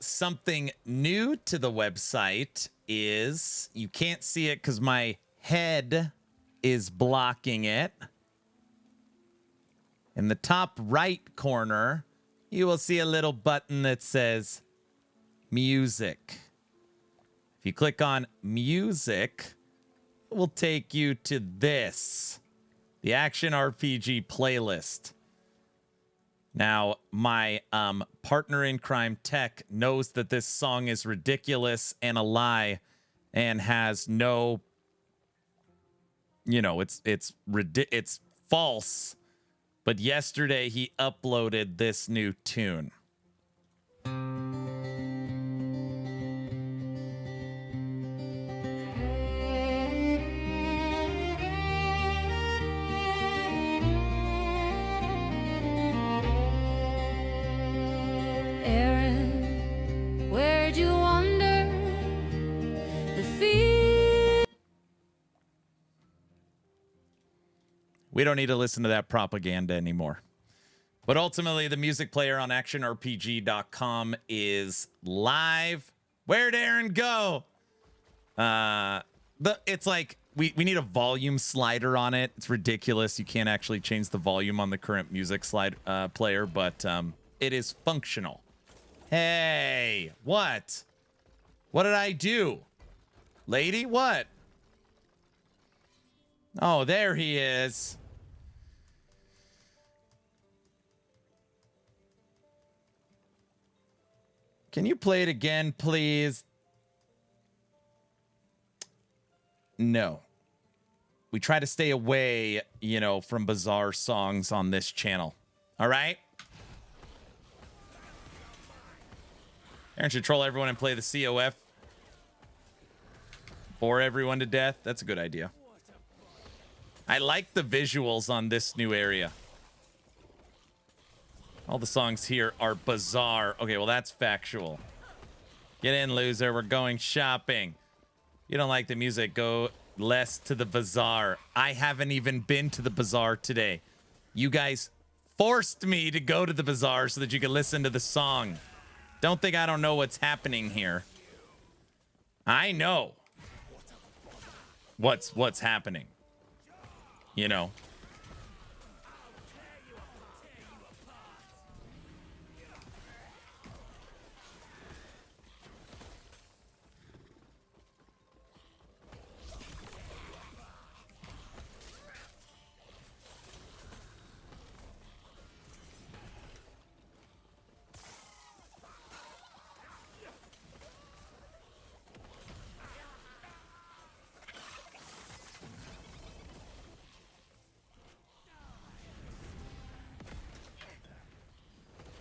something new to the website is, you can't see it because my head is blocking it. In the top right corner, you will see a little button that says music. If you click on music, it will take you to this, the Action RPG playlist. Now, my partner in crime tech knows that this song is ridiculous and a lie and has no, you know, it's false. But yesterday, he uploaded this new tune. Aaron, where'd you wander? The field. We don't need to listen to that propaganda anymore. But ultimately, the music player on actionrpg.com is live. Where'd Aaron go? It's like we need a volume slider on it. It's ridiculous. You can't actually change the volume on the current music slide player, but it is functional. Hey, what? What did I do? Lady, what? Oh, there he is. Can you play it again, please? No. We try to stay away, you know, from bizarre songs on this channel. All right? Aaron should troll everyone and play the COF. Bore everyone to death. That's a good idea. I like the visuals on this new area. All the songs here are bizarre. Okay, well, that's factual. Get in, loser. We're going shopping. You don't like the music, go less to the bazaar. I haven't even been to the bazaar today. You guys forced me to go to the bazaar so that you could listen to the song. Don't think I don't know what's happening here. I know what's happening. You know.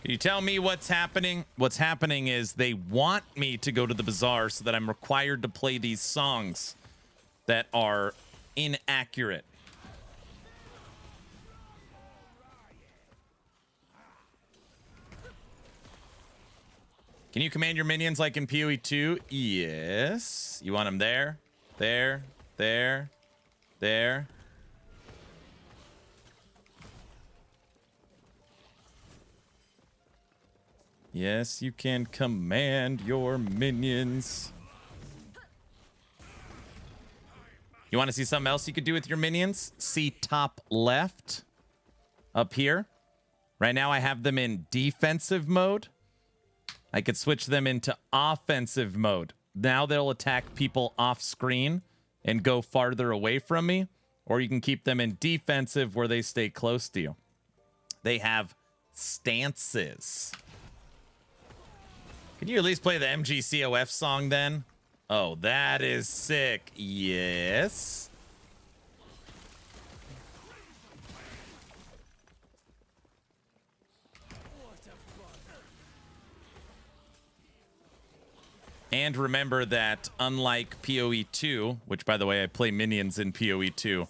Can you tell me what's happening? What's happening is they want me to go to the bazaar so that I'm required to play these songs that are inaccurate. Can you command your minions like in PoE 2? Yes. You want them there, there, there, there. Yes, you can command your minions. You want to see something else you could do with your minions? See top left up here. Right now I have them in defensive mode. I could switch them into offensive mode. Now they'll attack people off screen and go farther away from me. Or you can keep them in defensive where they stay close to you. They have stances. Can you at least play the MGCOF song then? Oh, that is sick. Yes. And remember that unlike PoE 2, which by the way, I play minions in PoE 2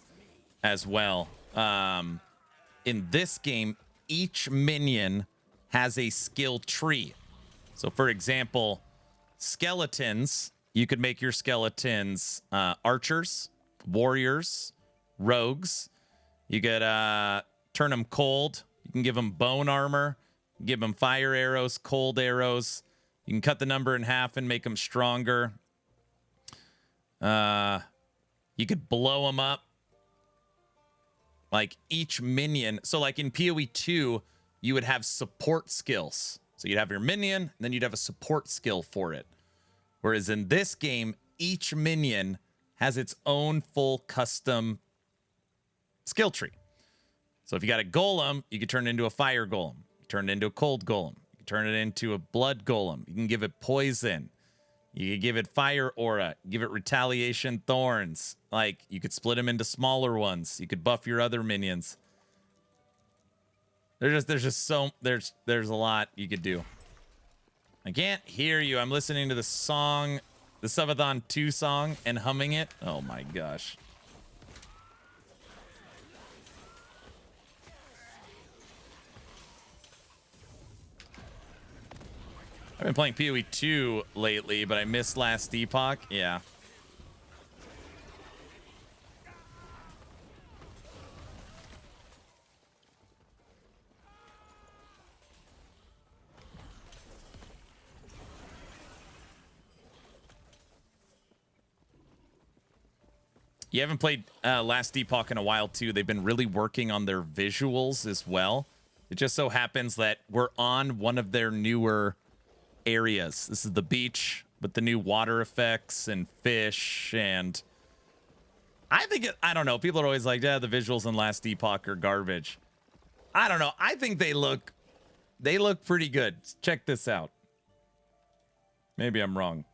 as well. In this game, each minion has a skill tree. So, for example, skeletons, you could make your skeletons archers, warriors, rogues. You could turn them cold. You can give them bone armor, give them fire arrows, cold arrows. You can cut the number in half and make them stronger. You could blow them up. Like each minion. So like in PoE 2, you would have support skills. So you'd have your minion, and then you'd have a support skill for it. Whereas in this game, each minion has its own full custom skill tree. So if you got a golem, you could turn it into a fire golem. You turn it into a cold golem. You can turn it into a blood golem. You can give it poison. You could give it fire aura. Give it retaliation thorns. Like, you could split them into smaller ones. You could buff your other minions. There's a lot you could do. I can't hear you. I'm listening to the song, the Subathon 2 song, and humming it. Oh my gosh. I've been playing PoE 2 lately, but I missed last Epoch. Yeah. You haven't played Last Epoch in a while, too. They've been really working on their visuals as well. It just so happens that we're on one of their newer areas. This is the beach with the new water effects and fish. And I think, I don't know. People are always like, yeah, the visuals in Last Epoch are garbage. I don't know. I think they look pretty good. Check this out. Maybe I'm wrong.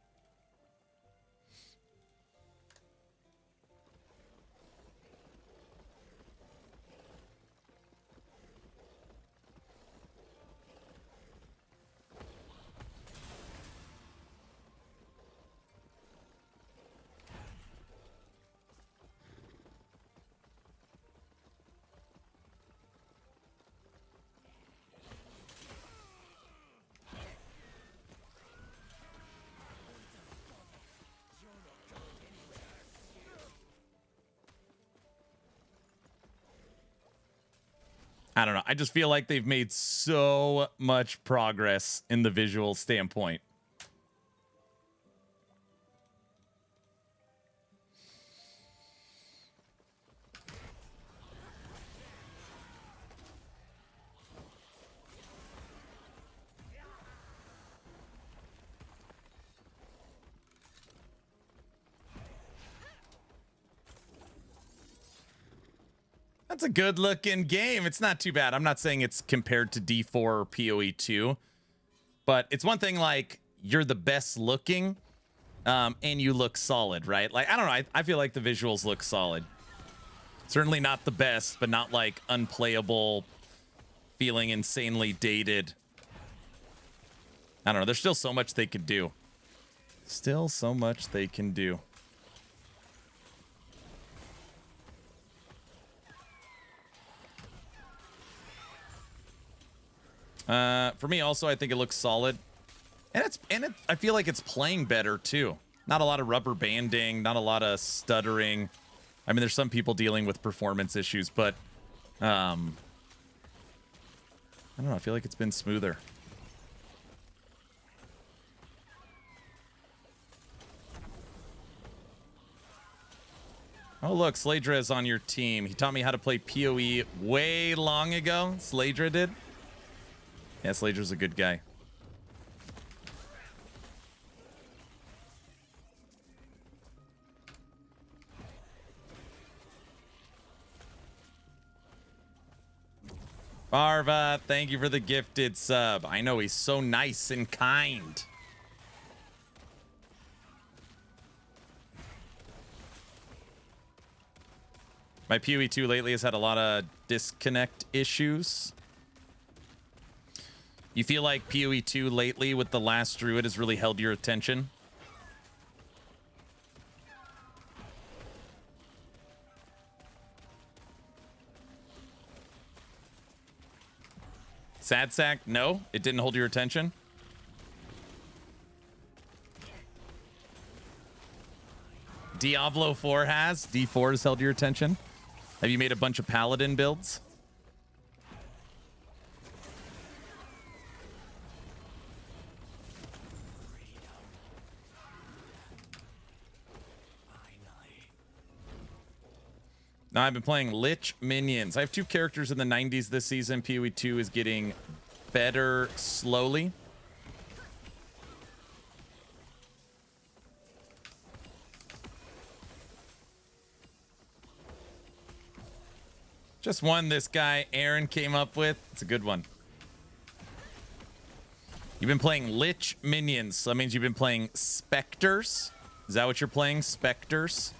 I don't know. I just feel like they've made so much progress in the visual standpoint. That's a good looking game. It's not too bad. I'm not saying it's compared to D4 or PoE 2, but it's one thing like you're the best looking and you look solid, right? Like, I don't know. I feel like the visuals look solid. Certainly not the best, but not like unplayable, feeling insanely dated. I don't know. There's still so much they could do. Still so much they can do. For me also, I think it looks solid. And I feel like it's playing better too. Not a lot of rubber banding, not a lot of stuttering. I mean, there's some people dealing with performance issues, but I don't know, I feel like it's been smoother. Oh, look, Sladra is on your team. He taught me how to play PoE way long ago. Sladra did. Yeah, Sladra's a good guy. Barva, thank you for the gifted sub. I know he's so nice and kind. My PoE 2 lately has had a lot of disconnect issues. You feel like PoE 2 lately with the last druid has really held your attention? Sad sack? No, it didn't hold your attention. Diablo 4 has. D4 has held your attention. Have you made a bunch of paladin builds? Now I've been playing Lich Minions. I have 2 characters in the 90s this season. PoE 2 is getting better slowly. Just one this guy Aaron came up with. It's a good one. You've been playing Lich Minions. So that means you've been playing Spectres. Is that what you're playing? Spectres?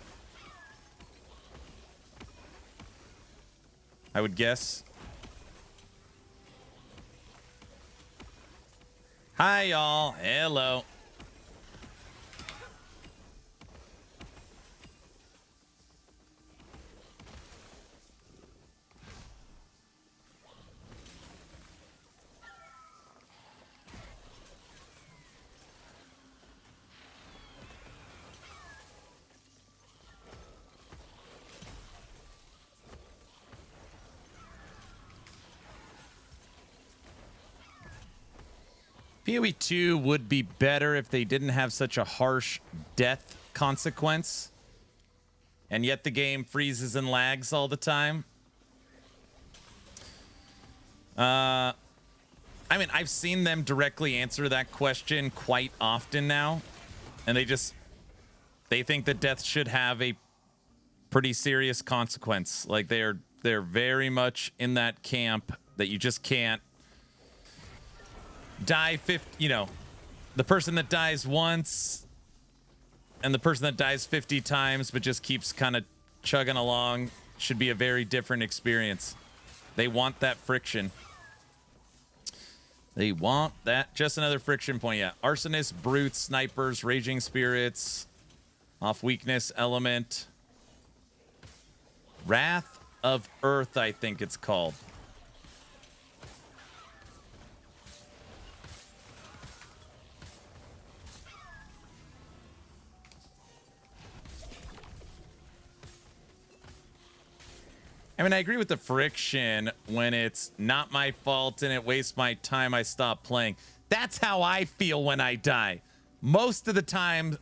I would guess. Hi, y'all. Hello. PoE 2 would be better if they didn't have such a harsh death consequence. And yet the game freezes and lags all the time. I mean, I've seen them directly answer that question quite often now. And they think that death should have a pretty serious consequence. Like they're very much in that camp that you just can't die the person that dies once and the person that dies 50 times but just keeps kind of chugging along should be a very different experience. They want that friction. They want that. Just another friction point. Yeah. Arsonists, brutes, snipers, raging spirits, off weakness element. Wrath of Earth, I think it's called. I mean, I agree with the friction when it's not my fault and it wastes my time, I stop playing. That's how I feel when I die. Most of the time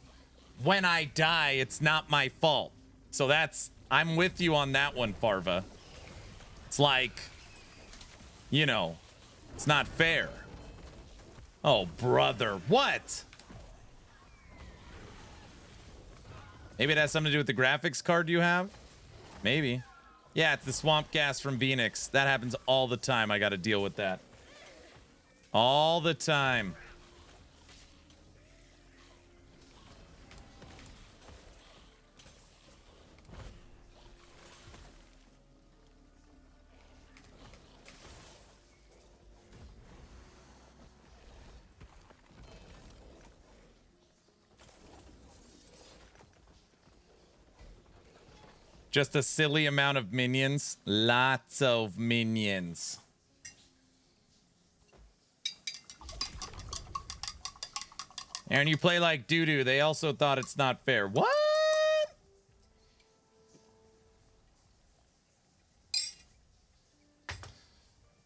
when I die, it's not my fault. So that's, I'm with you on that one, Farva. It's like, you know, it's not fair. Oh, brother, what? Maybe it has something to do with the graphics card you have? Maybe. Yeah, it's the swamp gas from Phoenix. That happens all the time. I got to deal with that. All the time. Just a silly amount of minions. Lots of minions. Aaron, you play like doo-doo. They also thought it's not fair. What?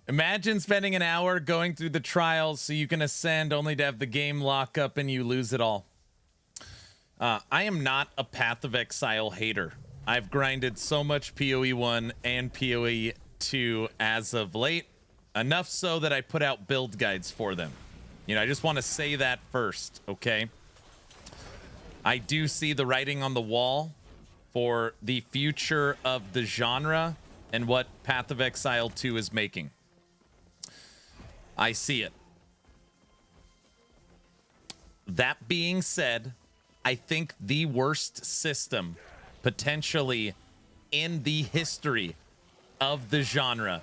Imagine spending an hour going through the trials so you can ascend only to have the game lock up and you lose it all. I am not a Path of Exile hater. I've grinded so much PoE 1 and PoE 2 as of late, enough so that I put out build guides for them. You know, I just want to say that first, okay? I do see the writing on the wall for the future of the genre and what Path of Exile 2 is making. I see it. That being said, I think the worst system potentially in the history of the genre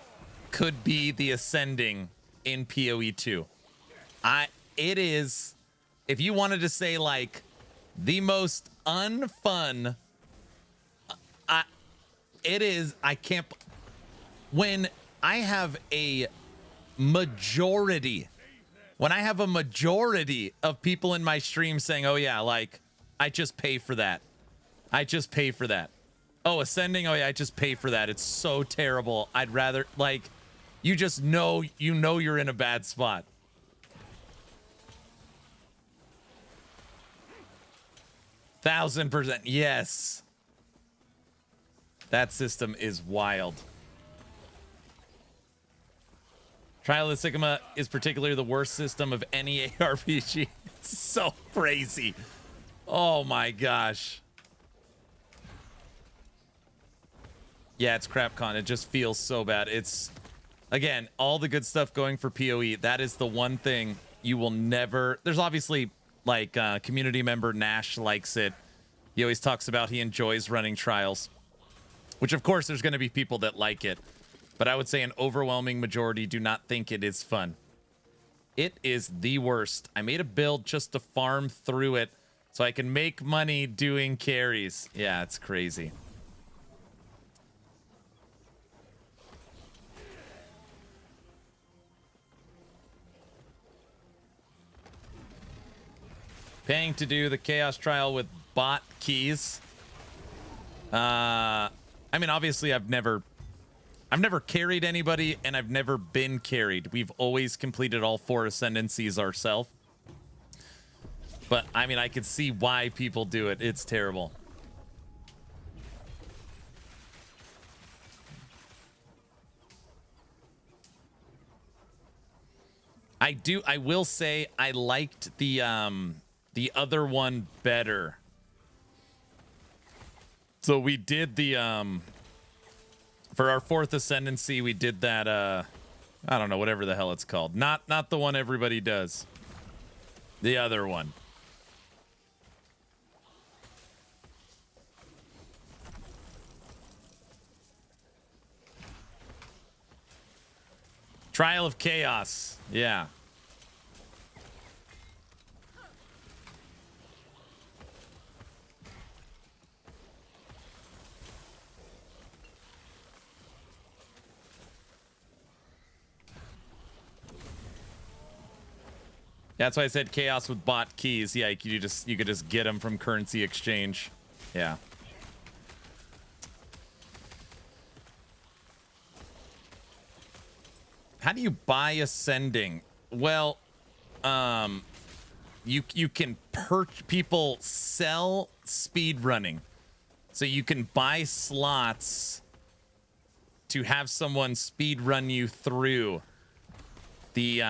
could be the ascending in PoE 2. It is, if you wanted to say like the most unfun, it is, I can't, when I have a majority of people in my stream saying, oh yeah, like I just pay for that. I just pay for that. Oh, ascending. Oh yeah, I just pay for that. It's so terrible. I'd rather, like, you just know, you're in a bad spot. %1,000%. Yes. That system is wild. Trial of the Sigma is particularly the worst system of any ARPG. It's so crazy. Oh my gosh. Yeah, it's CrapCon. It just feels so bad. It's, again, all the good stuff going for PoE. That is the one thing you will never... There's obviously, like, community member Nash likes it. He always talks about he enjoys running trials. Which, of course, there's going to be people that like it. But I would say an overwhelming majority do not think it is fun. It is the worst. I made a build just to farm through it so I can make money doing carries. Yeah, it's crazy. Paying to do the Chaos Trial with bot keys. I mean, obviously, I've never carried anybody, and I've never been carried. We've always completed all 4 ascendancies ourselves. But, I mean, I could see why people do it. It's terrible. I will say I liked the other one better. So we did the for our 4th ascendancy, we did that I don't know, whatever the hell it's called. Not the one everybody does. The other one. Trial of Chaos. Yeah. That's why I said chaos with bot keys. Yeah, you could just get them from currency exchange. Yeah. How do you buy ascending? Well, you can people sell speed running. So you can buy slots to have someone speed run you through the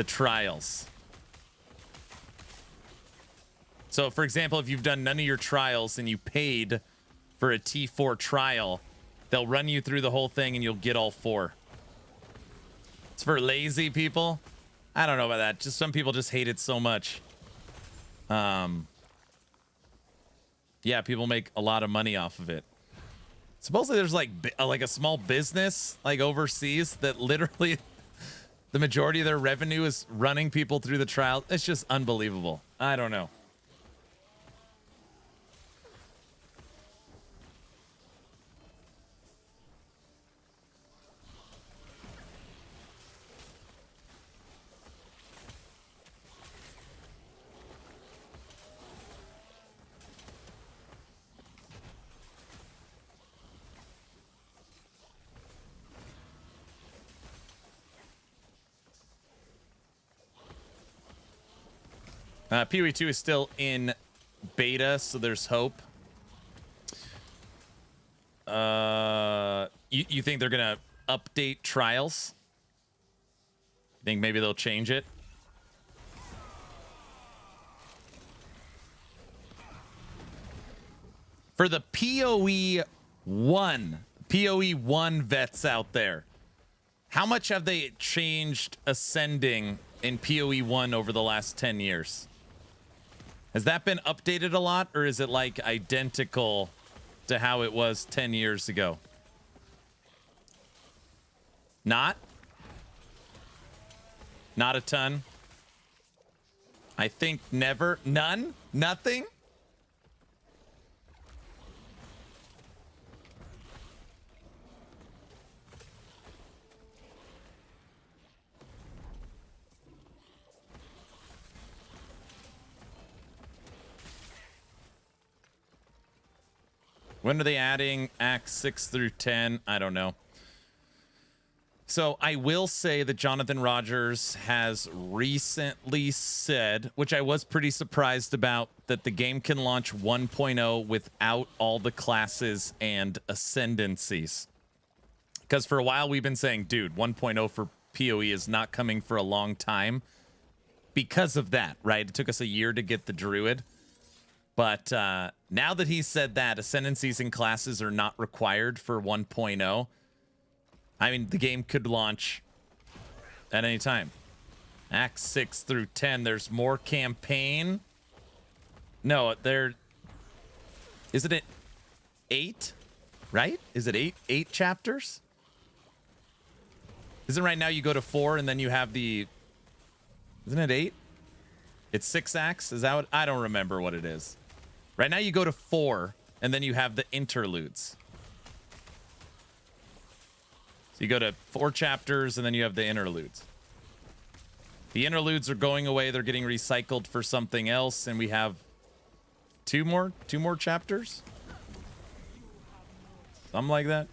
trials. So for example, if you've done none of your trials and you paid for a T4 trial, they'll run you through the whole thing and you'll get all 4. It's for lazy people. I don't know about that. Just some people just hate it so much. Yeah, people make a lot of money off of it. Supposedly there's like a small business like overseas that literally the majority of their revenue is running people through the trial. It's just unbelievable. I don't know. PoE 2 is still in beta, so there's hope. You think they're gonna update trials? Think maybe they'll change it? For the PoE 1 vets out there, how much have they changed ascending in PoE 1 over the last 10 years? Has that been updated a lot, or is it like identical to how it was 10 years ago? Not a ton. I think never. None? Nothing? When are they adding Acts 6 through 10? I don't know. So I will say that Jonathan Rogers has recently said, which I was pretty surprised about, that the game can launch 1.0 without all the classes and ascendancies. Because for a while we've been saying, dude, 1.0 for PoE is not coming for a long time because of that, right? It took us a year to get the Druid. But now that he said that ascendancies and classes are not required for 1.0, I mean, the game could launch at any time. Act 6 through 10, there's more campaign. No, isn't it 8? Right? Is it 8? 8 chapters? Isn't right now you go to 4 and then you have the... Isn't it 8? It's 6 acts? Is that what... I don't remember what it is. Right now you go to 4 and then you have the interludes. So you go to 4 chapters and then you have the interludes. The interludes are going away. They're getting recycled for something else. And we have two more chapters. Something like that.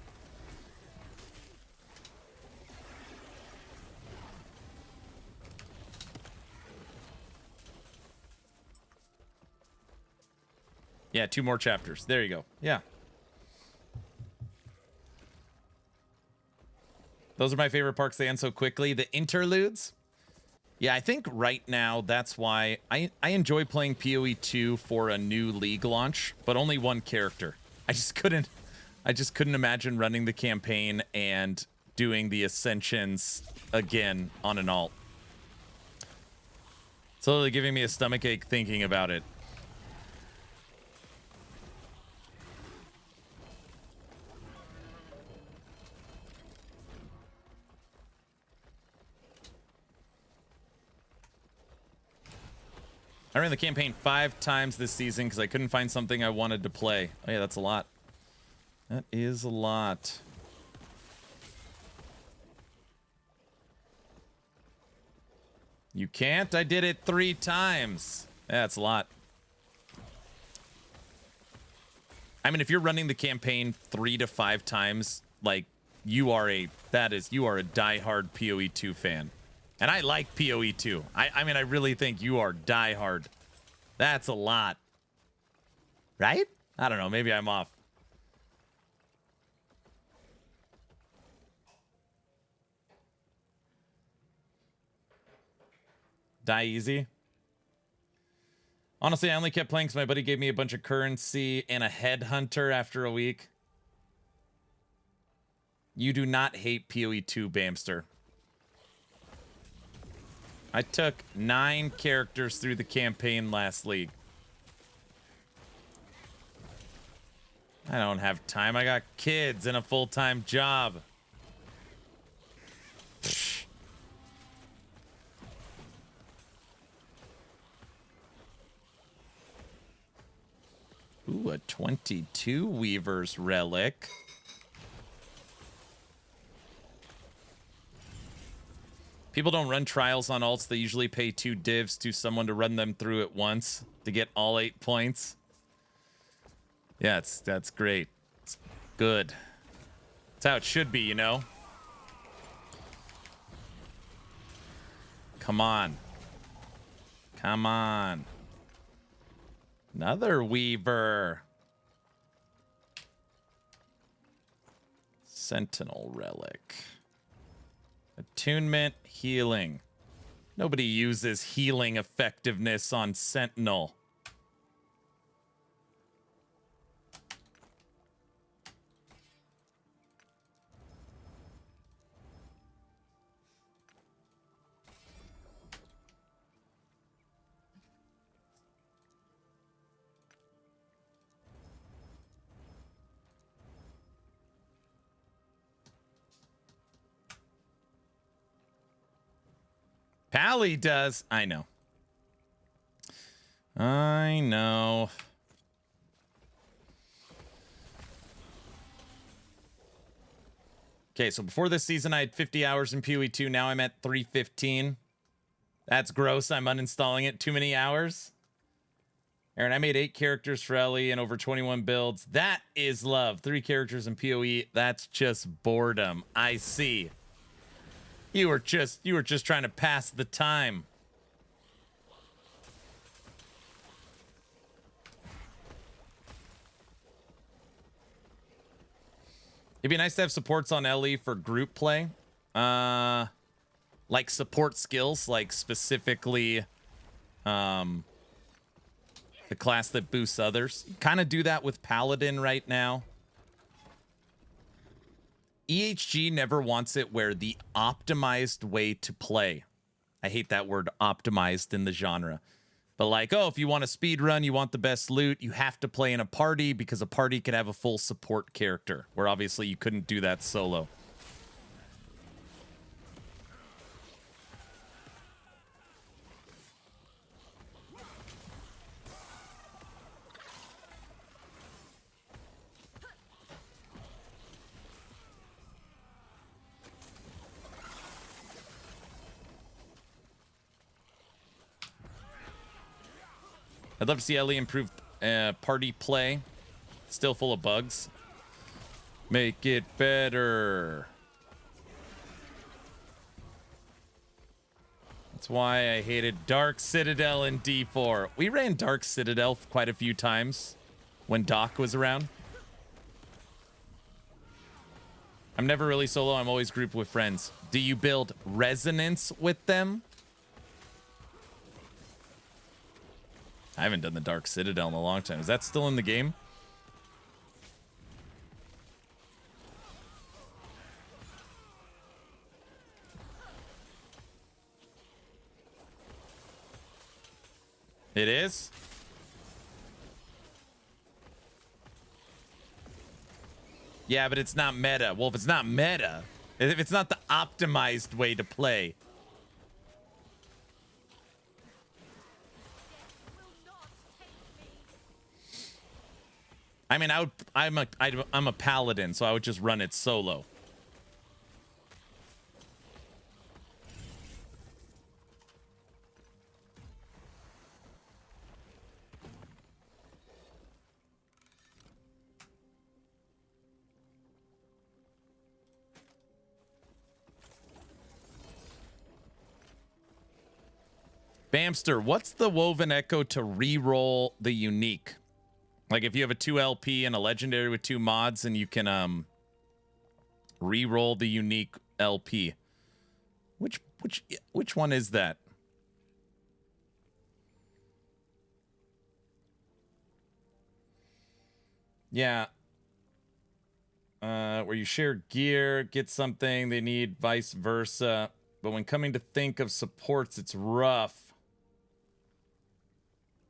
Yeah, 2 more chapters. There you go. Yeah. Those are my favorite parts. They end so quickly. The interludes. Yeah, I think right now that's why I enjoy playing PoE 2 for a new league launch, but only one character. I just couldn't imagine running the campaign and doing the ascensions again on an alt. It's literally giving me a stomachache thinking about it. I ran the campaign 5 times this season because I couldn't find something I wanted to play. Oh yeah, that's a lot. That is a lot. You can't? I did it 3 times. Yeah, that's a lot. I mean, if you're running the campaign 3 to 5 times, like, you are a diehard PoE 2 fan. And I like PoE 2. I mean, I really think you are diehard. That's a lot. Right? I don't know. Maybe I'm off. Die easy. Honestly, I only kept playing because my buddy gave me a bunch of currency and a headhunter after a week. You do not hate PoE 2, Bamster. I took 9 characters through the campaign last league. I don't have time. I got kids and a full-time job. Pfft. Ooh, a 22 Weaver's Relic. People don't run trials on alts. They usually pay 2 divs to someone to run them through at once to get all 8 points. Yeah, that's great. It's good. That's how it should be, you know? Come on. Come on. Another Weaver. Sentinel Relic. Attunement, healing. Nobody uses healing effectiveness on Sentinel. Pally does. I know. I know. Okay, so before this season, I had 50 hours in PoE 2. Now I'm at 315. That's gross. I'm uninstalling it. Too many hours. Aaron, I made 8 characters for Ellie and over 21 builds. That is love. 3 characters in PoE. That's just boredom. I see. You were just trying to pass the time. It'd be nice to have supports on LE for group play. Like support skills, like specifically the class that boosts others. Kind of do that with Paladin right now. EHG never wants it where the optimized way to play. I hate that word optimized in the genre. But like, oh, if you want a speed run, you want the best loot, you have to play in a party because a party could have a full support character, where obviously you couldn't do that solo. I'd love to see Ellie improve party play. Still full of bugs. Make it better. That's why I hated Dark Citadel in D4. We ran Dark Citadel quite a few times when Doc was around. I'm never really solo. I'm always grouped with friends. Do you build resonance with them? I haven't done the Dark Citadel in a long time. Is that still in the game? It is? Yeah, but it's not meta. Well, if it's not meta, if it's not the optimized way to play. I mean, I'm a paladin, so I would just run it solo. Bamster, what's the Woven Echo to re-roll the unique? Like if you have a 2 LP and a legendary with 2 mods and you can re-roll the unique LP. Which one is that? Yeah. Where you share gear, get something they need, vice versa. But when coming to think of supports, it's rough.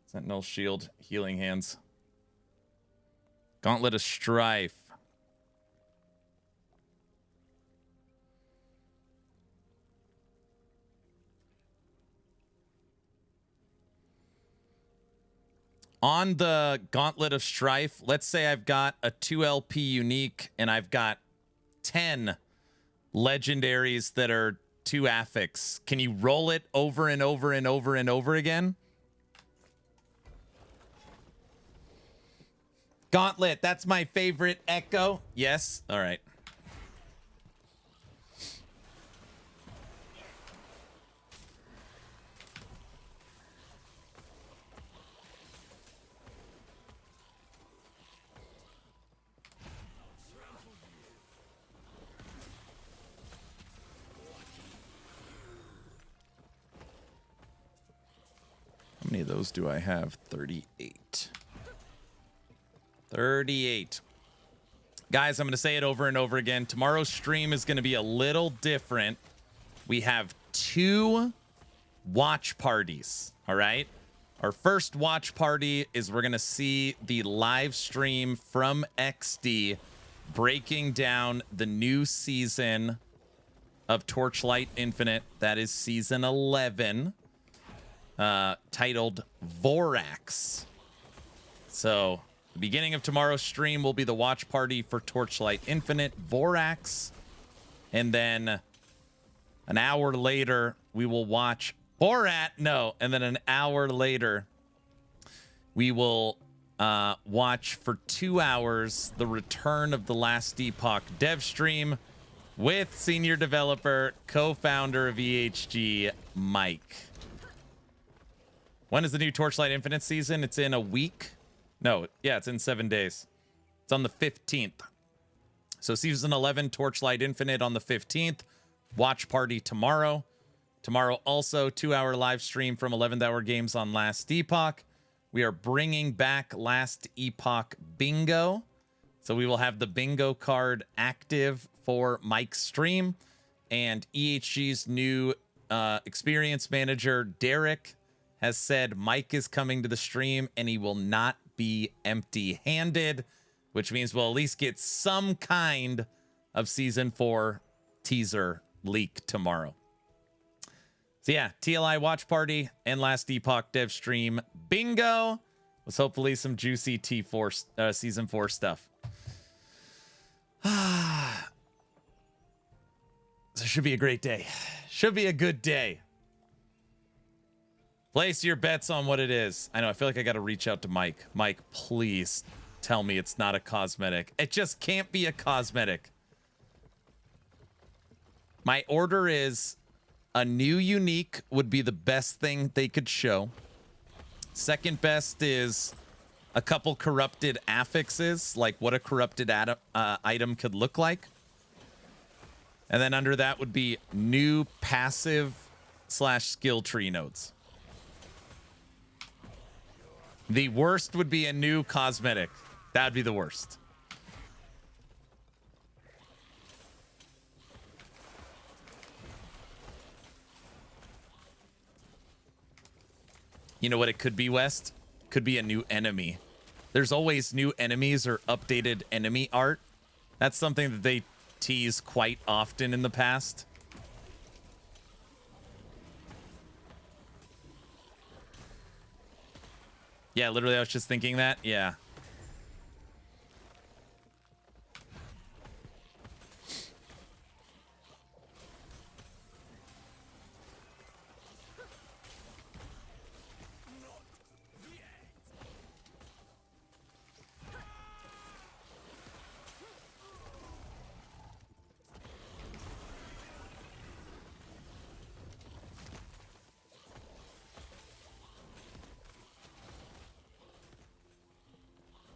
Sentinel shield, healing hands. Gauntlet of Strife. On the Gauntlet of Strife, let's say I've got a 2 LP unique and I've got 10 legendaries that are 2 affix. Can you roll it over and over and over and over again? Gauntlet, that's my favorite Echo. Yes? All right. How many of those do I have? 38. 38. Guys, I'm going to say it over and over again. Tomorrow's stream is going to be a little different. We have 2 watch parties, all right? Our first watch party is we're going to see the live stream from XD breaking down the new season of Torchlight Infinite. That is season 11, titled Vorax. So the beginning of tomorrow's stream will be the watch party for Torchlight Infinite, Vorax. And then an hour later, we will watch Borat. No. And then an hour later, we will watch for 2 hours the return of the Last Epoch dev stream with senior developer, co-founder of EHG, Mike. When is the new Torchlight Infinite season? It's in a week. No, yeah, it's in 7 days. It's on the 15th. So season 11, Torchlight Infinite on the 15th. Watch party tomorrow. Tomorrow also 2-hour live stream from 11th Hour Games on Last Epoch. We are bringing back Last Epoch Bingo. So we will have the bingo card active for Mike's stream. And EHG's new experience manager, Derek, has said Mike is coming to the stream and he will not be empty-handed, which means we'll at least get some kind of season 4 teaser leak tomorrow. So yeah, TLI watch party and Last Epoch dev stream bingo was hopefully some juicy T4 season 4 stuff. So it should be a great day. Should be a good day. Place your bets on what it is. I know, I feel like I got to reach out to Mike. Mike, please tell me it's not a cosmetic. It just can't be a cosmetic. My order is a new unique would be the best thing they could show. Second best is a couple corrupted affixes, like what a corrupted item could look like. And then under that would be new passive / skill tree nodes. The worst would be a new cosmetic. That would be the worst. You know what it could be, West? Could be a new enemy. There's always new enemies or updated enemy art. That's something that they tease quite often in the past. Yeah, literally, I was just thinking that. Yeah.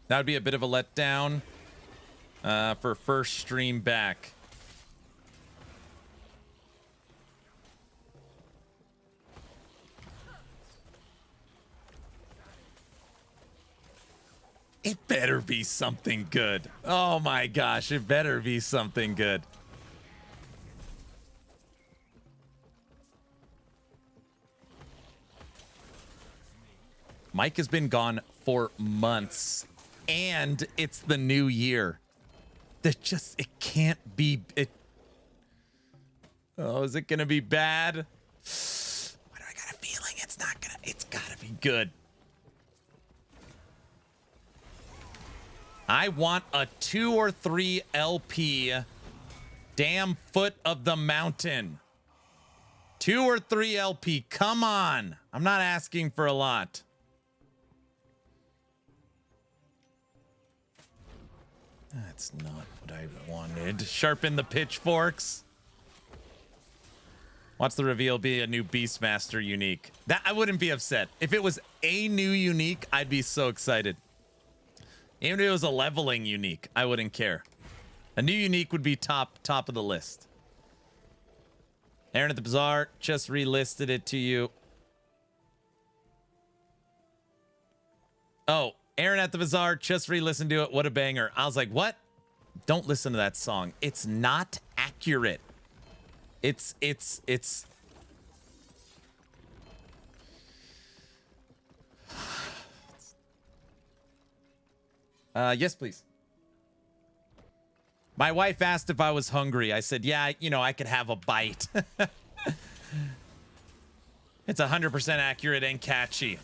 That would be a bit of a letdown for first stream back. It better be something good. Oh my gosh, it better be something good. Mike has been gone for months. And it's the new year. It can't be it. Oh, is it gonna be bad? Why do I got a feeling it's not gonna? It's gotta be good. I want a 2 or 3 LP. Damn foot of the mountain. 2 or 3 LP. Come on. I'm not asking for a lot. That's not what I wanted. Sharpen the pitchforks. Watch the reveal be a new Beastmaster unique. That I wouldn't be upset. If it was a new unique, I'd be so excited. Even if it was a leveling unique, I wouldn't care. A new unique would be top of the list. Aaron at the Bazaar just relisted it to you. Oh, Aaron at the Bazaar just re-listened to it. What a banger. I was like, what? Don't listen to that song. It's not accurate. It's yes, please. My wife asked if I was hungry. I said, yeah, you know, I could have a bite. It's 100% accurate and catchy.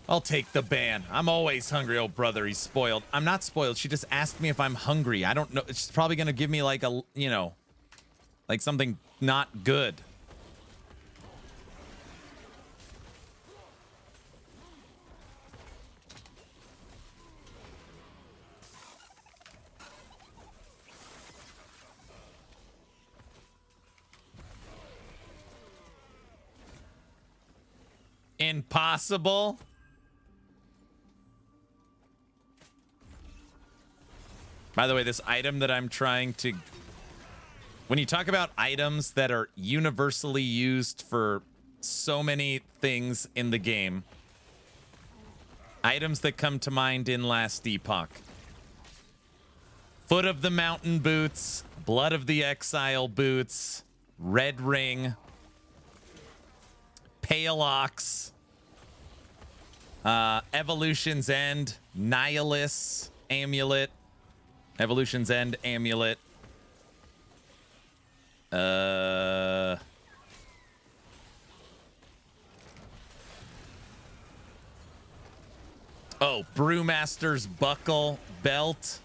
I'll take the ban. I'm always hungry. Oh, brother, he's spoiled. I'm not spoiled. She just asked me if I'm hungry. I don't know. She's probably going to give me like a, you know, like something not good. Impossible. By the way, this item that I'm trying to... When you talk about items that are universally used for so many things in the game, items that come to mind in Last Epoch. Foot of the Mountain boots, Blood of the Exile boots, Red Ring, Pale Ox, Evolution's End, Nihilus Amulet, Evolution's End Amulet. Oh, Brewmaster's Buckle Belt.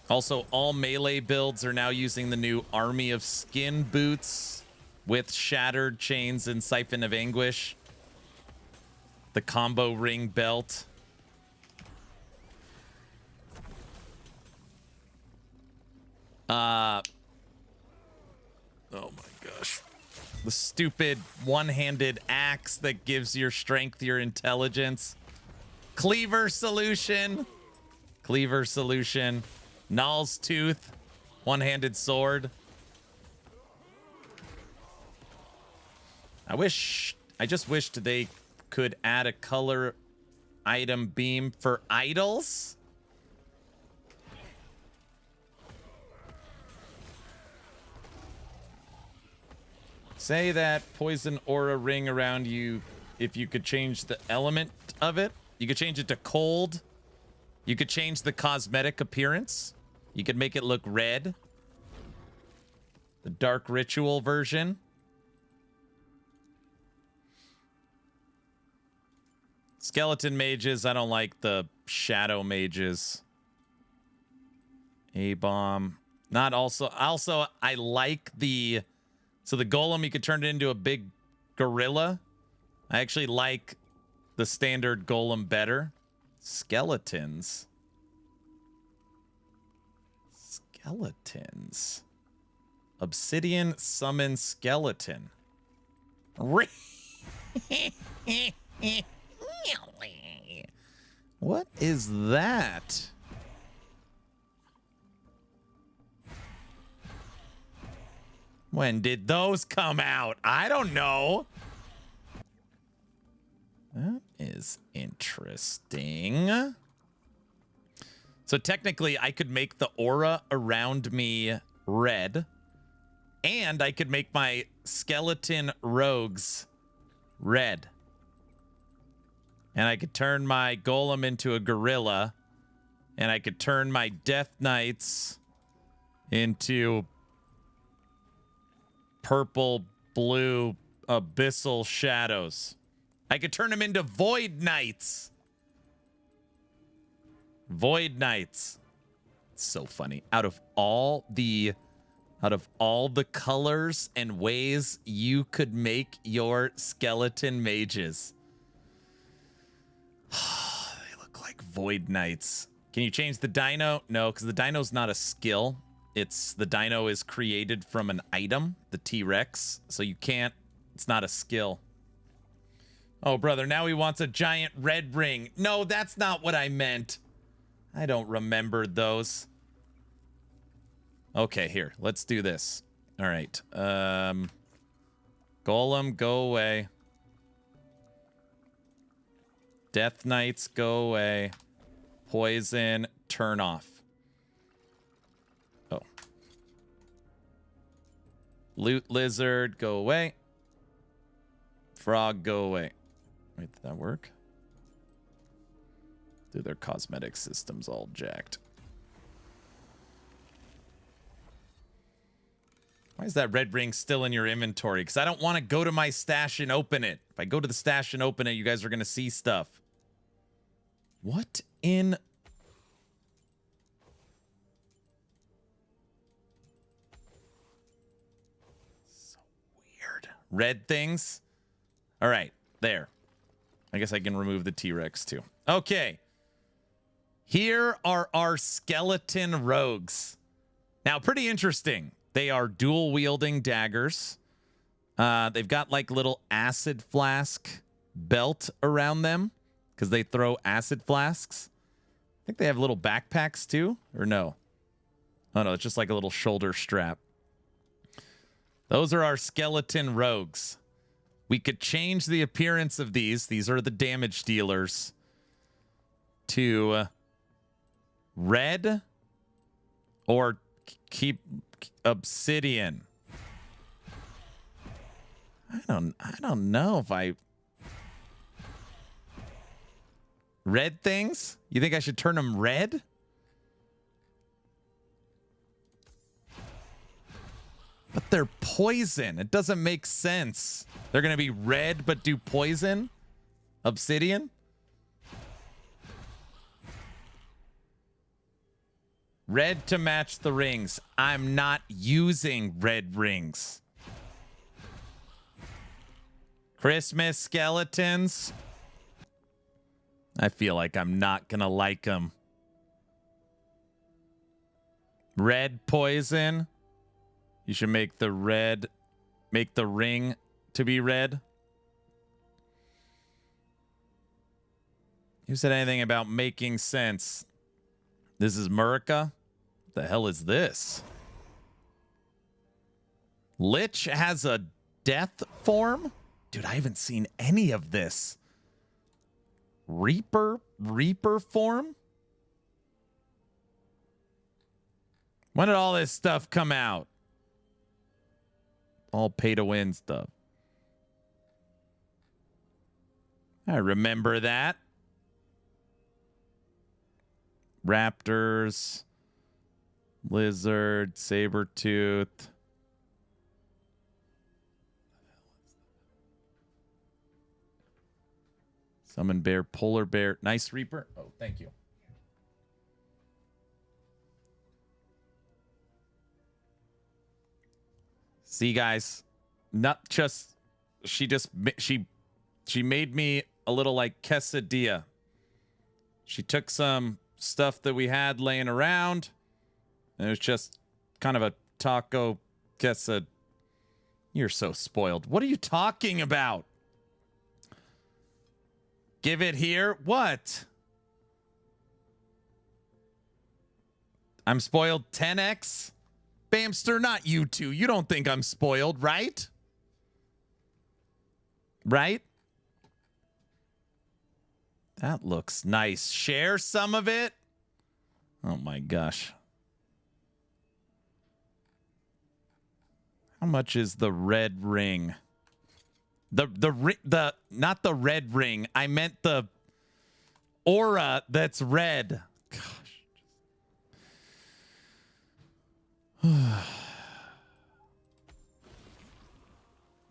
Also, all melee builds are now using the new Army of Skin boots with Shattered Chains and Siphon of Anguish. The combo ring belt. Oh my gosh. The stupid one-handed axe that gives your strength, your intelligence. Cleaver solution. Cleaver solution. Null's Tooth. One-handed sword. I just wished they could add a color item beam for idols. Say that poison aura ring around you, if you could change the element of it, you could change it to cold. You could change the cosmetic appearance. You could make it look red. The dark ritual version. Skeleton mages, I don't like the shadow mages. A-bomb. Not also I like the golem, you could turn it into a big gorilla. I actually like the standard golem better. Skeletons. Obsidian summon skeleton. What is that? When did those come out? I don't know. That is interesting. So technically, I could make the aura around me red, and I could make my skeleton rogues red. And I could turn my golem into a gorilla, and I could turn my death knights into purple, blue, abyssal shadows. I could turn them into void knights. Void knights. It's so funny. Out of all the colors and ways you could make your skeleton mages, they look like void knights. Can you change the dino? No, because the dino's not a skill. The dino is created from an item, the T-Rex. So you can't, it's not a skill. Oh, brother, now he wants a giant red ring. No, that's not what I meant. I don't remember those. Okay, here, let's do this. All right. Golem, go away. Death Knights, go away. Poison, turn off. Oh. Loot Lizard, go away. Frog, go away. Wait, did that work? Dude, their cosmetic system's all jacked. Why is that red ring still in your inventory? Because I don't want to go to my stash and open it. If I go to the stash and open it, you guys are going to see stuff. What in... So weird. Red things? All right, there. I guess I can remove the T-Rex too. Okay. Here are our skeleton rogues. Now, pretty interesting. They are dual wielding daggers. They've got like little acid flask belt around them because they throw acid flasks. I think they have little backpacks too, or no? Oh no, it's just like a little shoulder strap. Those are our skeleton rogues. We could change the appearance of these. These are the damage dealers. To red or keep obsidian. I don't know if I... Red things? You think I should turn them red? But they're poison. It doesn't make sense. They're going to be red but do poison? Obsidian? Red to match the rings. I'm not using red rings. Christmas skeletons. I feel like I'm not going to like them. Red poison. You should make the red, make the ring to be red. Who said anything about making sense? This is Murica. What the hell is this? Lich has a death form? Dude, I haven't seen any of this. Reaper form? When did all this stuff come out? all pay to win stuff. I remember that. Raptors, lizard, saber-tooth. Summon bear, polar bear, nice reaper. Oh, thank you. See, guys, not just she made me a little like quesadilla. She took some stuff that we had laying around, and it was just kind of a taco quesadilla. You're so spoiled. What are you talking about? Give it here. What? I'm spoiled 10x? Bamster, not you two. You don't think I'm spoiled, right? Right? That looks nice. Share some of it. Oh my gosh. How much is the red ring? The not the red ring. I meant the aura that's red. Gosh.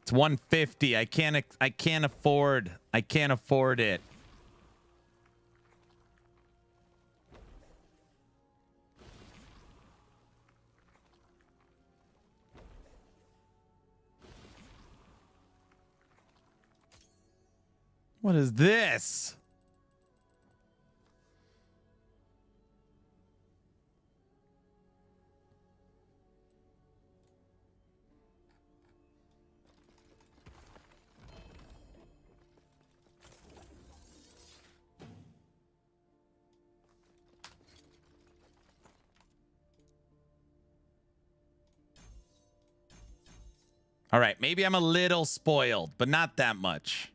It's 150. I can't afford it. What is this? All right, maybe I'm a little spoiled, but not that much.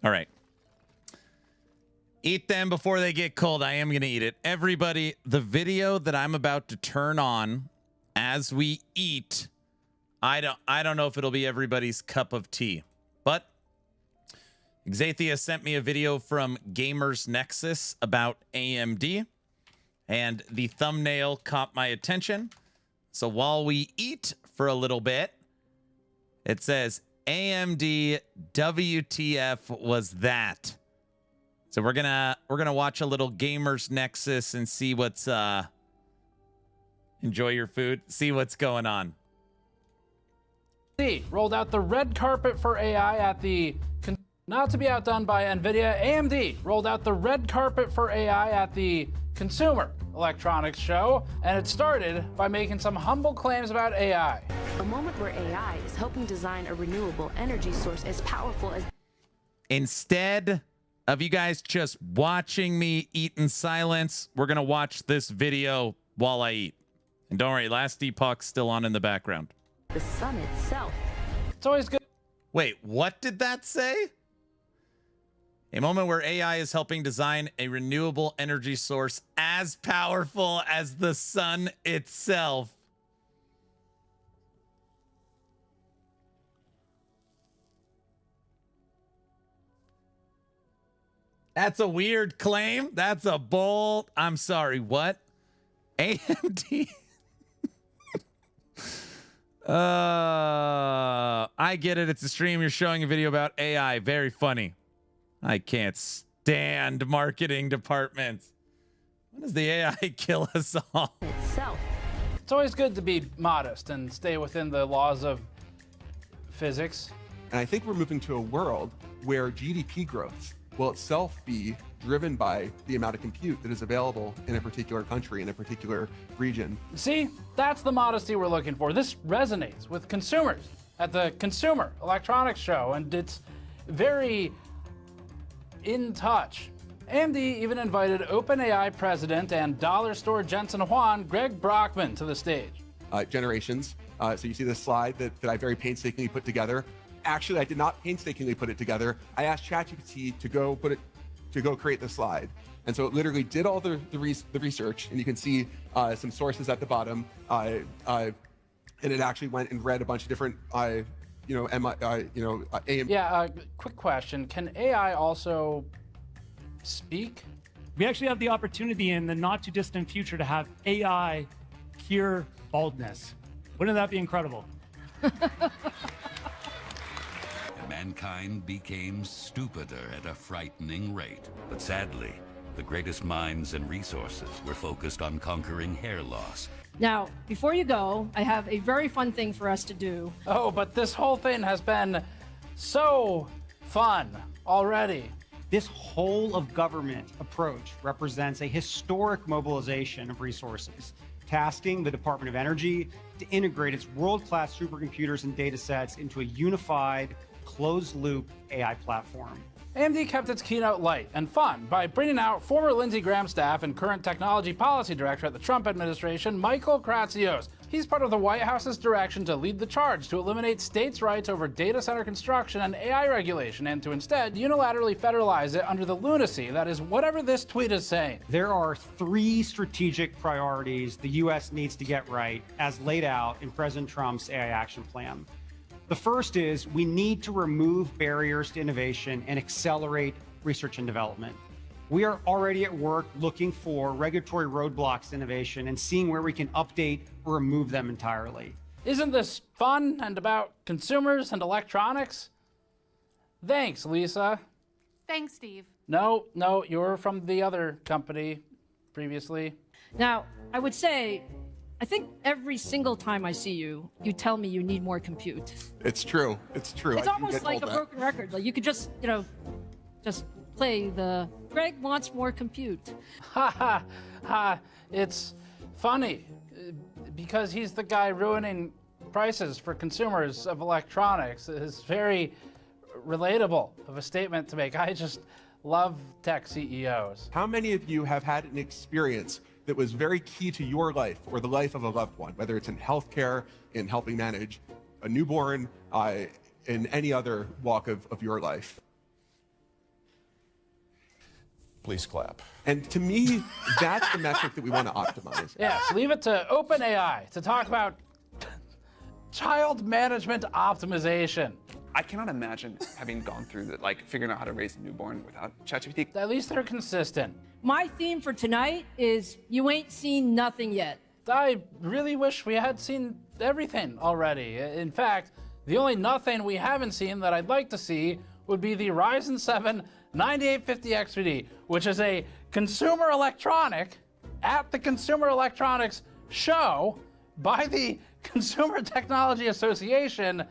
All right. Eat them before they get cold. I am going to eat it. Everybody, the video that I'm about to turn on as we eat, I don't know if it'll be everybody's cup of tea, but Xathia sent me a video from Gamers Nexus about AMD, and the thumbnail caught my attention. So while we eat for a little bit, it says AMD WTF was that. So we're gonna watch a little Gamers Nexus and see what's enjoy your food, see what's going on. Rolled out the red carpet for AI at the not to be outdone by NVIDIA. AMD rolled out the red carpet for AI at the Consumer Electronics Show, and it started by making some humble claims about AI. A moment where AI is helping design a renewable energy source as powerful as... Instead of you guys just watching me eat in silence, we're going to watch this video while I eat. And don't worry, last Epoch's still on in the background. the sun itself. It's always good. Wait, what did that say? A moment where AI is helping design a renewable energy source as powerful as the sun itself. That's a weird claim. That's a bold. I'm sorry, what? AMD? I get it. It's a stream. You're showing a video about AI. Very funny. I can't stand marketing departments. When does the AI kill us all? Itself. It's always good to be modest and stay within the laws of physics. And I think we're moving to a world where GDP growth will itself be driven by the amount of compute that is available in a particular country, in a particular region. See, that's the modesty we're looking for. This resonates with consumers at the Consumer Electronics Show, and it's very in touch. AMD even invited OpenAI president and dollar store Jensen Huang, Greg Brockman, to the stage. Generations. So you see this slide that I very painstakingly put together. Actually, I did not painstakingly put it together. I asked ChatGPT to go put it to go create the slide. And so it literally did all the research, and you can see some sources at the bottom. And it actually went and read a bunch of different, AM. Yeah, quick question. Can AI also speak? We actually have the opportunity in the not too distant future to have AI cure baldness. Wouldn't that be incredible? Mankind became stupider at a frightening rate. But sadly, the greatest minds and resources were focused on conquering hair loss. Now, before you go, I have a very fun thing for us to do. Oh, but this whole thing has been so fun already. This whole of government approach represents a historic mobilization of resources, tasking the Department of Energy to integrate its world-class supercomputers and data sets into a unified, closed-loop AI platform. AMD kept its keynote light and fun by bringing out former Lindsey Graham staff and current technology policy director at the Trump administration, Michael Kratsios. He's part of the White House's direction to lead the charge to eliminate states' rights over data center construction and AI regulation, and to instead unilaterally federalize it under the lunacy that is whatever this tweet is saying. There are 3 strategic priorities the U.S. needs to get right, as laid out in President Trump's AI action plan. The first is we need to remove barriers to innovation and accelerate research and development. We are already at work looking for regulatory roadblocks to innovation and seeing where we can update or remove them entirely. Isn't this fun and about consumers and electronics? Thanks, Lisa. Thanks, Steve. No, you're from the other company previously. Now, I would say, I think every single time I see you, you tell me you need more compute. It's true. It's true. It's almost like a broken record. Like you could just, just play the Greg wants more compute. Ha ha ha. It's funny because he's the guy ruining prices for consumers of electronics. It's very relatable of a statement to make. I just love tech CEOs. How many of you have had an experience that was very key to your life or the life of a loved one, whether it's in healthcare, in helping manage a newborn, in any other walk of your life? Please clap. And to me, that's the metric that we want to optimize. Yes, leave it to OpenAI to talk about child management optimization. I cannot imagine having gone through that, like figuring out how to raise a newborn without ChatGPT. At least they're consistent. My theme for tonight is you ain't seen nothing yet. I really wish we had seen everything already. In fact, the only nothing we haven't seen that I'd like to see would be the Ryzen 7 9850 XVD, which is a consumer electronic at the Consumer Electronics Show by the Consumer Technology Association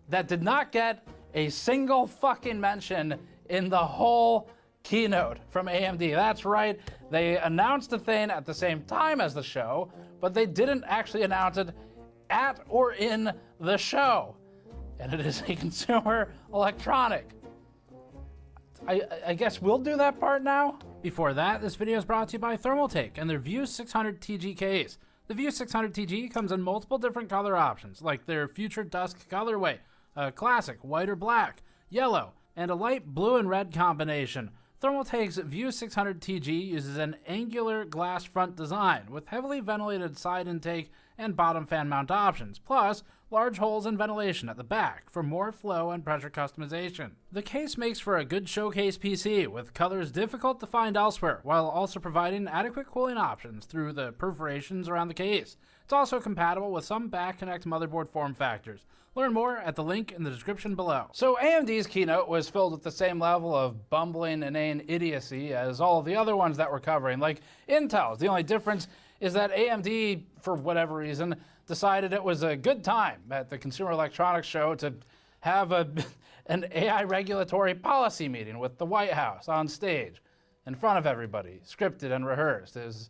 that did not get a single fucking mention in the whole keynote from AMD. That's right, they announced the thing at the same time as the show, but they didn't actually announce it at or in the show. And it is a consumer electronic. I guess we'll do that part now. Before that, this video is brought to you by Thermaltake and their View 600 TG case. The View 600 TG comes in multiple different color options, like their Future Dusk colorway, a classic white or black, yellow, and a light blue and red combination. Thermaltake's View 600 TG uses an angular glass front design with heavily ventilated side intake and bottom fan mount options, plus large holes in ventilation at the back for more flow and pressure customization. The case makes for a good showcase PC with colors difficult to find elsewhere, while also providing adequate cooling options through the perforations around the case. It's also compatible with some back connect motherboard form factors. Learn more at the link in the description below. So AMD's keynote was filled with the same level of bumbling, inane idiocy as all of the other ones that we're covering, like Intel's. The only difference is that AMD, for whatever reason, decided it was a good time at the Consumer Electronics Show to have an AI regulatory policy meeting with the White House on stage in front of everybody, scripted and rehearsed. It was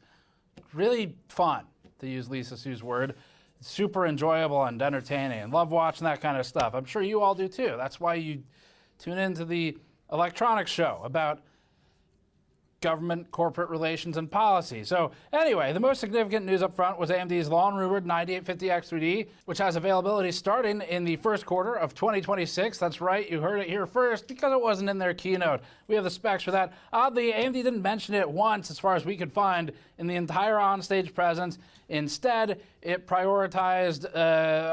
really fun, to use Lisa Sue's word. Super enjoyable and entertaining, and love watching that kind of stuff. I'm sure you all do too. That's why you tune into the electronics show about government, corporate relations, and policy. So anyway, the most significant news up front was AMD's long-rumored 9850X3D, which has availability starting in the first quarter of 2026. That's right, you heard it here first, because it wasn't in their keynote. We have the specs for that. Oddly, AMD didn't mention it once, as far as we could find, in the entire on-stage presence. Instead, it prioritized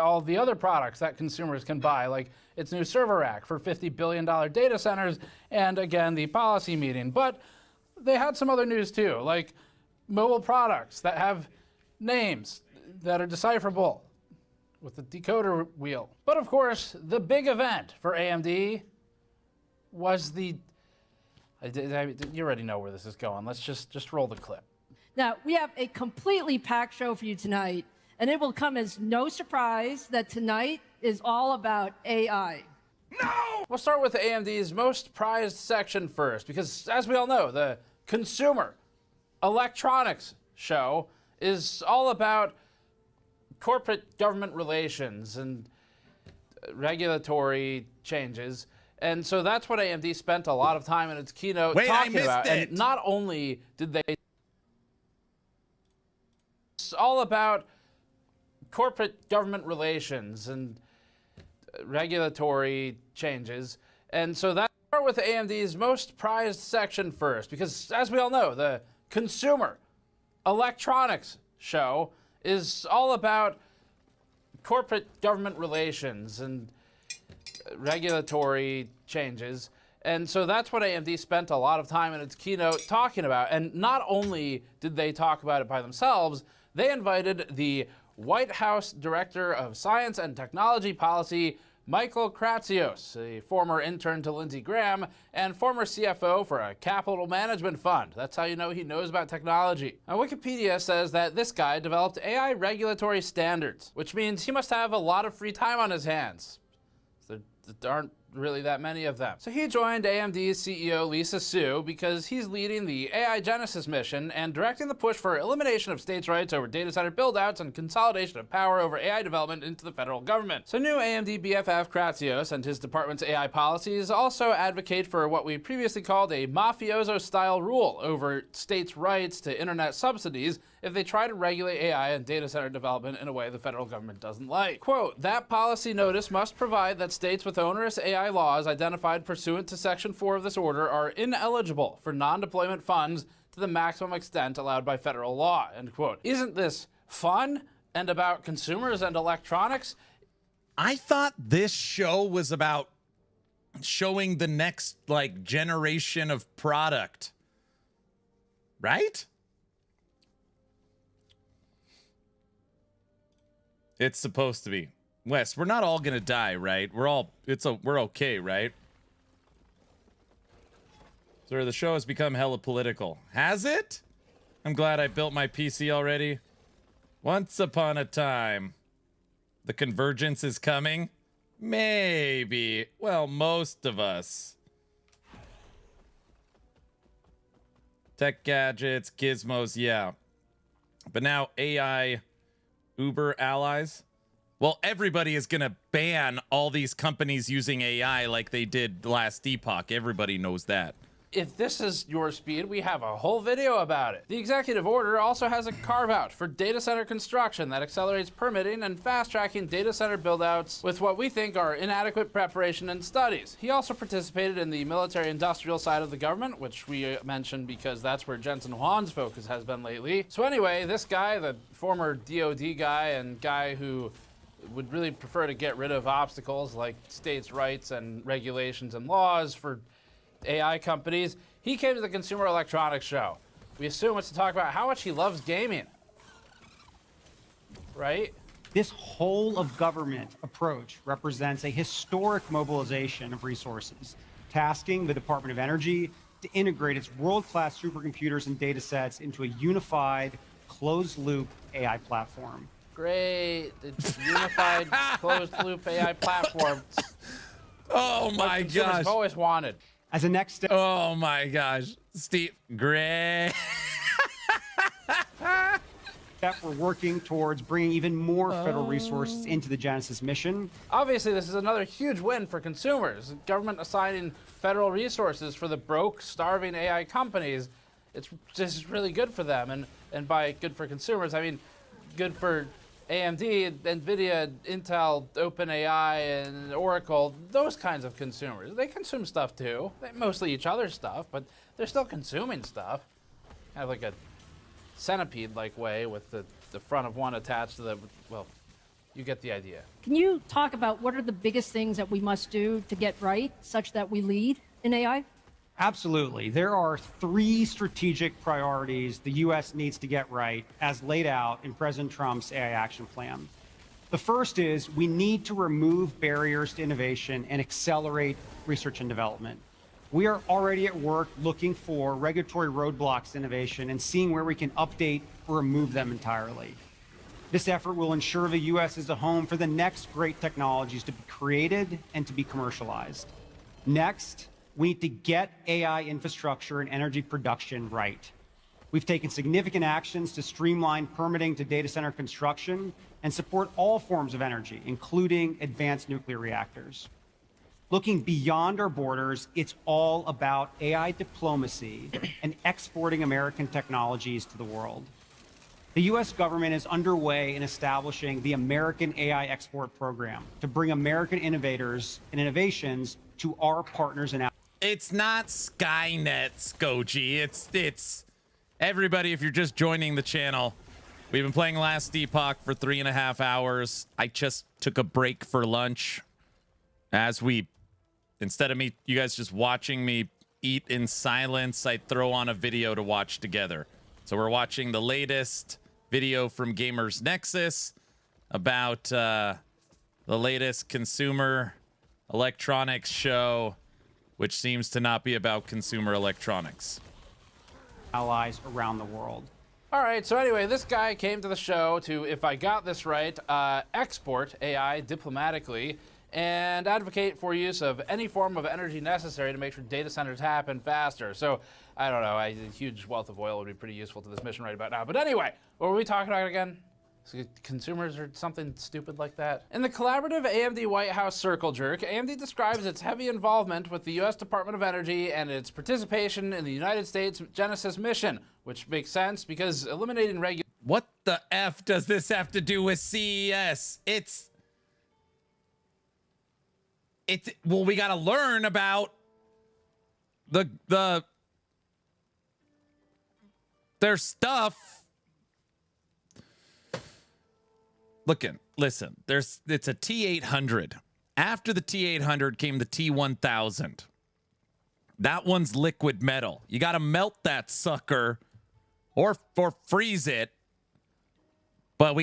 all the other products that consumers can buy, like its new server rack for $50 billion data centers, and again, the policy meeting. But they had some other news too, like mobile products that have names that are decipherable with the decoder wheel. But of course, the big event for AMD was the, you already know where this is going. Let's just roll the clip. Now, we have a completely packed show for you tonight, and it will come as no surprise that tonight is all about AI. We'll start with AMD's most prized section first, because as we all know, the Consumer Electronics Show is all about corporate government relations and regulatory changes. And so that's what AMD spent a lot of time in its keynote talking about. And not only did they... It's all about corporate government relations and regulatory changes. And so that's start with AMD's most prized section first, because as we all know, the Consumer Electronics Show is all about corporate government relations and regulatory changes. And so that's what AMD spent a lot of time in its keynote talking about. And not only did they talk about it by themselves, they invited the White House Director of Science and Technology Policy, Michael Kratsios, a former intern to Lindsey Graham and former CFO for a capital management fund. That's how you know he knows about technology. Now, Wikipedia says that this guy developed AI regulatory standards, which means he must have a lot of free time on his hands. There aren't really that many of them. So he joined AMD's CEO Lisa Su because he's leading the AI Genesis mission and directing the push for elimination of states' rights over data center build-outs and consolidation of power over AI development into the federal government. So new AMD BFF Kratsios and his department's AI policies also advocate for what we previously called a mafioso-style rule over states' rights to internet subsidies if they try to regulate AI and data center development in a way the federal government doesn't like. Quote, that policy notice must provide that states with onerous AI laws identified pursuant to Section 4 of this order are ineligible for non-deployment funds to the maximum extent allowed by federal law, end quote. Isn't this fun and about consumers and electronics? I thought this show was about showing the next, like, generation of product. Right? It's supposed to be. Wes, we're not all gonna die, right? We're okay, right? Sir, the show has become hella political. Has it? I'm glad I built my PC already. Once upon a time. The convergence is coming? Maybe. Well, most of us. Tech gadgets, gizmos, yeah. But now AI Uber allies. Well, everybody is going to ban all these companies using AI like they did last Epoch. Everybody knows that. If this is your speed, we have a whole video about it. The executive order also has a carve-out for data center construction that accelerates permitting and fast-tracking data center build-outs with what we think are inadequate preparation and studies. He also participated in the military-industrial side of the government, which we mentioned because that's where Jensen Huang's focus has been lately. So anyway, this guy, the former DoD guy and guy who would really prefer to get rid of obstacles like states' rights and regulations and laws for AI companies, he came to the Consumer Electronics Show. We assume it's to talk about how much he loves gaming. Right? This whole of government approach represents a historic mobilization of resources, tasking the Department of Energy to integrate its world-class supercomputers and data sets into a unified, closed-loop AI platform. Great. It's unified, closed-loop AI platform. Oh my gosh. I've always wanted. As a next step. Oh my gosh. Steve, great. We're working towards bringing even more federal resources into the Genesis mission. Obviously, this is another huge win for consumers. Government assigning federal resources for the broke, starving AI companies. it's just really good for them. And by good for consumers, I mean good for AMD, NVIDIA, Intel, OpenAI, and Oracle, those kinds of consumers. They consume stuff too. Mostly each other's stuff, but they're still consuming stuff. Kind of like a centipede-like way with the front of one attached to the, well, you get the idea. Can you talk about what are the biggest things that we must do to get right such that we lead in AI? Absolutely. There are 3 strategic priorities the U.S. needs to get right as laid out in President Trump's AI action plan. The first is we need to remove barriers to innovation and accelerate research and development. We are already at work looking for regulatory roadblocks to innovation and seeing where we can update or remove them entirely. This effort will ensure the U.S. is a home for the next great technologies to be created and to be commercialized. Next, we need to get AI infrastructure and energy production right. We've taken significant actions to streamline permitting to data center construction and support all forms of energy, including advanced nuclear reactors. Looking beyond our borders, it's all about AI diplomacy and exporting American technologies to the world. The U.S. government is underway in establishing the American AI Export Program to bring American innovators and innovations to our partners in. It's not Skynet, Skoji. It's everybody. If you're just joining the channel, we've been playing Last Epoch for 3.5 hours. I just took a break for lunch. Instead of you guys just watching me eat in silence, I throw on a video to watch together. So we're watching the latest video from Gamers Nexus about the latest consumer electronics show, which seems to not be about consumer electronics. Allies around the world. All right, so anyway, this guy came to the show to, if I got this right, export AI diplomatically and advocate for use of any form of energy necessary to make sure data centers happen faster. So, I don't know, a huge wealth of oil would be pretty useful to this mission right about now. But anyway, what were we talking about again? Consumers or something stupid like that. In the collaborative AMD White House circle jerk, AMD describes its heavy involvement with the U.S. Department of Energy and its participation in the United States Genesis mission, which makes sense because eliminating What the F does this have to do with CES? Well, we got to learn about their stuff. Listen, it's a T800. After the T800 came the T1000. That one's liquid metal. You got to melt that sucker or freeze it. But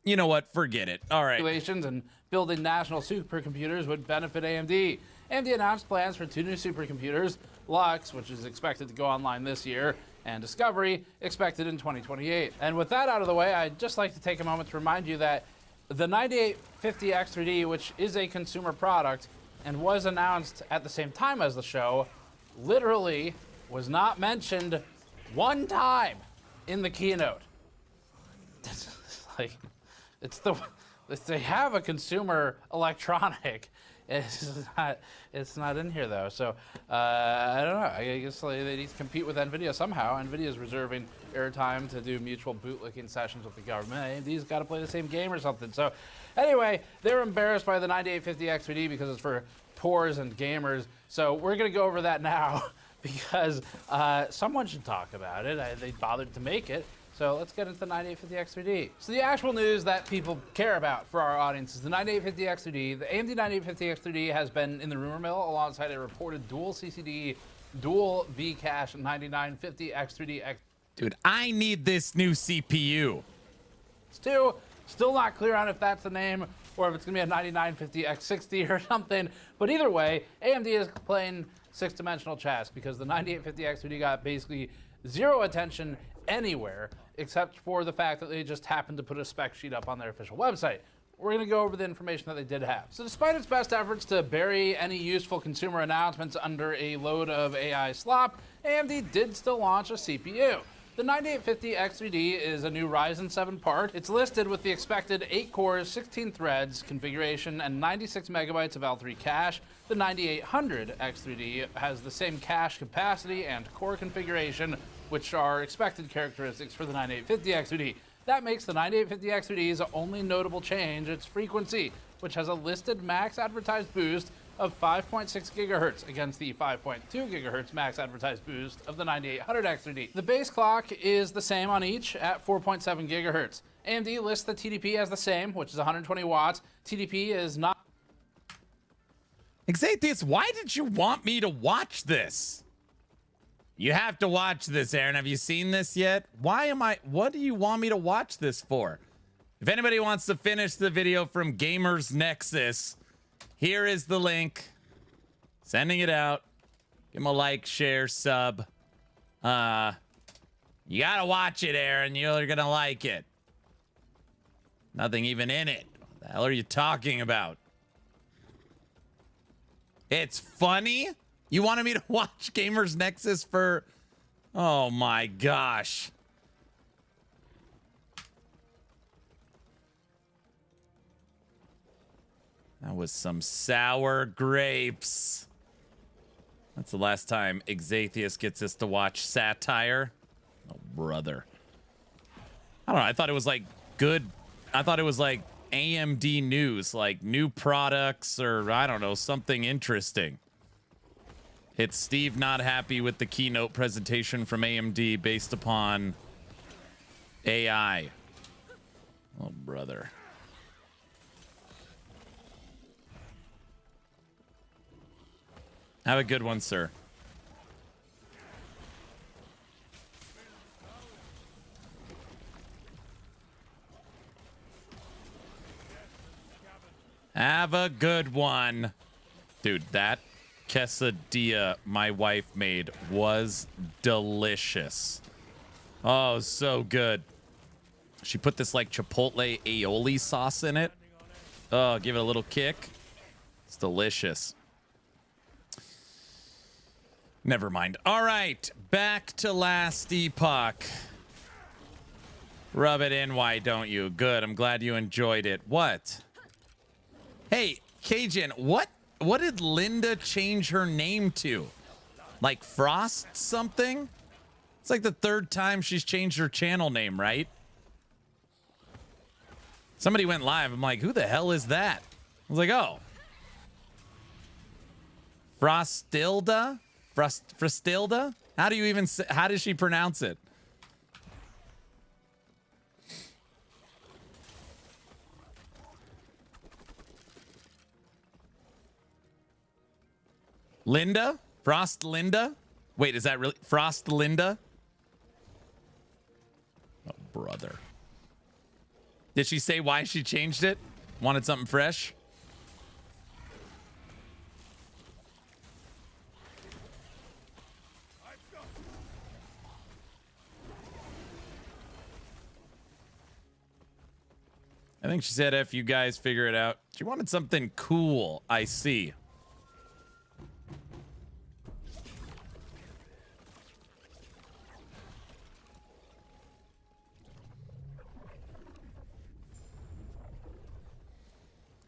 you know what? Forget it. All right. Regulations and building national supercomputers would benefit AMD. AMD announced plans for 2 new supercomputers, Lux, which is expected to go online this year, and Discovery, expected in 2028. And with that out of the way, I'd just like to take a moment to remind you that the 9850X3D, which is a consumer product and was announced at the same time as the show, literally was not mentioned one time in the keynote. They have a consumer electronic. It's not in here though. So I don't know. I guess they need to compete with NVIDIA somehow. NVIDIA is reserving airtime to do mutual bootlicking sessions with the government. AMD's got to play the same game or something. So anyway, they're embarrassed by the 9850X3D because it's for poors and gamers. So we're gonna go over that now because someone should talk about it. They bothered to make it. So let's get into the 9850X3D. So the actual news that people care about for our audience is the 9850X3D. The AMD 9850X3D has been in the rumor mill alongside a reported dual CCD, dual V-cache 9950X3D. Dude, I need this new CPU. Still not clear on if that's the name or if it's gonna be a 9950X60 or something. But either way, AMD is playing 6-dimensional chess because the 9850X3D got basically zero attention anywhere except for the fact that they just happened to put a spec sheet up on their official website. We're going to go over the information that they did have. So despite its best efforts to bury any useful consumer announcements under a load of AI slop, AMD did still launch a CPU. The 9850 X3D is a new Ryzen 7 part. It's listed with the expected 8 cores, 16 threads configuration, and 96 megabytes of L3 cache. The 9800 X3D has the same cache capacity and core configuration, which are expected characteristics for the 9850 X3D. That makes the 9850 X3D's only notable change its frequency, which has a listed max advertised boost of 5.6 gigahertz against the 5.2 gigahertz max advertised boost of the 9800 X3D. The base clock is the same on each at 4.7 gigahertz. AMD lists the TDP as the same, which is 120 watts. TDP is not... Exatheus, why did you want me to watch this? You have to watch this, Aaron. Have you seen this yet? What do you want me to watch this for? If anybody wants to finish the video from Gamers Nexus, here is the link. Sending it out. Give him a like, share, sub. You gotta watch it, Aaron. You're gonna like it. Nothing even in it. What the hell are you talking about? It's funny? You wanted me to watch Gamers Nexus for... Oh my gosh. That was some sour grapes. That's the last time Exatheus gets us to watch satire. Oh, brother. I don't know. I thought it was like good. I thought it was like AMD news, like new products or I don't know, something interesting. It's Steve not happy with the keynote presentation from AMD based upon AI. Oh, brother. Have a good one, sir. Have a good one. Dude, that quesadilla my wife made was delicious. Oh, so good. She put this like chipotle aioli sauce in it. Oh, give it a little kick. It's delicious. Never mind. All right, back to last Epoch. Rub it in, why don't you? Good, I'm glad you enjoyed it. What? Hey, Cajun, what did Linda change her name to? Like Frost something? It's like the third time she's changed her channel name, right? Somebody went live. I'm like, who the hell is that? I was like, oh. Frostilda? Frostilda? How do you even say, how does she pronounce it? Linda? Frost Linda? Wait, is that really Frost Linda? Oh, brother. Did she say why she changed it? Wanted something fresh? I think she said, if you guys figure it out. She wanted something cool, I see.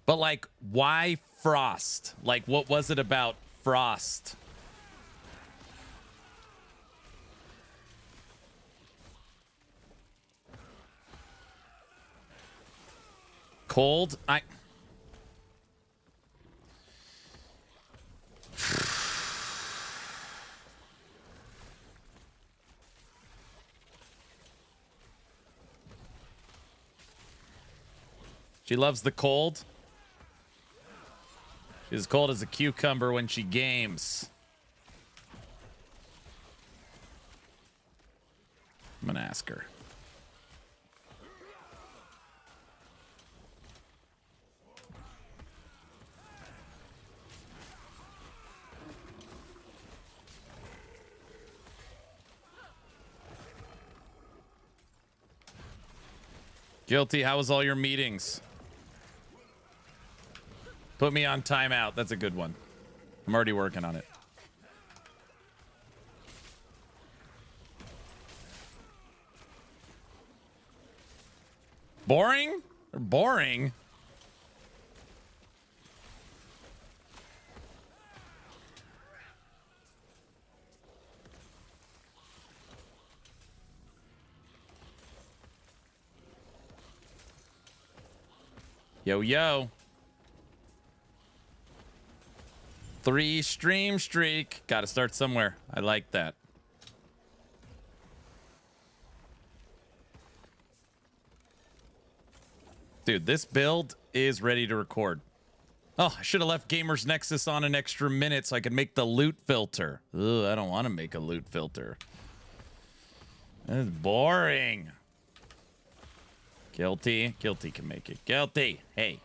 But, like, why Frost? Like, what was it about Frost? Cold? She loves the cold. She's as cold as a cucumber when she games. I'm gonna ask her. Guilty, how was all your meetings? Put me on timeout. That's a good one. I'm already working on it. Boring? They're boring. Yo, yo. 3 stream streak. Gotta start somewhere. I like that. Dude, this build is ready to record. Oh, I should have left Gamers Nexus on an extra minute so I could make the loot filter. Ugh, I don't want to make a loot filter. That's boring. Guilty. Guilty can make it. Guilty. Hey.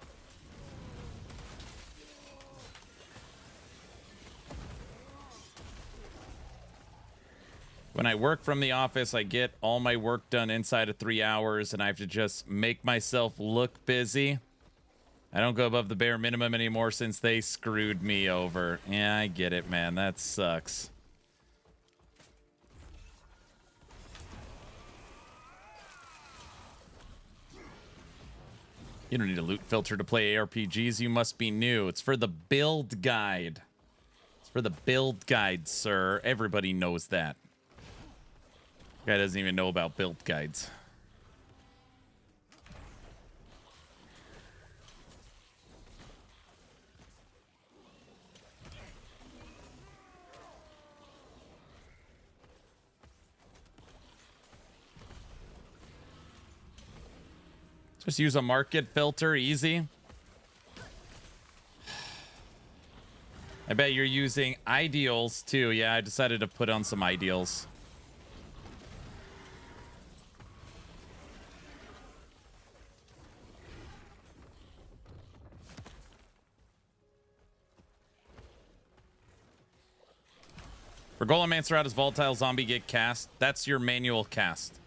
When I work from the office, I get all my work done inside of 3 hours, and I have to just make myself look busy. I don't go above the bare minimum anymore since they screwed me over. Yeah, I get it, man. That sucks. You don't need a loot filter to play ARPGs. You must be new. It's for the build guide. It's for the build guide, sir. Everybody knows that. Guy doesn't even know about build guides. Just use a market filter, easy. I bet you're using ideals too. Yeah, I decided to put on some ideals. For Golemancer out as volatile zombie get cast, that's your manual cast.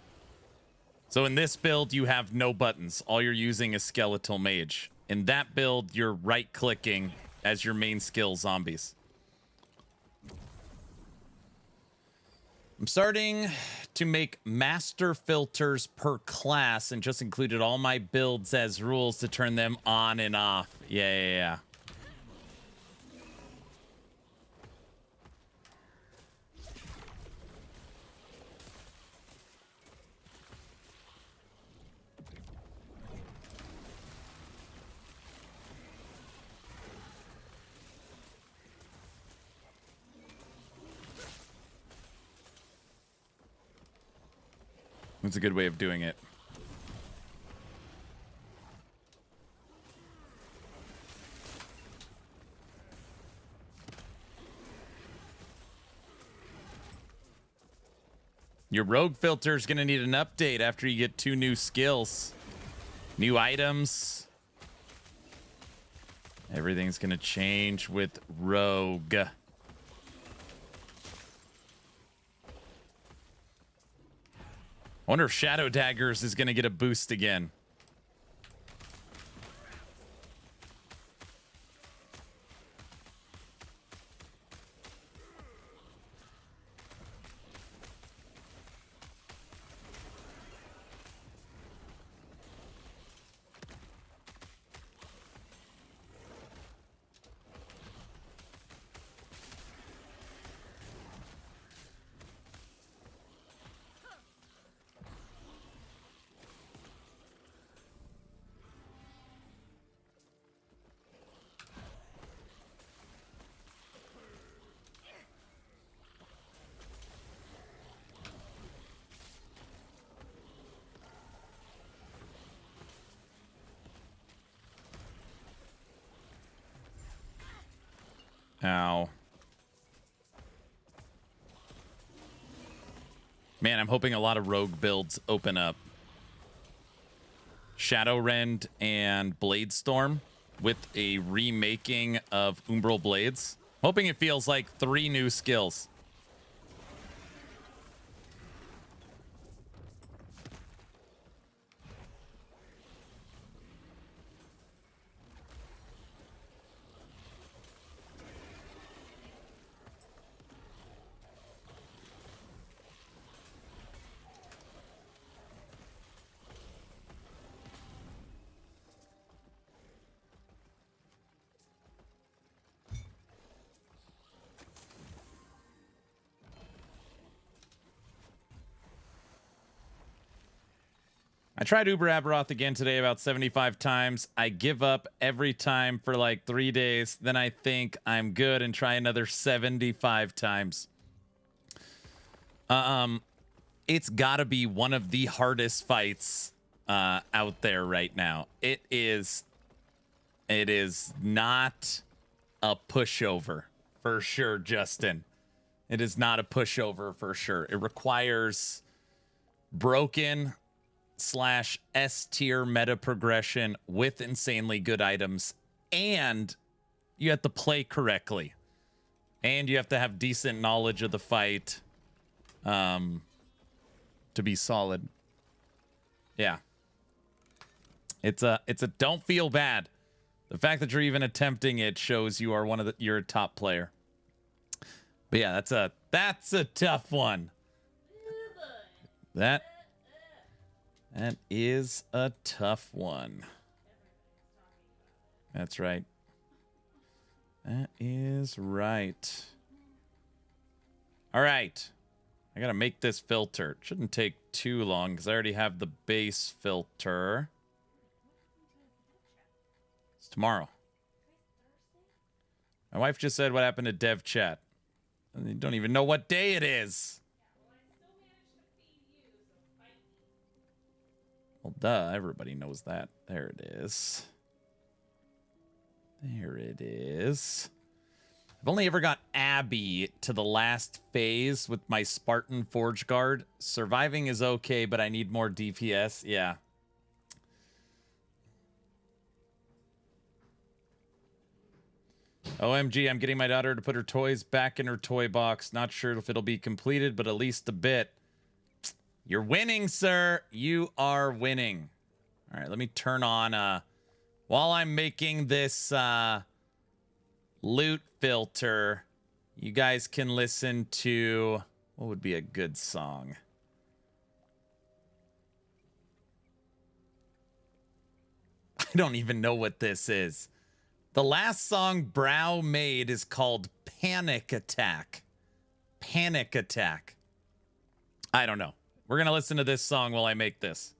So in this build, you have no buttons. All you're using is Skeletal Mage. In that build, you're right-clicking as your main skill zombies. I'm starting to make master filters per class and just included all my builds as rules to turn them on and off. Yeah. That's a good way of doing it. Your rogue filter is going to need an update after you get 2 new skills. New items. Everything's going to change with rogue. I wonder if Shadow Daggers is going to get a boost again. Ow. Man, I'm hoping a lot of rogue builds open up. Shadowrend and Bladestorm with a remaking of Umbral Blades. Hoping it feels like 3 new skills. I tried Uber Aberoth again today about 75 times. I give up every time for like 3 days. Then I think I'm good and try another 75 times. It's got to be one of the hardest fights out there right now. It is not a pushover for sure, Justin. It is not a pushover for sure. It requires broken / S tier meta progression with insanely good items, and you have to play correctly, and you have to have decent knowledge of the fight to be solid. Yeah. It's a don't feel bad. The fact that you're even attempting it shows you are you're a top player. But yeah, that's a tough one. That is a tough one. That's right. That is right. All right. I gotta make this filter. It shouldn't take too long because I already have the base filter. It's tomorrow. My wife just said what happened to dev chat. And you don't even know what day it is. Well, duh, everybody knows that. There it is. There it is. I've only ever got Abby to the last phase with my Spartan Forge Guard. Surviving is okay, but I need more DPS. Yeah. OMG, I'm getting my daughter to put her toys back in her toy box. Not sure if it'll be completed, but at least a bit. You're winning, sir. You are winning. All right, let me turn on while I'm making this loot filter, you guys can listen to what would be a good song. I don't even know what this is. The last song Brow made is called Panic Attack. Panic Attack. I don't know. We're going to listen to this song while I make this.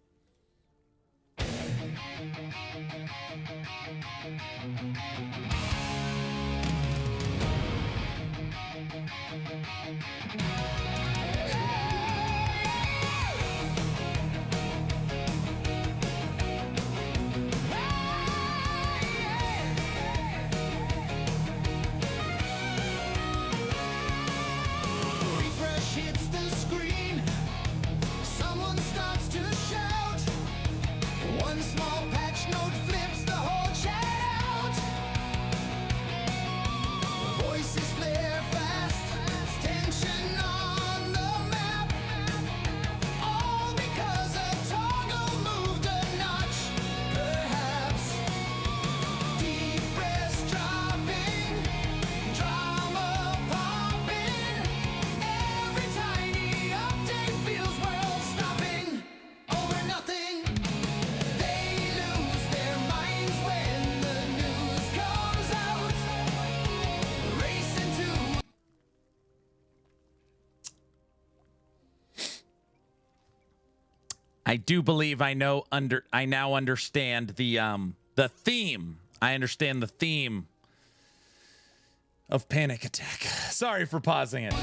I do believe I now understand the theme. I understand the theme of Panic Attack. Sorry for pausing it.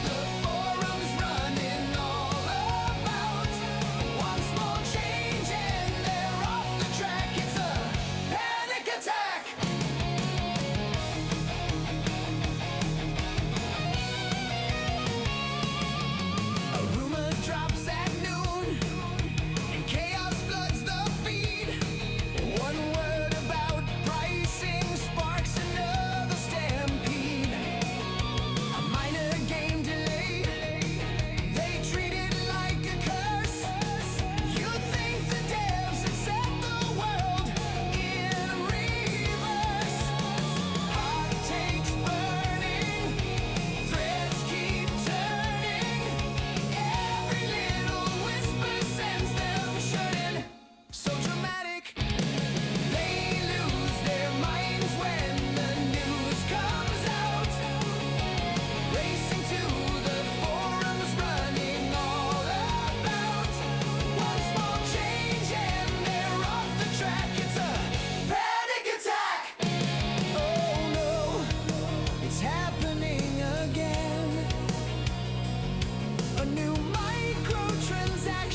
Delay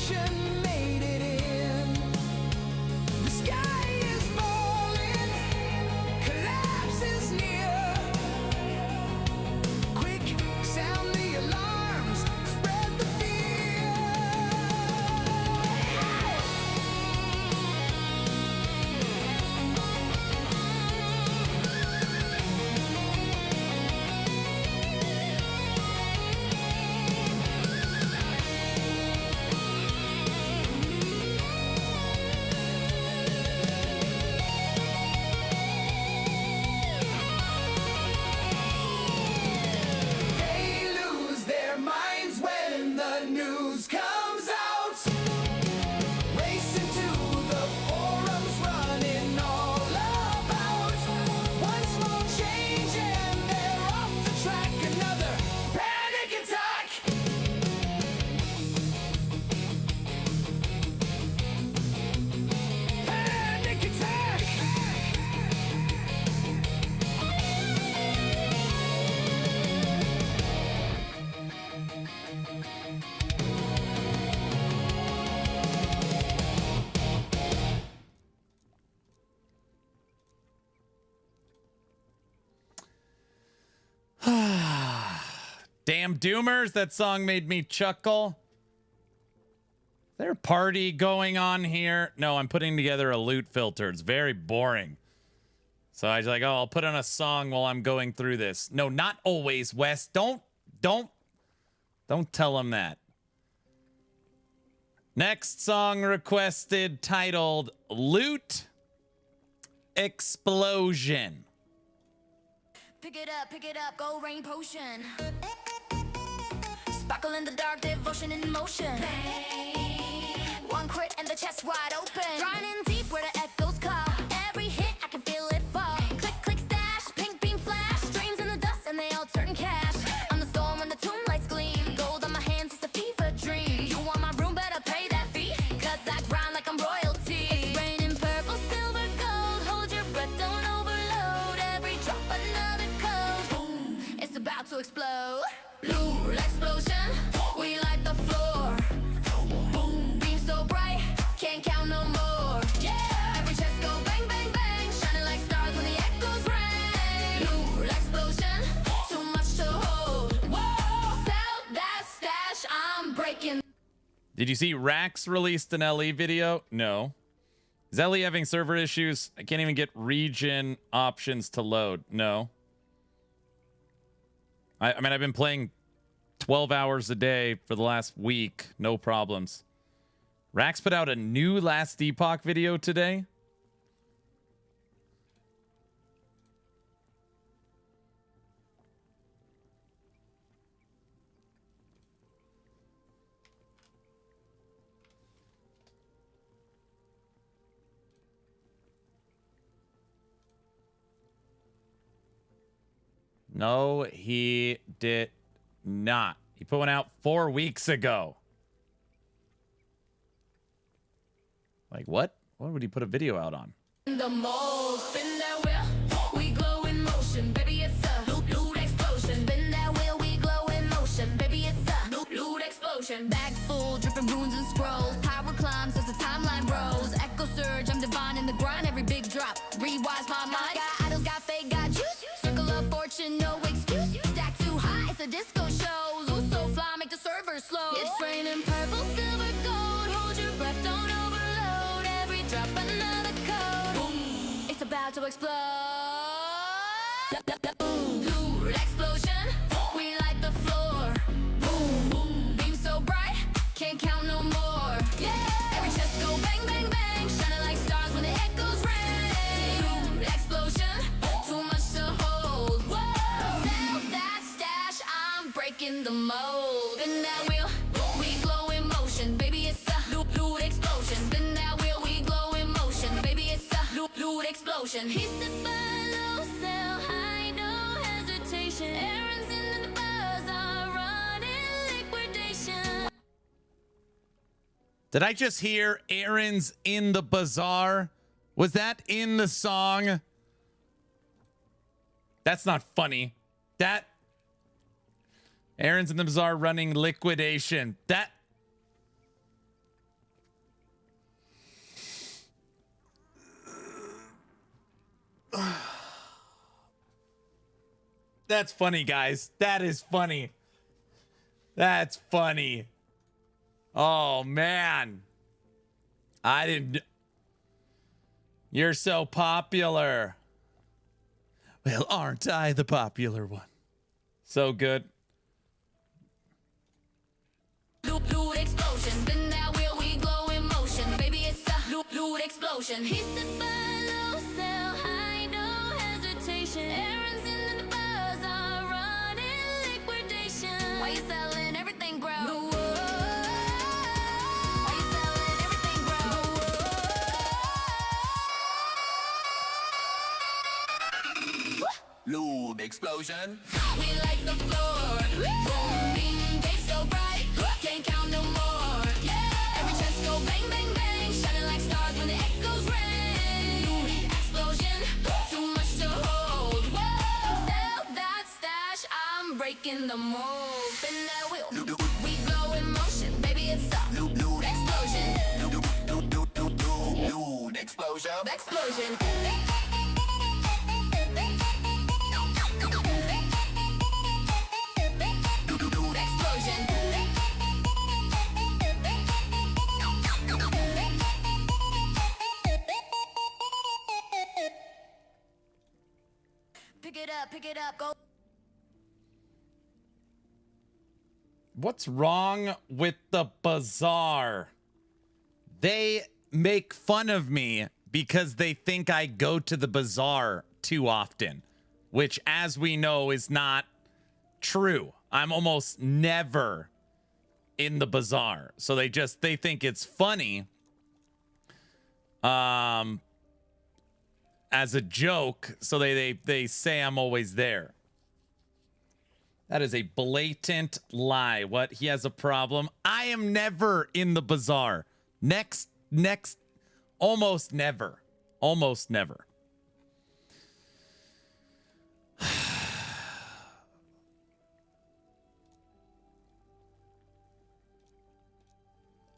nation made it in. The sky is falling, collapse is near. Quick, sound the alarms, spread the fear. They lose their minds when the news comes out. Racing to the forums, running all about. One small change and they're off the track. Another panic attack. Panic attack. Damn Doomers, that song made me chuckle. Is there a party going on here? No, I'm putting together a loot filter. It's very boring. So I was like, oh, I'll put on a song while I'm going through this. No, not always, Wes. Don't tell him that. Next song requested, titled Loot Explosion. Pick it up, go rain potion. Sparkle in the dark, devotion in motion. One crit and the chest wide open. Drawing in deep where the echoes call. Every hit, I can feel it fall. Click, click, stash, pink beam flash. Streams in the dust and they all turn cash. I'm the storm when the tomb lights gleam. Gold on my hands, it's a fever dream. You want my room, better pay that fee. Cause I grind like I'm royalty. It's raining purple, silver, gold. Hold your breath, don't overload. Every drop, another code. Boom, it's about to explode. Blue explosion, we light the floor. Boom, beam so bright, can't count no more. Yeah, every chest go bang, bang, bang, shining like stars when the echoes ring. Blue explosion, too much to hold. Whoa, sell that stash, I'm breaking. Did you see Rax released an LE video? No. Is LE having server issues? I can't even get region options to load. No. I mean, I've been playing 12 hours a day for the last week. No problems. Rax put out a new Last Epoch video today. No, he did not. He put one out 4 weeks ago. Like, what? What would he put a video out on? The mold, spin that wheel, we glow in motion, baby it's a loot explosion. Spin that wheel, we glow in motion, baby it's a loot explosion. Bag full, dripping runes and scrolls, power climbs as the timeline grows. Echo surge, I'm divine in the grind, every big drop rewires my mind. Got idols, got fake, got juice, circle of fortune, no excuse. Stack too high, it's a disco show. Loose so fly, make the server slow. It's raining purple, silver, gold. Hold your breath, don't overload. Every drop, another code. Boom, it's about to explode. Loot explosion, we light the floor. Boom, boom, beam so bright, can't count no more. Yeah, every chest go bang, bang, bang, shining like stars when the echoes ring. Loot explosion, too much to hold. Whoa, sell that stash, I'm breaking the mold. Spin that wheel, we glow in motion, baby it's a loot explosion. Spin that wheel, we glow in motion, baby it's a loot explosion. He said buy low, sell high, no hesitation. Errands in the bazaar, running liquidation. Did I just hear errands in the bazaar? Was that in the song? That's not funny. That errands in the bazaar running liquidation. That That's funny, guys. That is funny. That's funny. Oh, man. I didn't... You're so popular. Well, aren't I the popular one? So good. Loot explosion, spin that wheel, we glow in motion. Baby, it's a loot explosion. He said, buy low, sell high, no hesitation. Errands in the bazaar, running liquidation. Why you selling everything, bro? Why you selling everything, bro? Lube explosion. We like the floor. Boom, beam, gates so bright. Can't count no more. Yeah. Every chest go bang, bang, bang. Shining like stars when the echoes ring. Explosion. Too much to hold. Whoa. Sell that stash. I'm breaking the mold. Spin that wheel. We glow in motion. Baby, it's a loot explosion. Lube explosion. Explosion. Pick it up, go. What's wrong with the bazaar? They make fun of me because they think I go to the bazaar too often, which, as we know, is not true. I'm almost never in the bazaar. So they think it's funny. As a joke, so they say I'm always there. That is a blatant lie. What? He has a problem? I am never in the bazaar. Next, almost never. Almost never.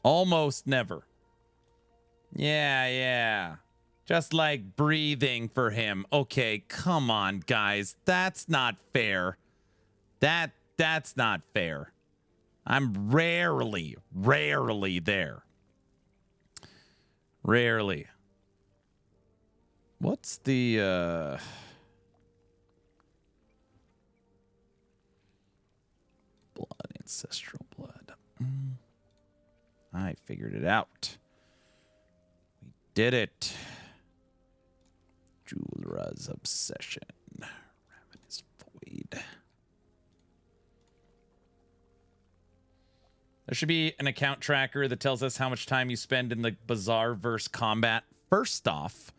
Almost never. Yeah. Just like breathing for him. Okay, come on, guys. That's not fair. That's not fair. I'm rarely there. Rarely. What's the blood, ancestral blood? I figured it out. We did it. Julra's obsession. Ravenous void. There should be an account tracker that tells us how much time you spend in the bazaar versus combat. First off,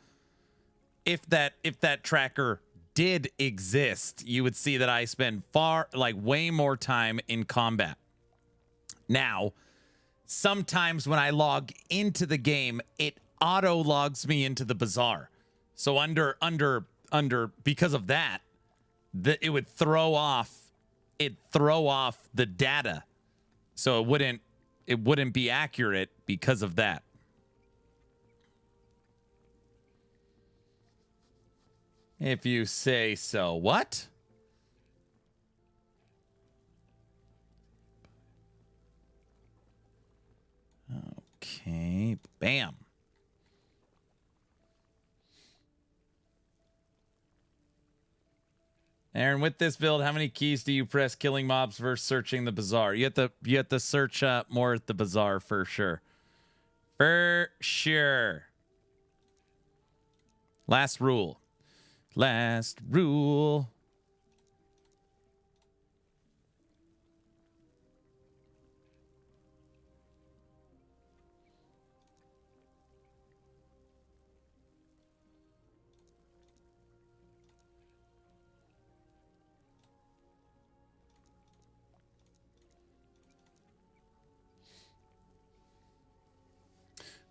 if that tracker did exist, you would see that I spend way more time in combat. Now, sometimes when I log into the game, it auto logs me into the bazaar. So because of that, it would throw off the data. So it wouldn't be accurate because of that. If you say so. What? Okay. Bam. Aaron, with this build, how many keys do you press killing mobs versus searching the bazaar? You have to search more at the bazaar for sure. For sure. Last rule.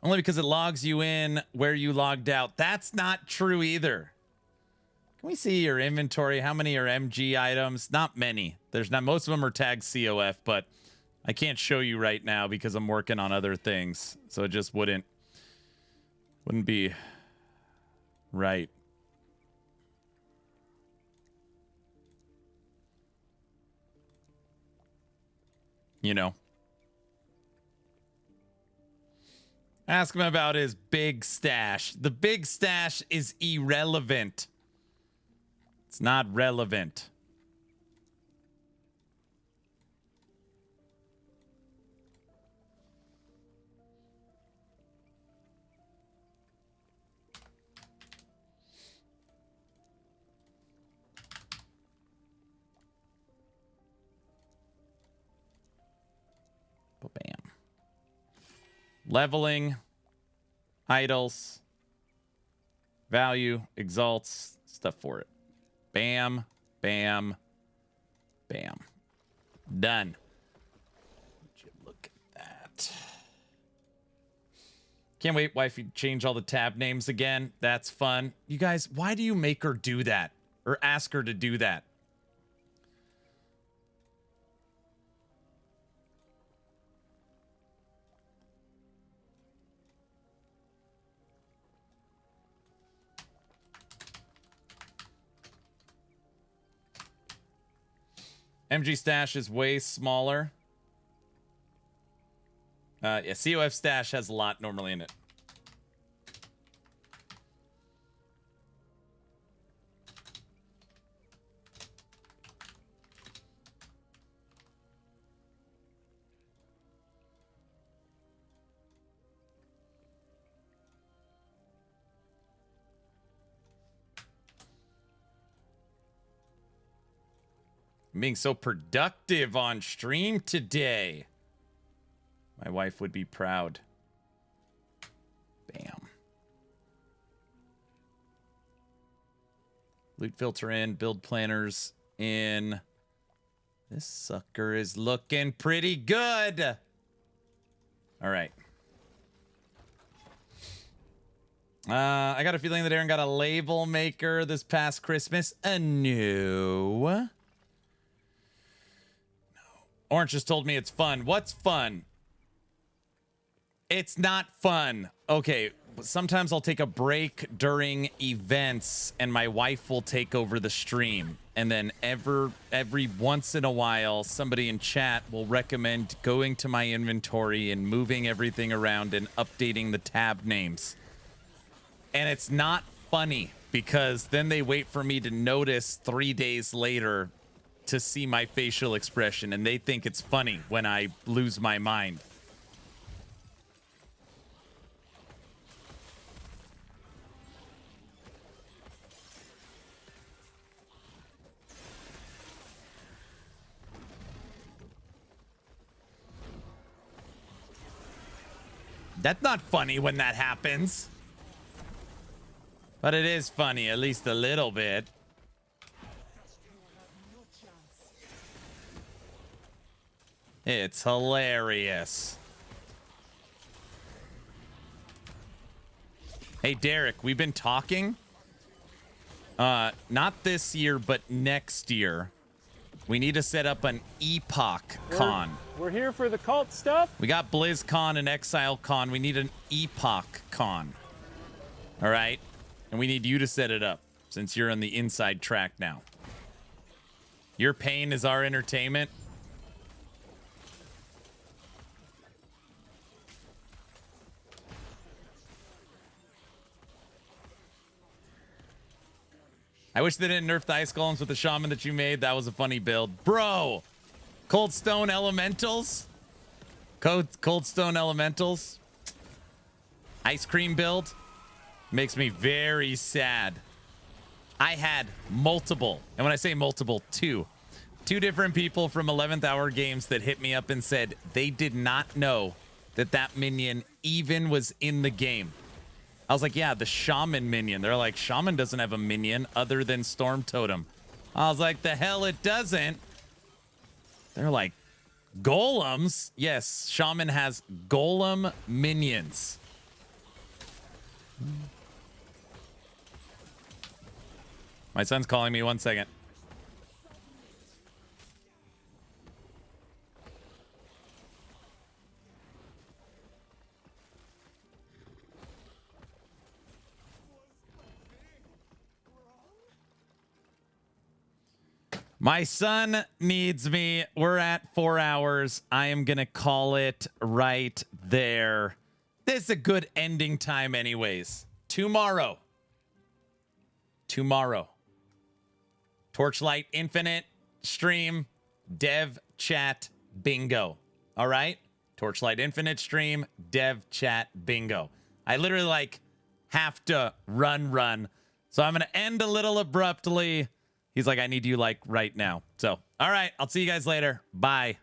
Only because it logs you in where you logged out. That's not true either. Can we see your inventory? How many are MG items? Not many. There's not. Most of them are tagged COF, but I can't show you right now because I'm working on other things. So it just wouldn't be right. You know. Ask him about his big stash. The big stash is irrelevant. It's not relevant. Bam. Leveling, idols, value, exalts, stuff for it. Bam, bam, bam. Done. Would you look at that? Can't wait, wifey, change all the tab names again. That's fun. You guys, why do you make her do that? Or ask her to do that? MG stash is way smaller. Yeah, COF stash has a lot normally in it. I'm being so productive on stream today. My wife would be proud. Bam. Loot filter in, build planners in. This sucker is looking pretty good. All right. I got a feeling that Aaron got a label maker this past Christmas. No. Orange just told me it's fun. What's fun? It's not fun. Okay, sometimes I'll take a break during events and my wife will take over the stream. And then every once in a while, somebody in chat will recommend going to my inventory and moving everything around and updating the tab names. And it's not funny because then they wait for me to notice 3 days later to see my facial expression, and they think it's funny when I lose my mind. That's not funny when that happens. But it is funny, at least a little bit. It's hilarious. Hey, Derek, we've been talking. Not this year, but next year. We need to set up an Epoch Con. We're here for the cult stuff. We got BlizzCon and Exile Con. We need an Epoch Con. All right? And we need you to set it up since you're on the inside track now. Your pain is our entertainment. I wish they didn't nerf the ice golems with the shaman that you made. That was a funny build. Bro! Cold Stone Elementals? Cold Stone Elementals? Ice cream build? Makes me very sad. I had multiple, and when I say multiple, two different people from 11th Hour Games that hit me up and said they did not know that that minion even was in the game. I was like, yeah, the Shaman minion. They're like, Shaman doesn't have a minion other than Storm Totem. I was like, the hell it doesn't. They're like, golems? Yes, Shaman has golem minions. My son's calling me. 1 second. My son needs me. We're at 4 hours. I am going to call it right there. This is a good ending time anyways. Tomorrow. Torchlight Infinite stream, dev chat bingo. All right? Torchlight Infinite stream, dev chat bingo. I literally like have to run. So I'm going to end a little abruptly. He's like, I need you like right now. So, all right, I'll see you guys later. Bye.